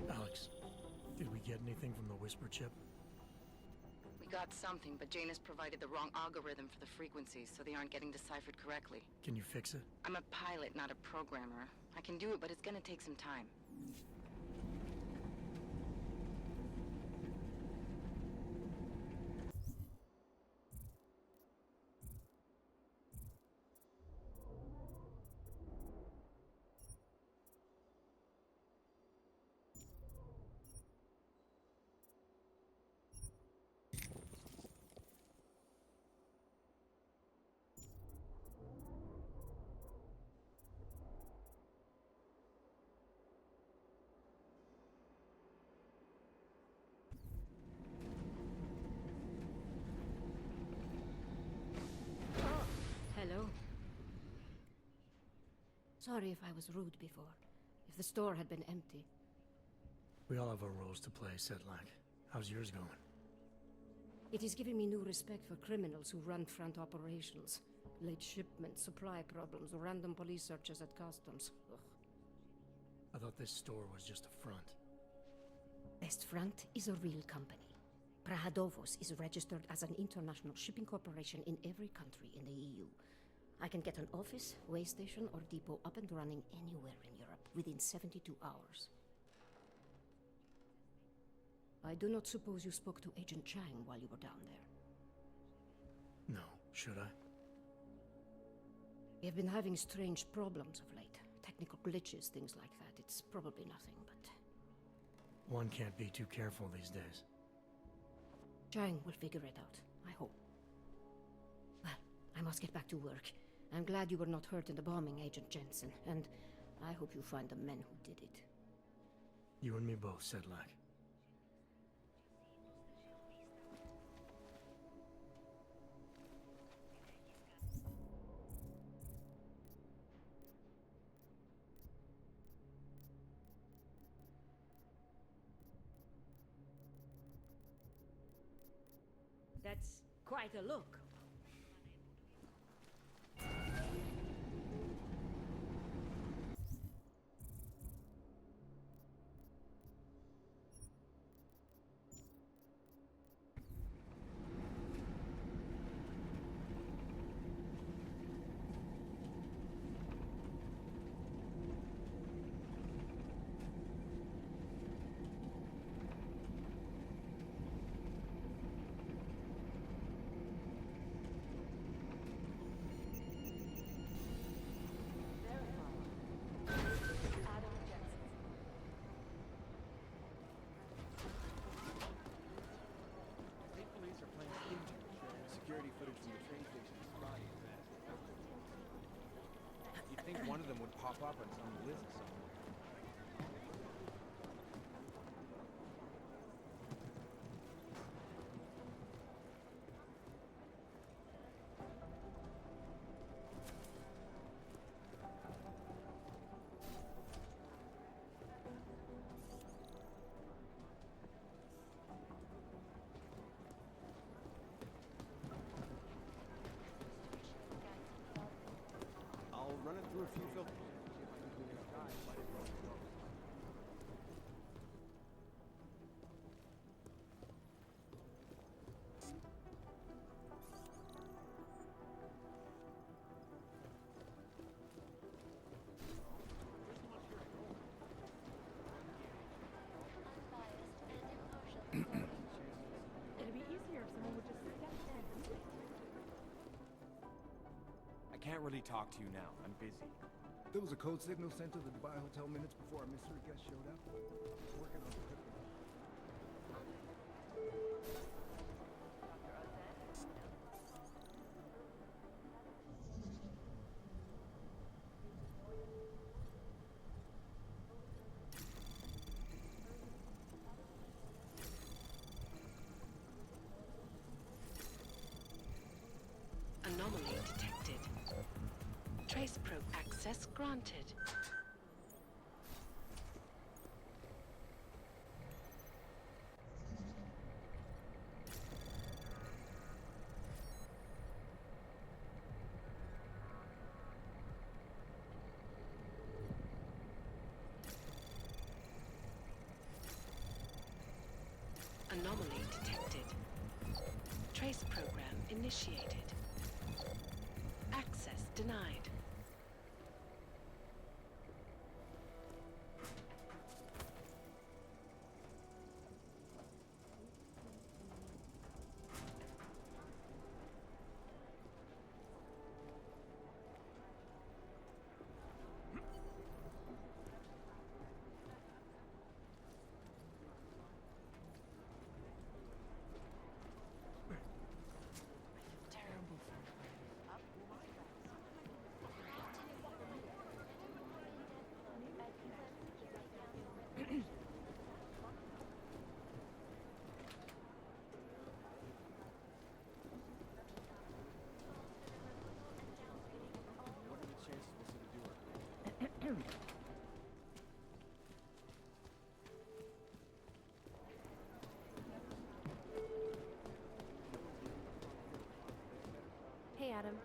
Alex, did we get anything from the Whisper chip? We got something, but Jane has provided the wrong algorithm for the frequencies, so they aren't getting deciphered correctly. Can you fix it? I'm a pilot, not a programmer. I can do it, but it's gonna take some time. Sorry if I was rude before. If the store had been empty. We all have our roles to play, Sedlak. How's yours going? It is giving me new respect for criminals who run front operations. Late shipments, supply problems, random police searches at customs. Ugh. I thought this store was just a front. Best Front is a real company. Prahadovos is registered as an international shipping corporation in every country in the EU. I can get an office, way station, or depot up and running anywhere in Europe within 72 hours. I do not suppose you spoke to Agent Chang while you were down there. No, should I? We have been having strange problems of late. Technical glitches, things like that. It's probably nothing, but... One can't be too careful these days. Chang will figure it out, I hope. Well, I must get back to work. I'm glad you were not hurt in the bombing, Agent Jensen, and I hope you find the men who did it. You and me both, Sedlak. That's quite a look. Security footage from the train station is spotty as that. You'd think one of them would pop up on some list somewhere. Run it through a few filters. It'd be easier if someone would just step in. I can't really talk to you now. I'm busy. There was a code signal sent to the Dubai Hotel minutes before our mystery guest showed up. Working on the crypto. Anomaly detected. Trace probe access granted. Anomaly detected. Trace program initiated. Access denied. Hey, Adam.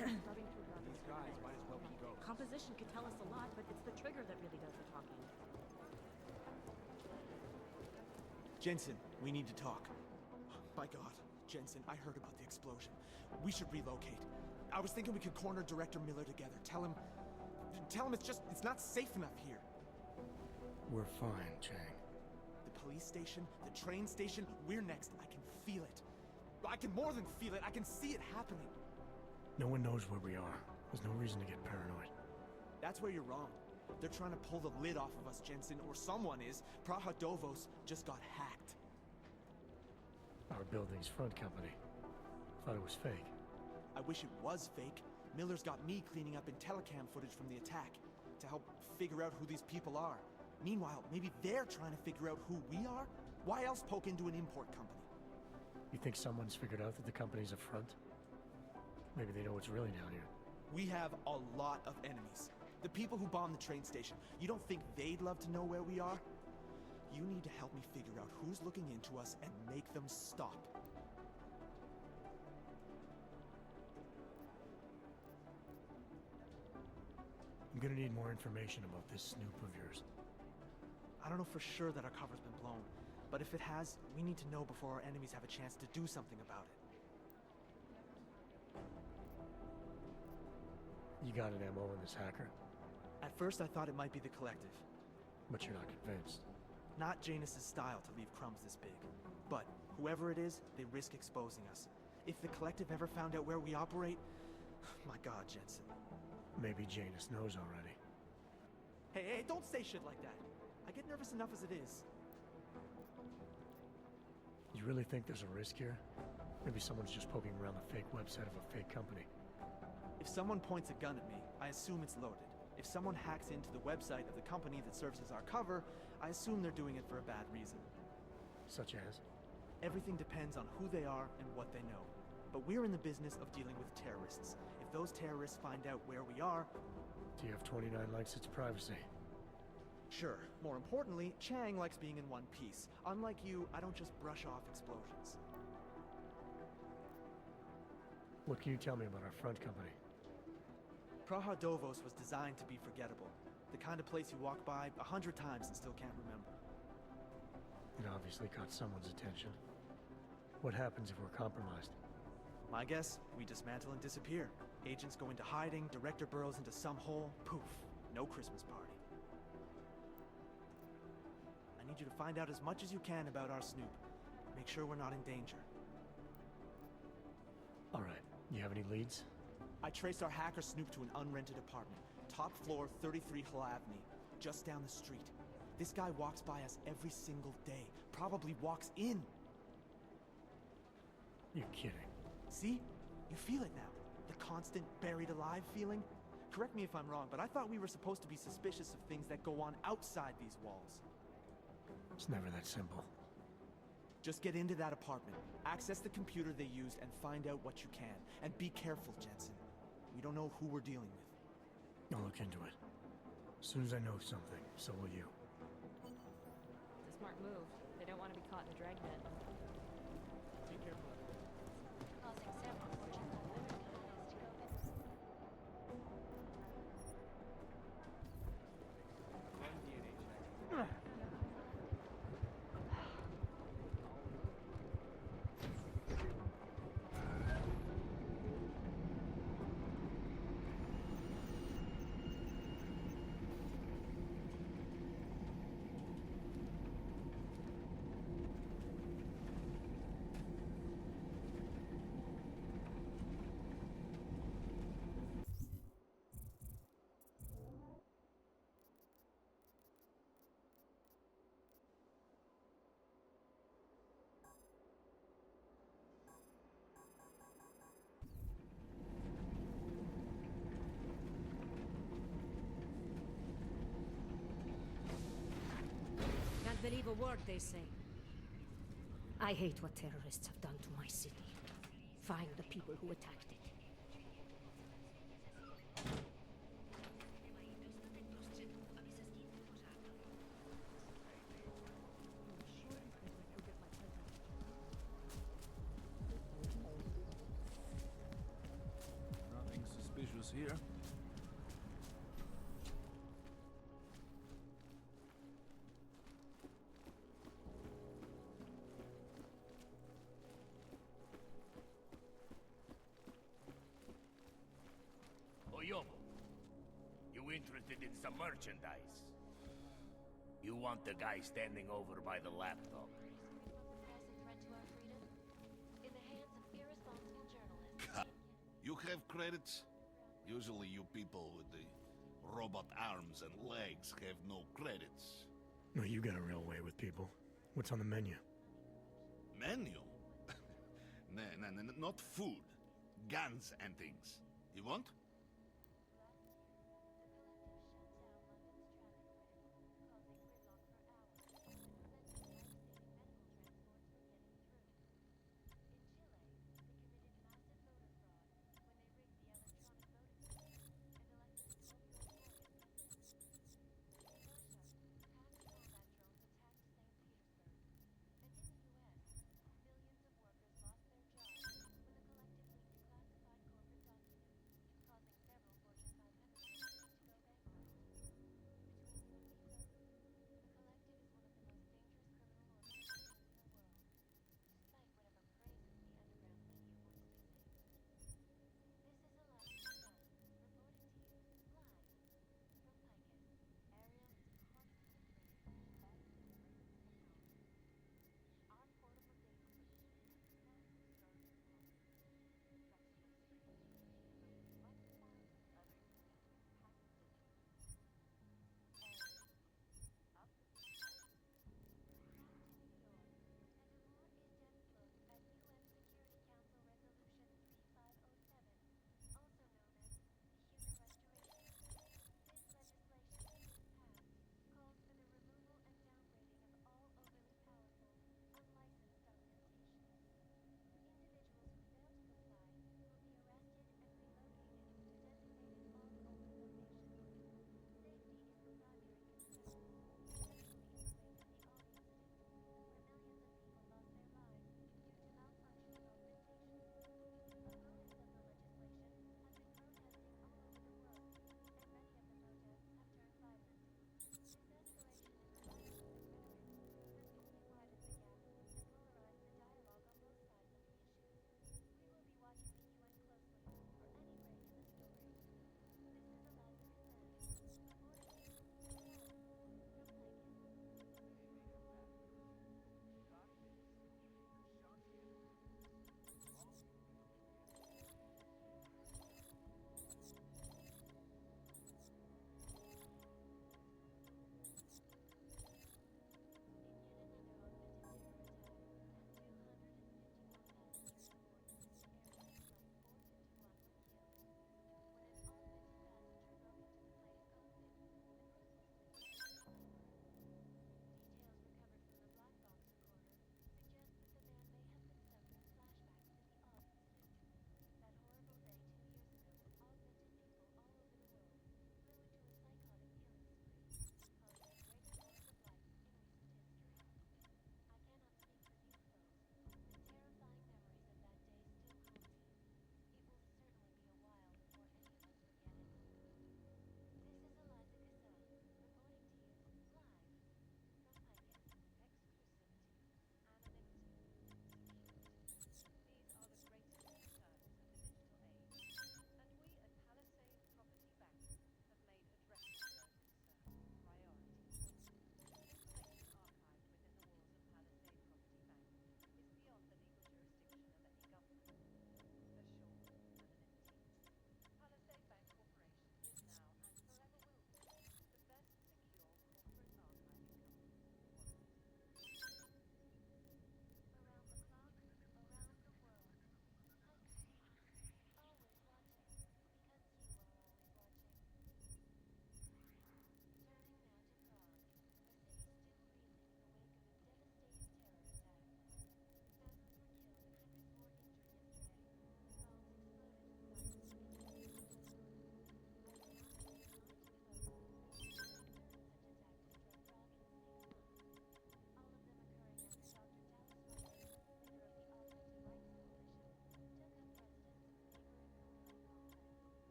These guys might as well be ghosts. Composition could tell us a lot, but it's the trigger that really does the talking. Jensen, we need to talk. My God, Jensen, I heard about the explosion. We should relocate. I was thinking we could corner Director Miller together. Tell him it's not safe enough here. We're fine, Chang. The police station, the train station, we're next. I can feel it. I can more than feel it. I can see it happening. No one knows where we are. There's no reason to get paranoid. That's where you're wrong. They're trying to pull the lid off of us, Jensen, or someone is. Prahadovos just got hacked. Our building's front company. Thought it was fake. I wish it was fake. Miller's got me cleaning up Intellicam footage from the attack to help figure out who these people are. Meanwhile, maybe they're trying to figure out who we are? Why else poke into an import company? You think someone's figured out that the company's a front? Maybe they know what's really down here. We have a lot of enemies. The people who bombed the train station. You don't think they'd love to know where we are? You need to help me figure out who's looking into us and make them stop. I'm gonna need more information about this snoop of yours. I don't know for sure that our cover's been blown, but if it has, we need to know before our enemies have a chance to do something about it. You got an MO in this hacker? At first I thought it might be the Collective. But you're not convinced. Not Janus's style to leave crumbs this big. But whoever it is, they risk exposing us. If the Collective ever found out where we operate... My God, Jensen. Maybe Janus knows already. Hey, don't say shit like that. I get nervous enough as it is. You really think there's a risk here? Maybe someone's just poking around the fake website of a fake company. If someone points a gun at me, I assume it's loaded. If someone hacks into the website of the company that serves as our cover, I assume they're doing it for a bad reason. Such as? Everything depends on who they are and what they know. But we're in the business of dealing with terrorists. If those terrorists find out where we are... TF-29 likes its privacy. Sure. More importantly, Chang likes being in one piece. Unlike you, I don't just brush off explosions. What can you tell me about our front company? Prahadovos was designed to be forgettable. The kind of place you walk by 100 times and still can't remember. It obviously caught someone's attention. What happens if we're compromised? My guess, we dismantle and disappear. Agents go into hiding, Director burrows into some hole, poof, no Christmas party. I need you to find out as much as you can about our Snoop. Make sure we're not in danger. All right. You have any leads? I traced our hacker Snoop to an unrented apartment. Top floor, 33 Hill Avenue. Just down the street. This guy walks by us every single day. Probably walks in. You're kidding. See? You feel it now. The constant buried alive feeling. Correct me if I'm wrong, but I thought we were supposed to be suspicious of things that go on outside these walls. It's never that simple. Just get into that apartment, access the computer they used, and find out what you can. And be careful, Jensen. We don't know who we're dealing with. I'll look into it. As soon as I know something, so will you. It's a smart move. They don't want to be caught in a dragnet. Be careful. Causing several fortunes on women companies to go Run DNA check. a word, they say. I hate what terrorists have done to my city. Find the people who attacked it. Nothing suspicious here. Oyomo, you interested in some merchandise? You want the guy standing over by the laptop? You have credits? Usually you people with the robot arms and legs have no credits. No, you got a real way with people. What's on the menu? Menu? No, not food. Guns and things. You want?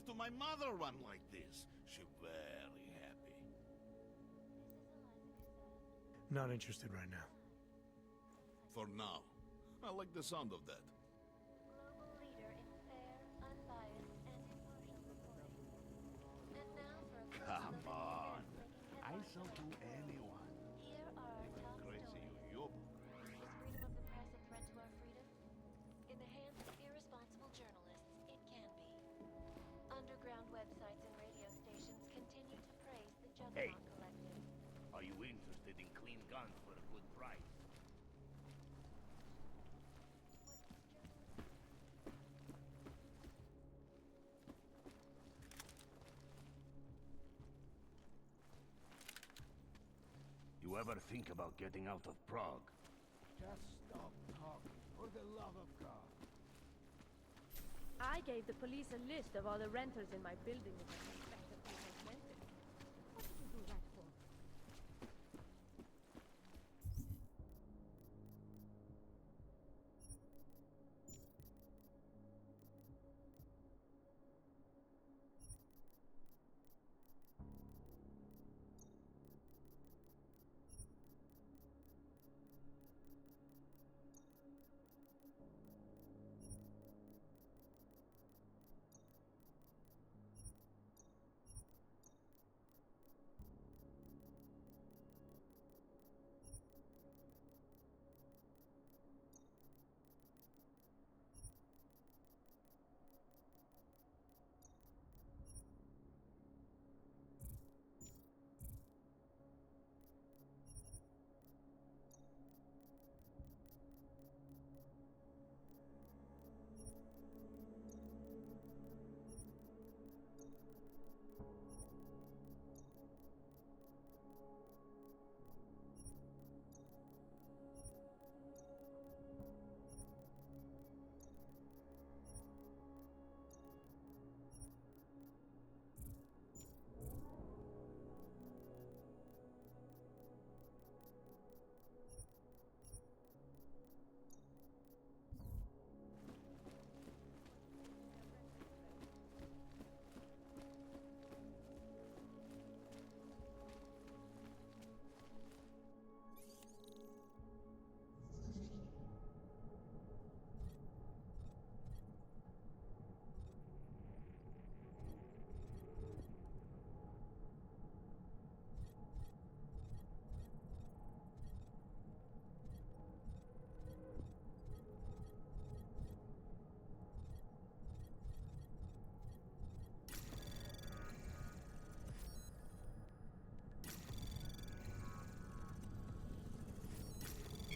give to my mother one like this. She very happy. Not interested right now. For now. I like the sound of that. Global leader in fair, unbiased, and impartial reporting. And now for a close Come look at on. the events making I headlines sell to tonight. anyone. Here are our top Crazy stories. you. Is freedom of the press a threat to our freedom? In the hands of irresponsible journalists, it can be. Underground websites and radio stations continue to praise the Hey. Juggernaut Collective. Are you interested in clean guns for a good price? You ever think about getting out of Prague? Just stop talking, for the love of God. I gave the police a list of all the renters in my building that I suspect of being rented. What did you do that for?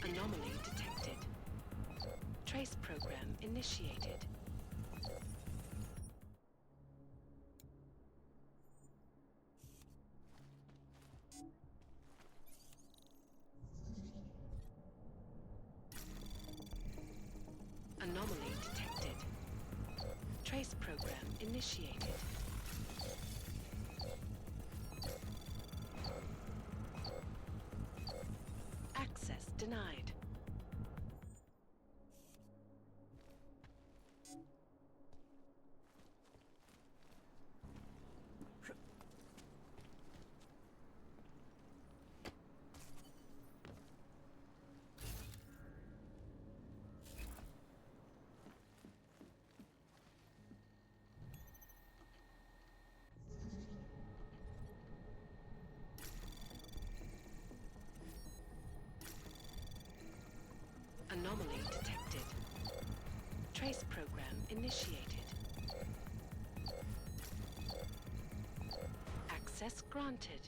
Anomaly detected. Trace program initiated. Anomaly detected. Trace program initiated. Access denied. Anomaly detected. Trace program initiated. Access granted.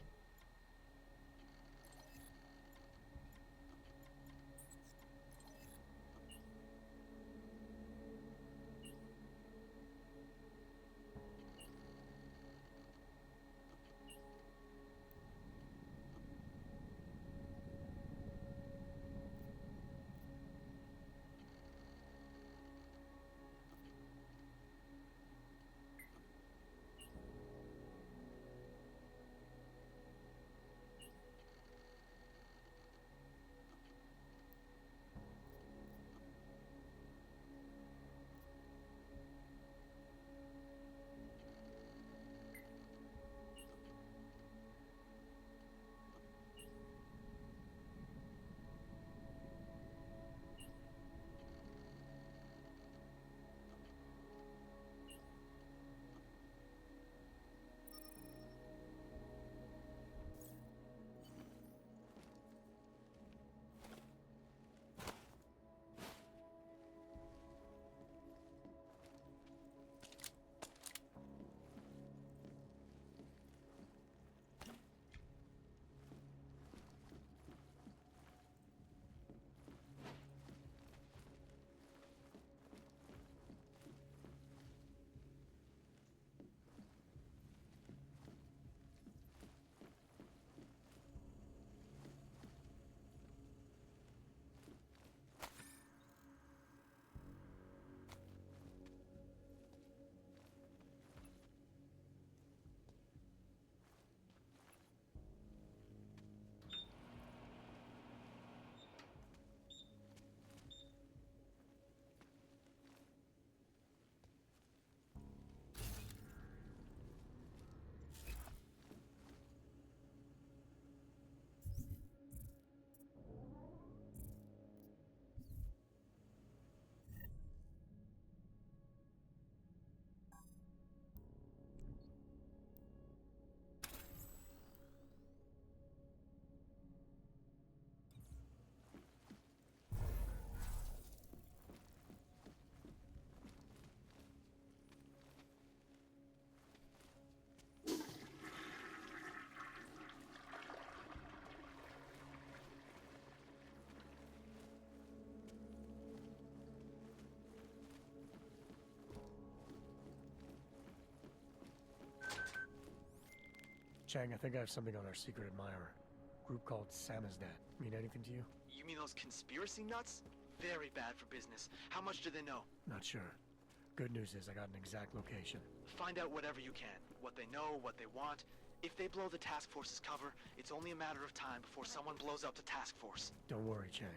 Chang, I think I have something on our secret admirer. Group called Samizdat. Mean anything to you? You mean those conspiracy nuts? Very bad for business. How much do they know? Not sure. Good news is I got an exact location. Find out whatever you can. What they know, what they want. If they blow the task force's cover, it's only a matter of time before someone blows up the task force. Don't worry, Chang.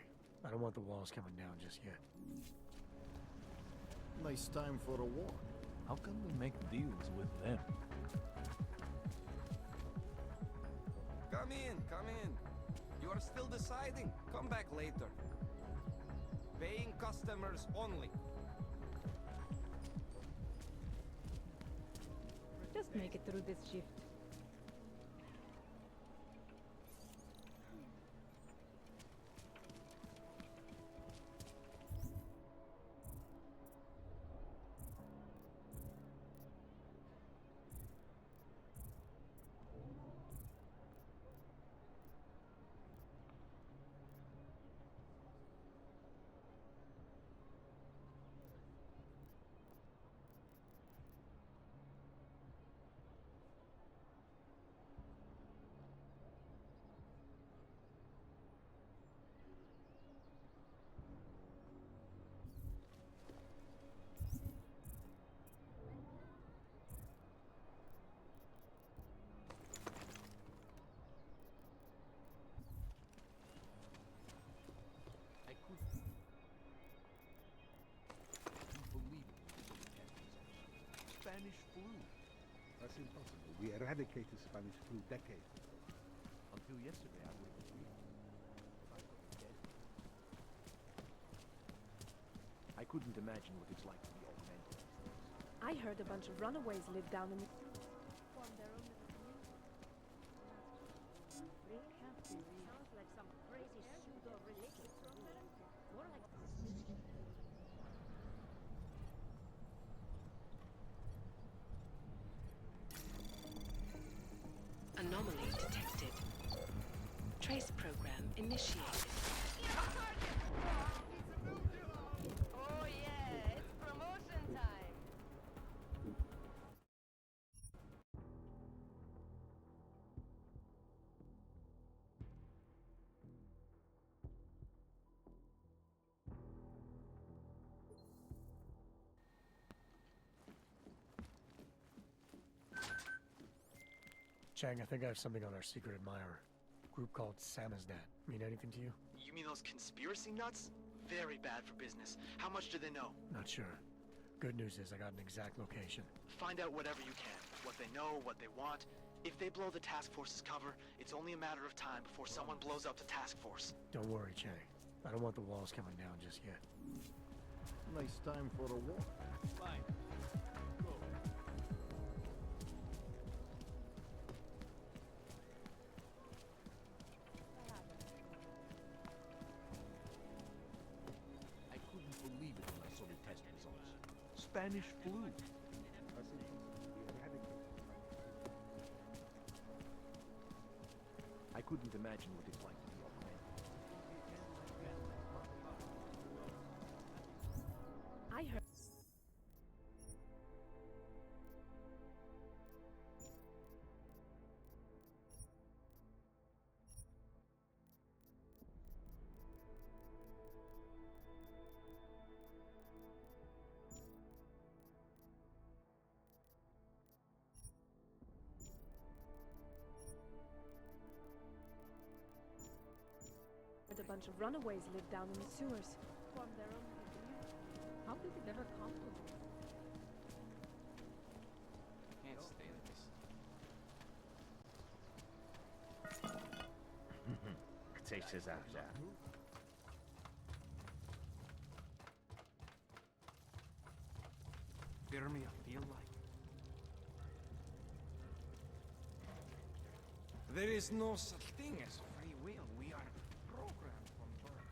I don't want the walls coming down just yet. Nice time for a walk. How can we make deals with them? Come in, come in. You are still deciding? Come back later. Paying customers only. Just make it through this shift. Spanish flu. That's impossible. We eradicated Spanish flu decades ago. Until yesterday, I would have agreed. But I got dead. I couldn't imagine what it's like to be augmented. I heard a bunch of runaways live down in the... Form their own little community. They can't be real. Sounds like some crazy pseudo-religion. More like... Anomaly detected. Trace program initiated. Oh yeah, it's promotion time. Chang, I think I have something on our secret admirer. Group called Samizdat. Mean anything to you? You mean those conspiracy nuts? Very bad for business. How much do they know? Not sure. Good news is I got an exact location. Find out whatever you can. What they know, what they want. If they blow the task force's cover, it's only a matter of time before someone blows up the task force. Don't worry, Chang. I don't want the walls coming down just yet. Nice time for a walk. Fine. Go. I couldn't believe it when I saw the test results. Spanish flu. That's impossible. We eradicated Spanish flu. I couldn't imagine what it's like to be augmented. I heard... A bunch of runaways live down in the sewers. Form their own little community. How did it ever come to this? Can't stand this. Takes us out there. Bitter me, I feel like. There is no such thing as free will. We are programmed from birth.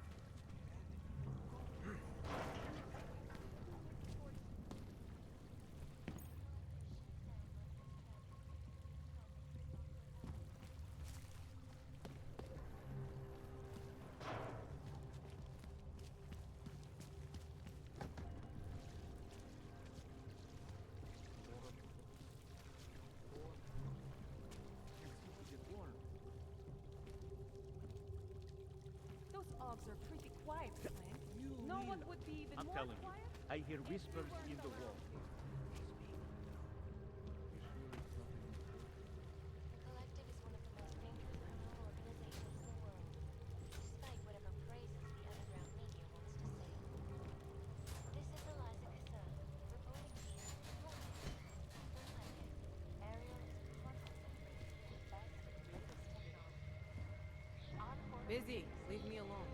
dogs are pretty quiet, Frank. No one would be even I'm more telling quiet. you, I hear whispers in the wall. The Collective is one of the most dangerous criminal organizations in the world, despite whatever praises the underground media wants to say. This is Eliza Kassa, reporting to you live from Picus. Ariel is 100% the best and latest technology. On portable Busy. Leave me alone.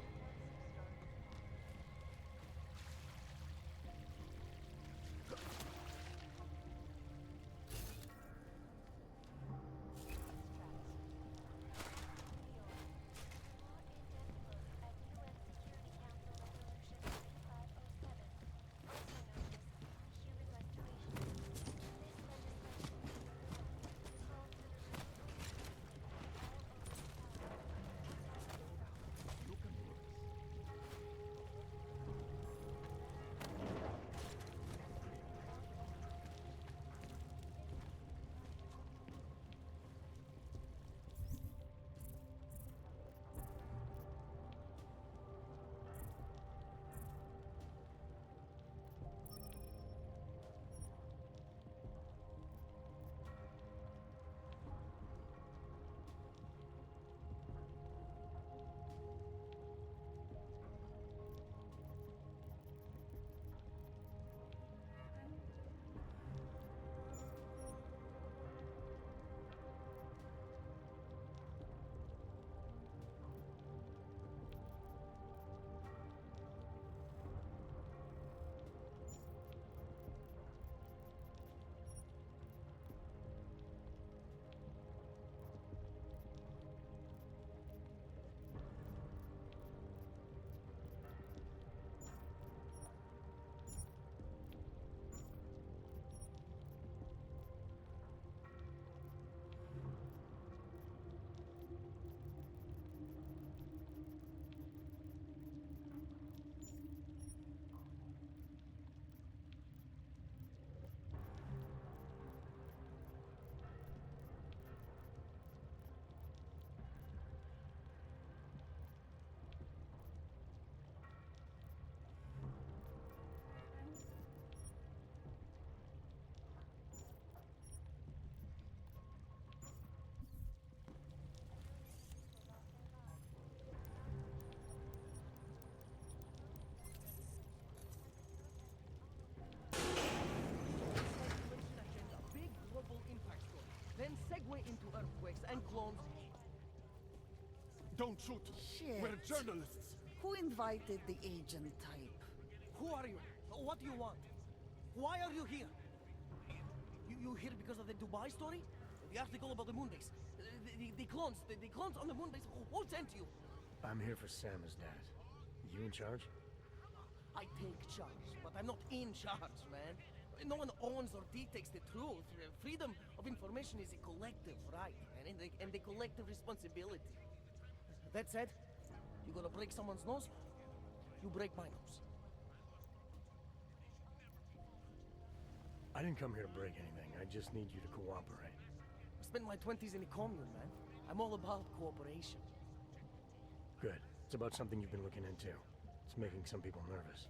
Then segue into earthquakes and clones. Don't shoot. Shit. We're journalists. Who invited the agent type? Who are you? What do you want? Why are you here? You here because of the Dubai story? The article about the moonbase? The clones on the moonbase? Who sent you? I'm here for Sam's dad. You in charge? I take charge, but I'm not in charge, man. No one owns or dictates the truth. Freedom of information is a collective right, man, and a collective responsibility. That said, you gonna break someone's nose? You break my nose. I didn't come here to break anything. I just need you to cooperate. I spent my 20s in a commune, man. I'm all about cooperation. Good. It's about something you've been looking into. It's making some people nervous.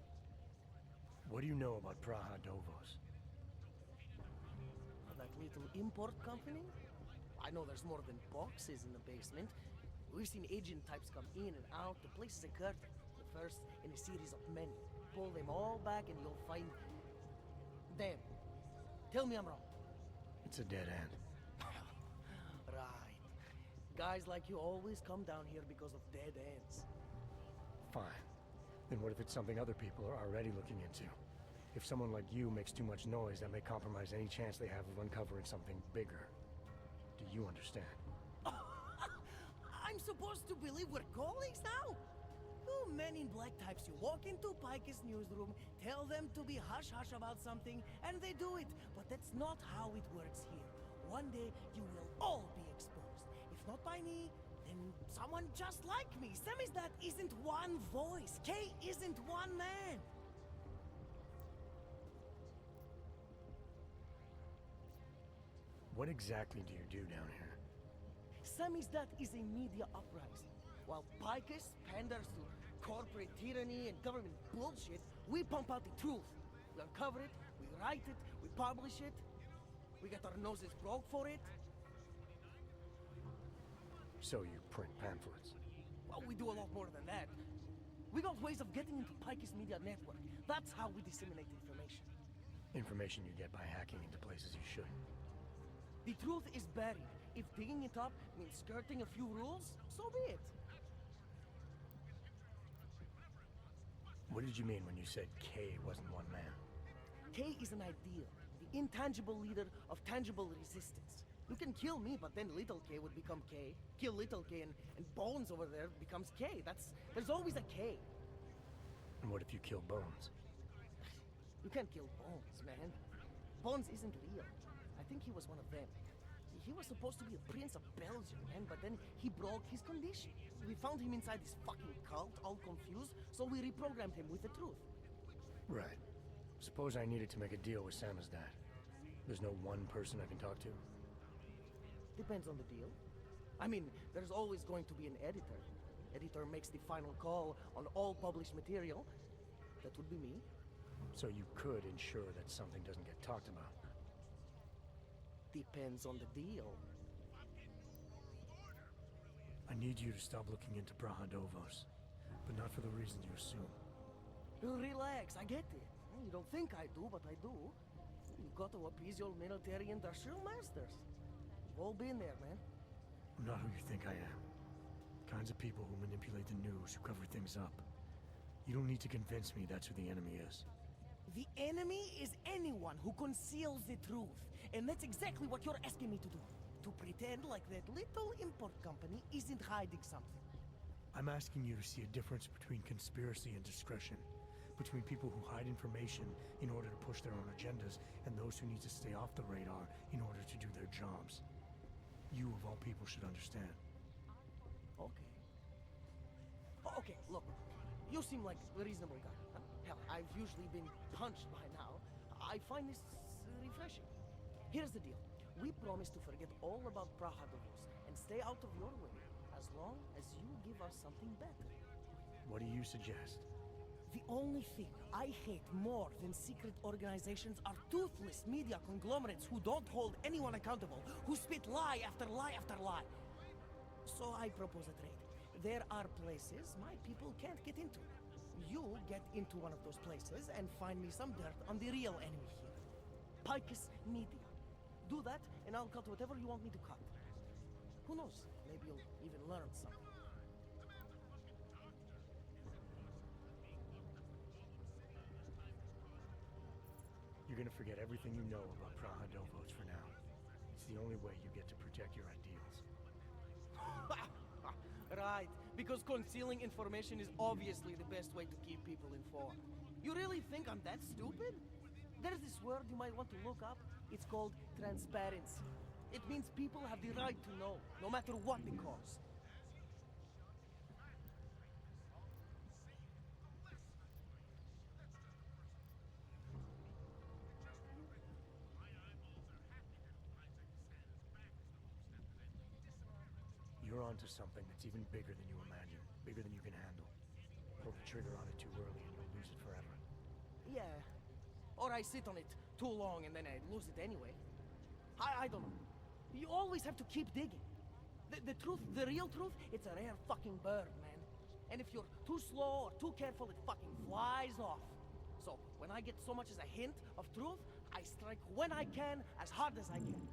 What do you know about Praha Dovos? That little import company? I know there's more than boxes in the basement. We've seen agent types come in and out. The place is a curtain. The first in a series of many. Pull them all back and you'll find them. Tell me I'm wrong. It's a dead end. Right. Guys like you always come down here because of dead ends. Fine. Then what if it's something other people are already looking into? If someone like you makes too much noise, that may compromise any chance they have of uncovering something bigger. Do you understand? I'm supposed to believe we're colleagues now? You men in black types, you walk into Pike's newsroom, tell them to be hush-hush about something, and they do it. But that's not how it works here. One day, you will all be exposed. If not by me, then someone just like me. Samizdat isn't one voice. Kay isn't one man. What exactly do you do down here? Samizdat is a media uprising, while Picus panders to corporate tyranny and government bullshit, we pump out the truth. We uncover it, we write it, we publish it. We get our noses broke for it. So you print pamphlets? Well, we do a lot more than that. We got ways of getting into Picus Media Network. That's how we disseminate information. Information you get by hacking into places you shouldn't. The truth is buried. If digging it up means skirting a few rules, so be it. What did you mean when you said K wasn't one man? K is an ideal, the intangible leader of tangible resistance. You can kill me, but then little K would become K. Kill little K and Bones over there becomes K. There's always a K. And what if you kill Bones? You can't kill Bones, man. Bones isn't real. I think he was one of them. He was supposed to be a prince of Belgium, man, but then he broke his condition. We found him inside this fucking cult, all confused, so we reprogrammed him with the truth. Right. Suppose I needed to make a deal with Samizdat. There's no one person I can talk to? Depends on the deal. I mean, there's always going to be an editor. Editor makes the final call on all published material. That would be me. So you could ensure that something doesn't get talked about? Depends on the deal. I need you to stop looking into Brahadovos, but not for the reasons you assume. Relax, I get it. You don't think I do, but I do. You got to appease your military industrial masters. We've all been there, man. I'm not who you think I am. Kinds of people who manipulate the news, who cover things up. You don't need to convince me that's who the enemy is. The enemy is anyone who conceals the truth. And that's exactly what you're asking me to do. To pretend like that little import company isn't hiding something. I'm asking you to see a difference between conspiracy and discretion. Between people who hide information in order to push their own agendas and those who need to stay off the radar in order to do their jobs. You, of all people, should understand. Okay. Okay, look. You seem like a reasonable guy. Huh? Hell, I've usually been punched by now. I find this refreshing. Here's the deal. We promise to forget all about Brahadovos and stay out of your way as long as you give us something better. What do you suggest? The only thing I hate more than secret organizations are toothless media conglomerates who don't hold anyone accountable, who spit lie after lie after lie. So I propose a trade. There are places my people can't get into. You get into one of those places and find me some dirt on the real enemy here. Picus Media. Do that, and I'll cut whatever you want me to cut. Who knows? Maybe you'll even learn something. You're gonna forget everything you know about Brahadovos for now. It's the only way you get to protect your ideals. Right, because concealing information is obviously the best way to keep people informed. You really think I'm that stupid? There's this word you might want to look up. It's called transparency. It means people have the right to know, no matter what the cause. You're onto something that's even bigger than you imagine, bigger than you can handle. Pull the trigger on it too early and you'll lose it forever. Yeah. Or I sit on it too long and then I lose it anyway. I don't know. You always have to keep digging. The truth, the real truth, it's a rare fucking bird, man. And if you're too slow or too careful, it fucking flies off. So, when I get so much as a hint of truth, I strike when I can, as hard as I can.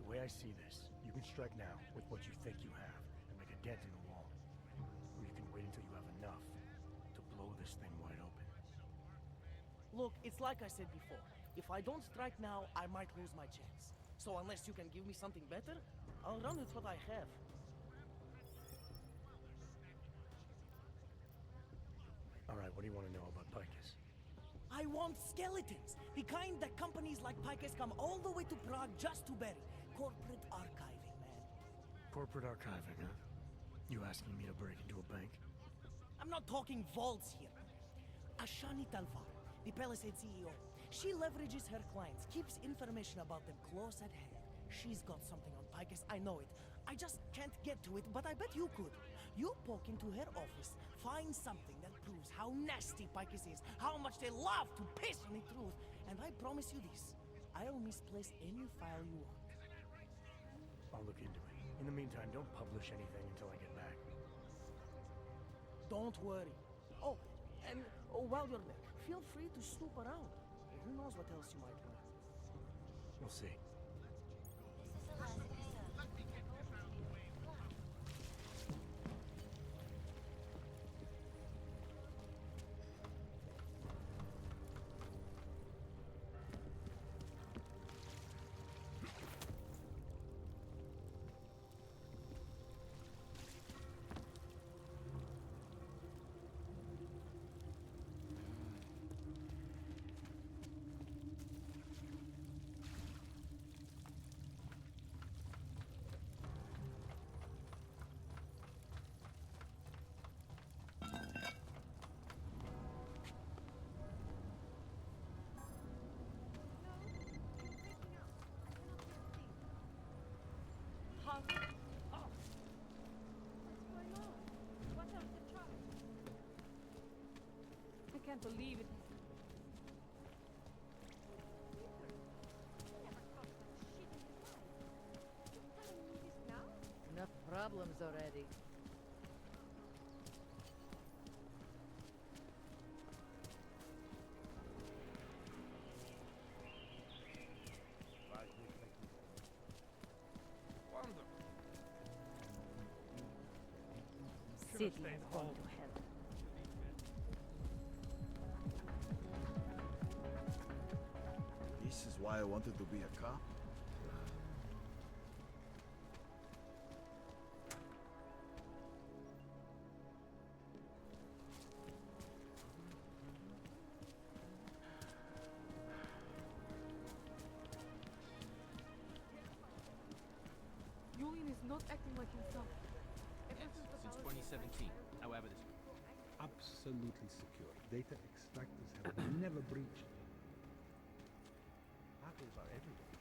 The way I see this, you can strike now with what you think you have and make a dent in the wall. Or you can wait until you have enough to blow this thing wide open. Look, it's like I said before. If I don't strike now, I might lose my chance. So unless you can give me something better, I'll run with what I have. All right, what do you want to know about Picus? I want skeletons. The kind that companies like Picus come all the way to Prague just to bury. Corporate archiving, man. Corporate archiving, huh? You asking me to break into a bank? I'm not talking vaults here. Ashani Talvar, the Palisade CEO. She leverages her clients, keeps information about them close at hand. She's got something on Picus, I know it. I just can't get to it, but I bet you could. You poke into her office, find something that proves how nasty Picus is, how much they love to piss on the truth, and I promise you this, I'll misplace any file you want. I'll look into it. In the meantime, don't publish anything until I get back. Don't worry. Oh, and while you're there, feel free to snoop around. Who knows what else you might learn? We'll see. I can't believe it. Enough problems already. City has gone to hell. This is why I wanted to be a cop. Julian is not acting like himself. Since 2017. However, this Absolutely secure. Data extractors have never breached. Hackers are everywhere.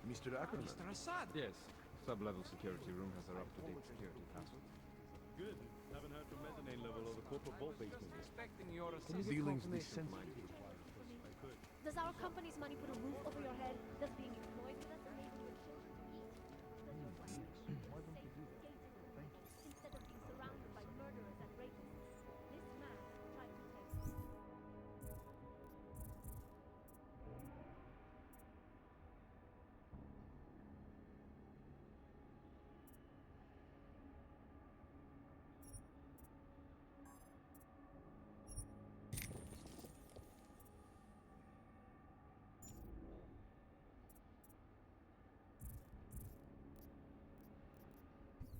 Mr. Ackerman. Mr. Assad. Yes. Sub-level security room has our up-to-date security password. Good. Haven't heard from mezzanine level or the corporate vault basement. Expecting your Dealings be sensitive. Does our company's money put a roof over your head? Does being employed with us enable you to eat? Does your Why don't you do that? Thank you. instead of being surrounded by murderers and rapists? This man tried to take...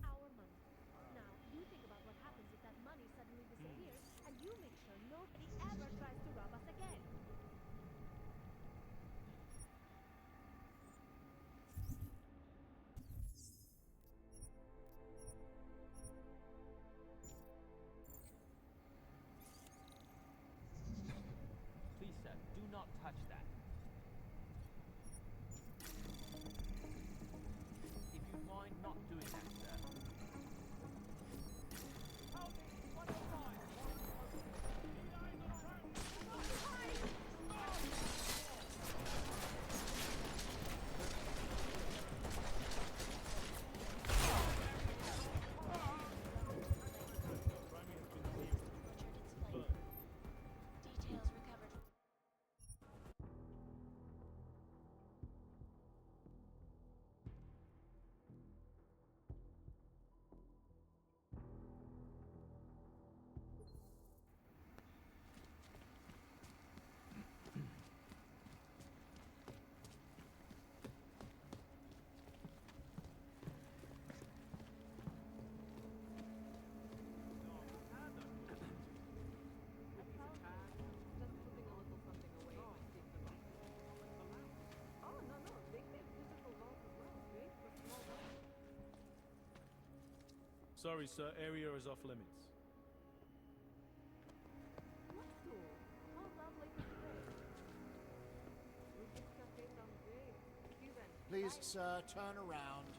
Our money. Now, you think about what happens if that money suddenly disappears, and you make sure nobody ever tries to rob us again. Please, sir, do not touch that. If you mind not doing that, sir. Details recovered. Sorry, sir. Area is off limits. What to? How lovely to play. This cafe sounds great. Cuban. Please, sir, turn around.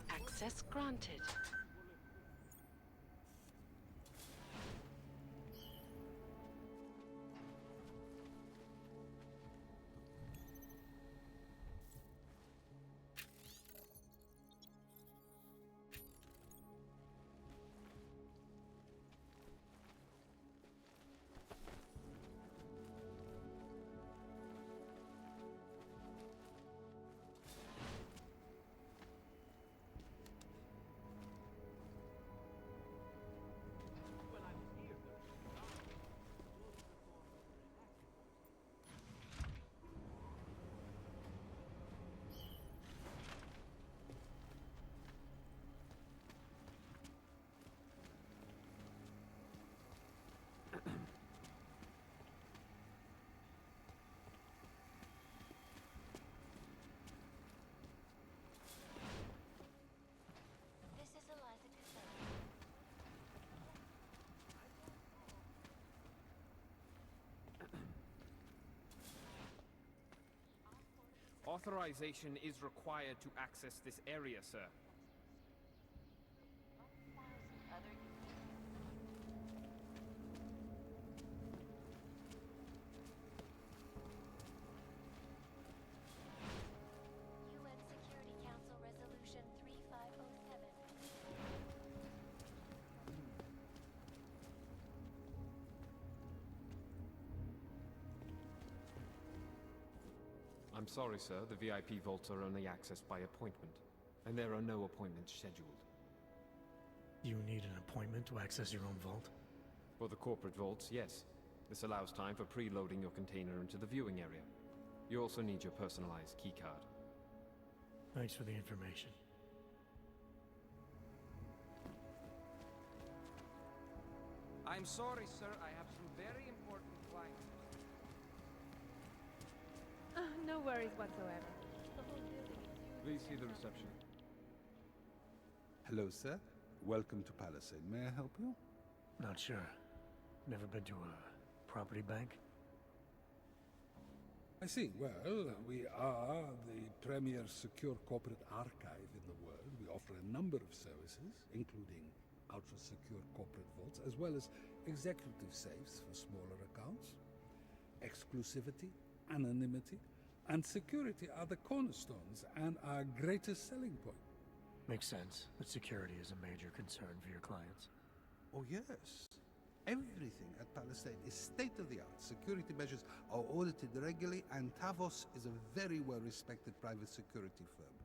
Access granted. Authorization is required to access this area, sir. UN Security Council Resolution 3507. I'm sorry, sir. The VIP vaults are only accessed by appointment, and there are no appointments scheduled. You need an appointment to access your own vault? For the corporate vaults, yes. This allows time for preloading your container into the viewing area. You also need your personalized keycard. Thanks for the information. I'm sorry, sir. I have some very important clients. No worries whatsoever. The whole building is Please see the reception. Hello, sir. Welcome to Palisade. May I help you? Not sure. Never been to a property bank? I see. Well, we are the premier secure corporate archive in the world. We offer a number of services, including ultra-secure corporate vaults, as well as executive safes for smaller accounts. Exclusivity, anonymity, and security are the cornerstones and our greatest selling point. Makes sense, but security is a major concern for your clients. Oh, yes. Everything at Palisade is state-of-the-art. Security measures are audited regularly, and Tavos is a very well-respected private security firm.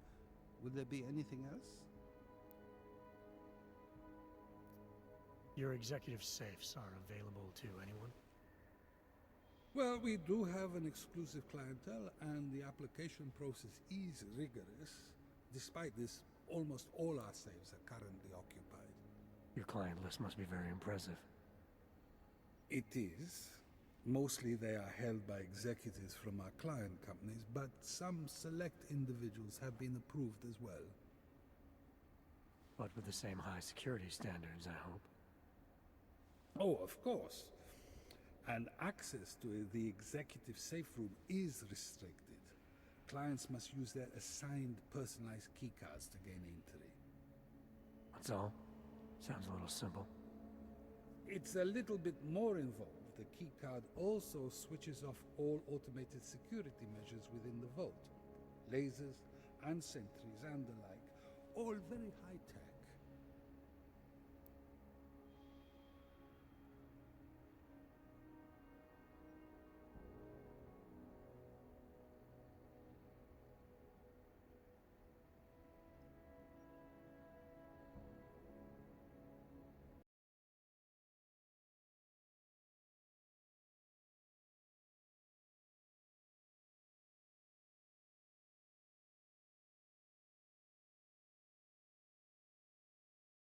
Would there be anything else? Your executive safes are available to anyone? Well, we do have an exclusive clientele, and the application process is rigorous. Despite this, almost all our safes are currently occupied. Your client list must be very impressive. It is. Mostly they are held by executives from our client companies, but some select individuals have been approved as well. But with the same high security standards, I hope. Oh, of course. And access to the executive safe room is restricted. Clients must use their assigned personalized keycards to gain entry. That's all? Sounds a little simple. It's a little bit more involved. The keycard also switches off all automated security measures within the vault. Lasers and sentries and the like. All very high-tech.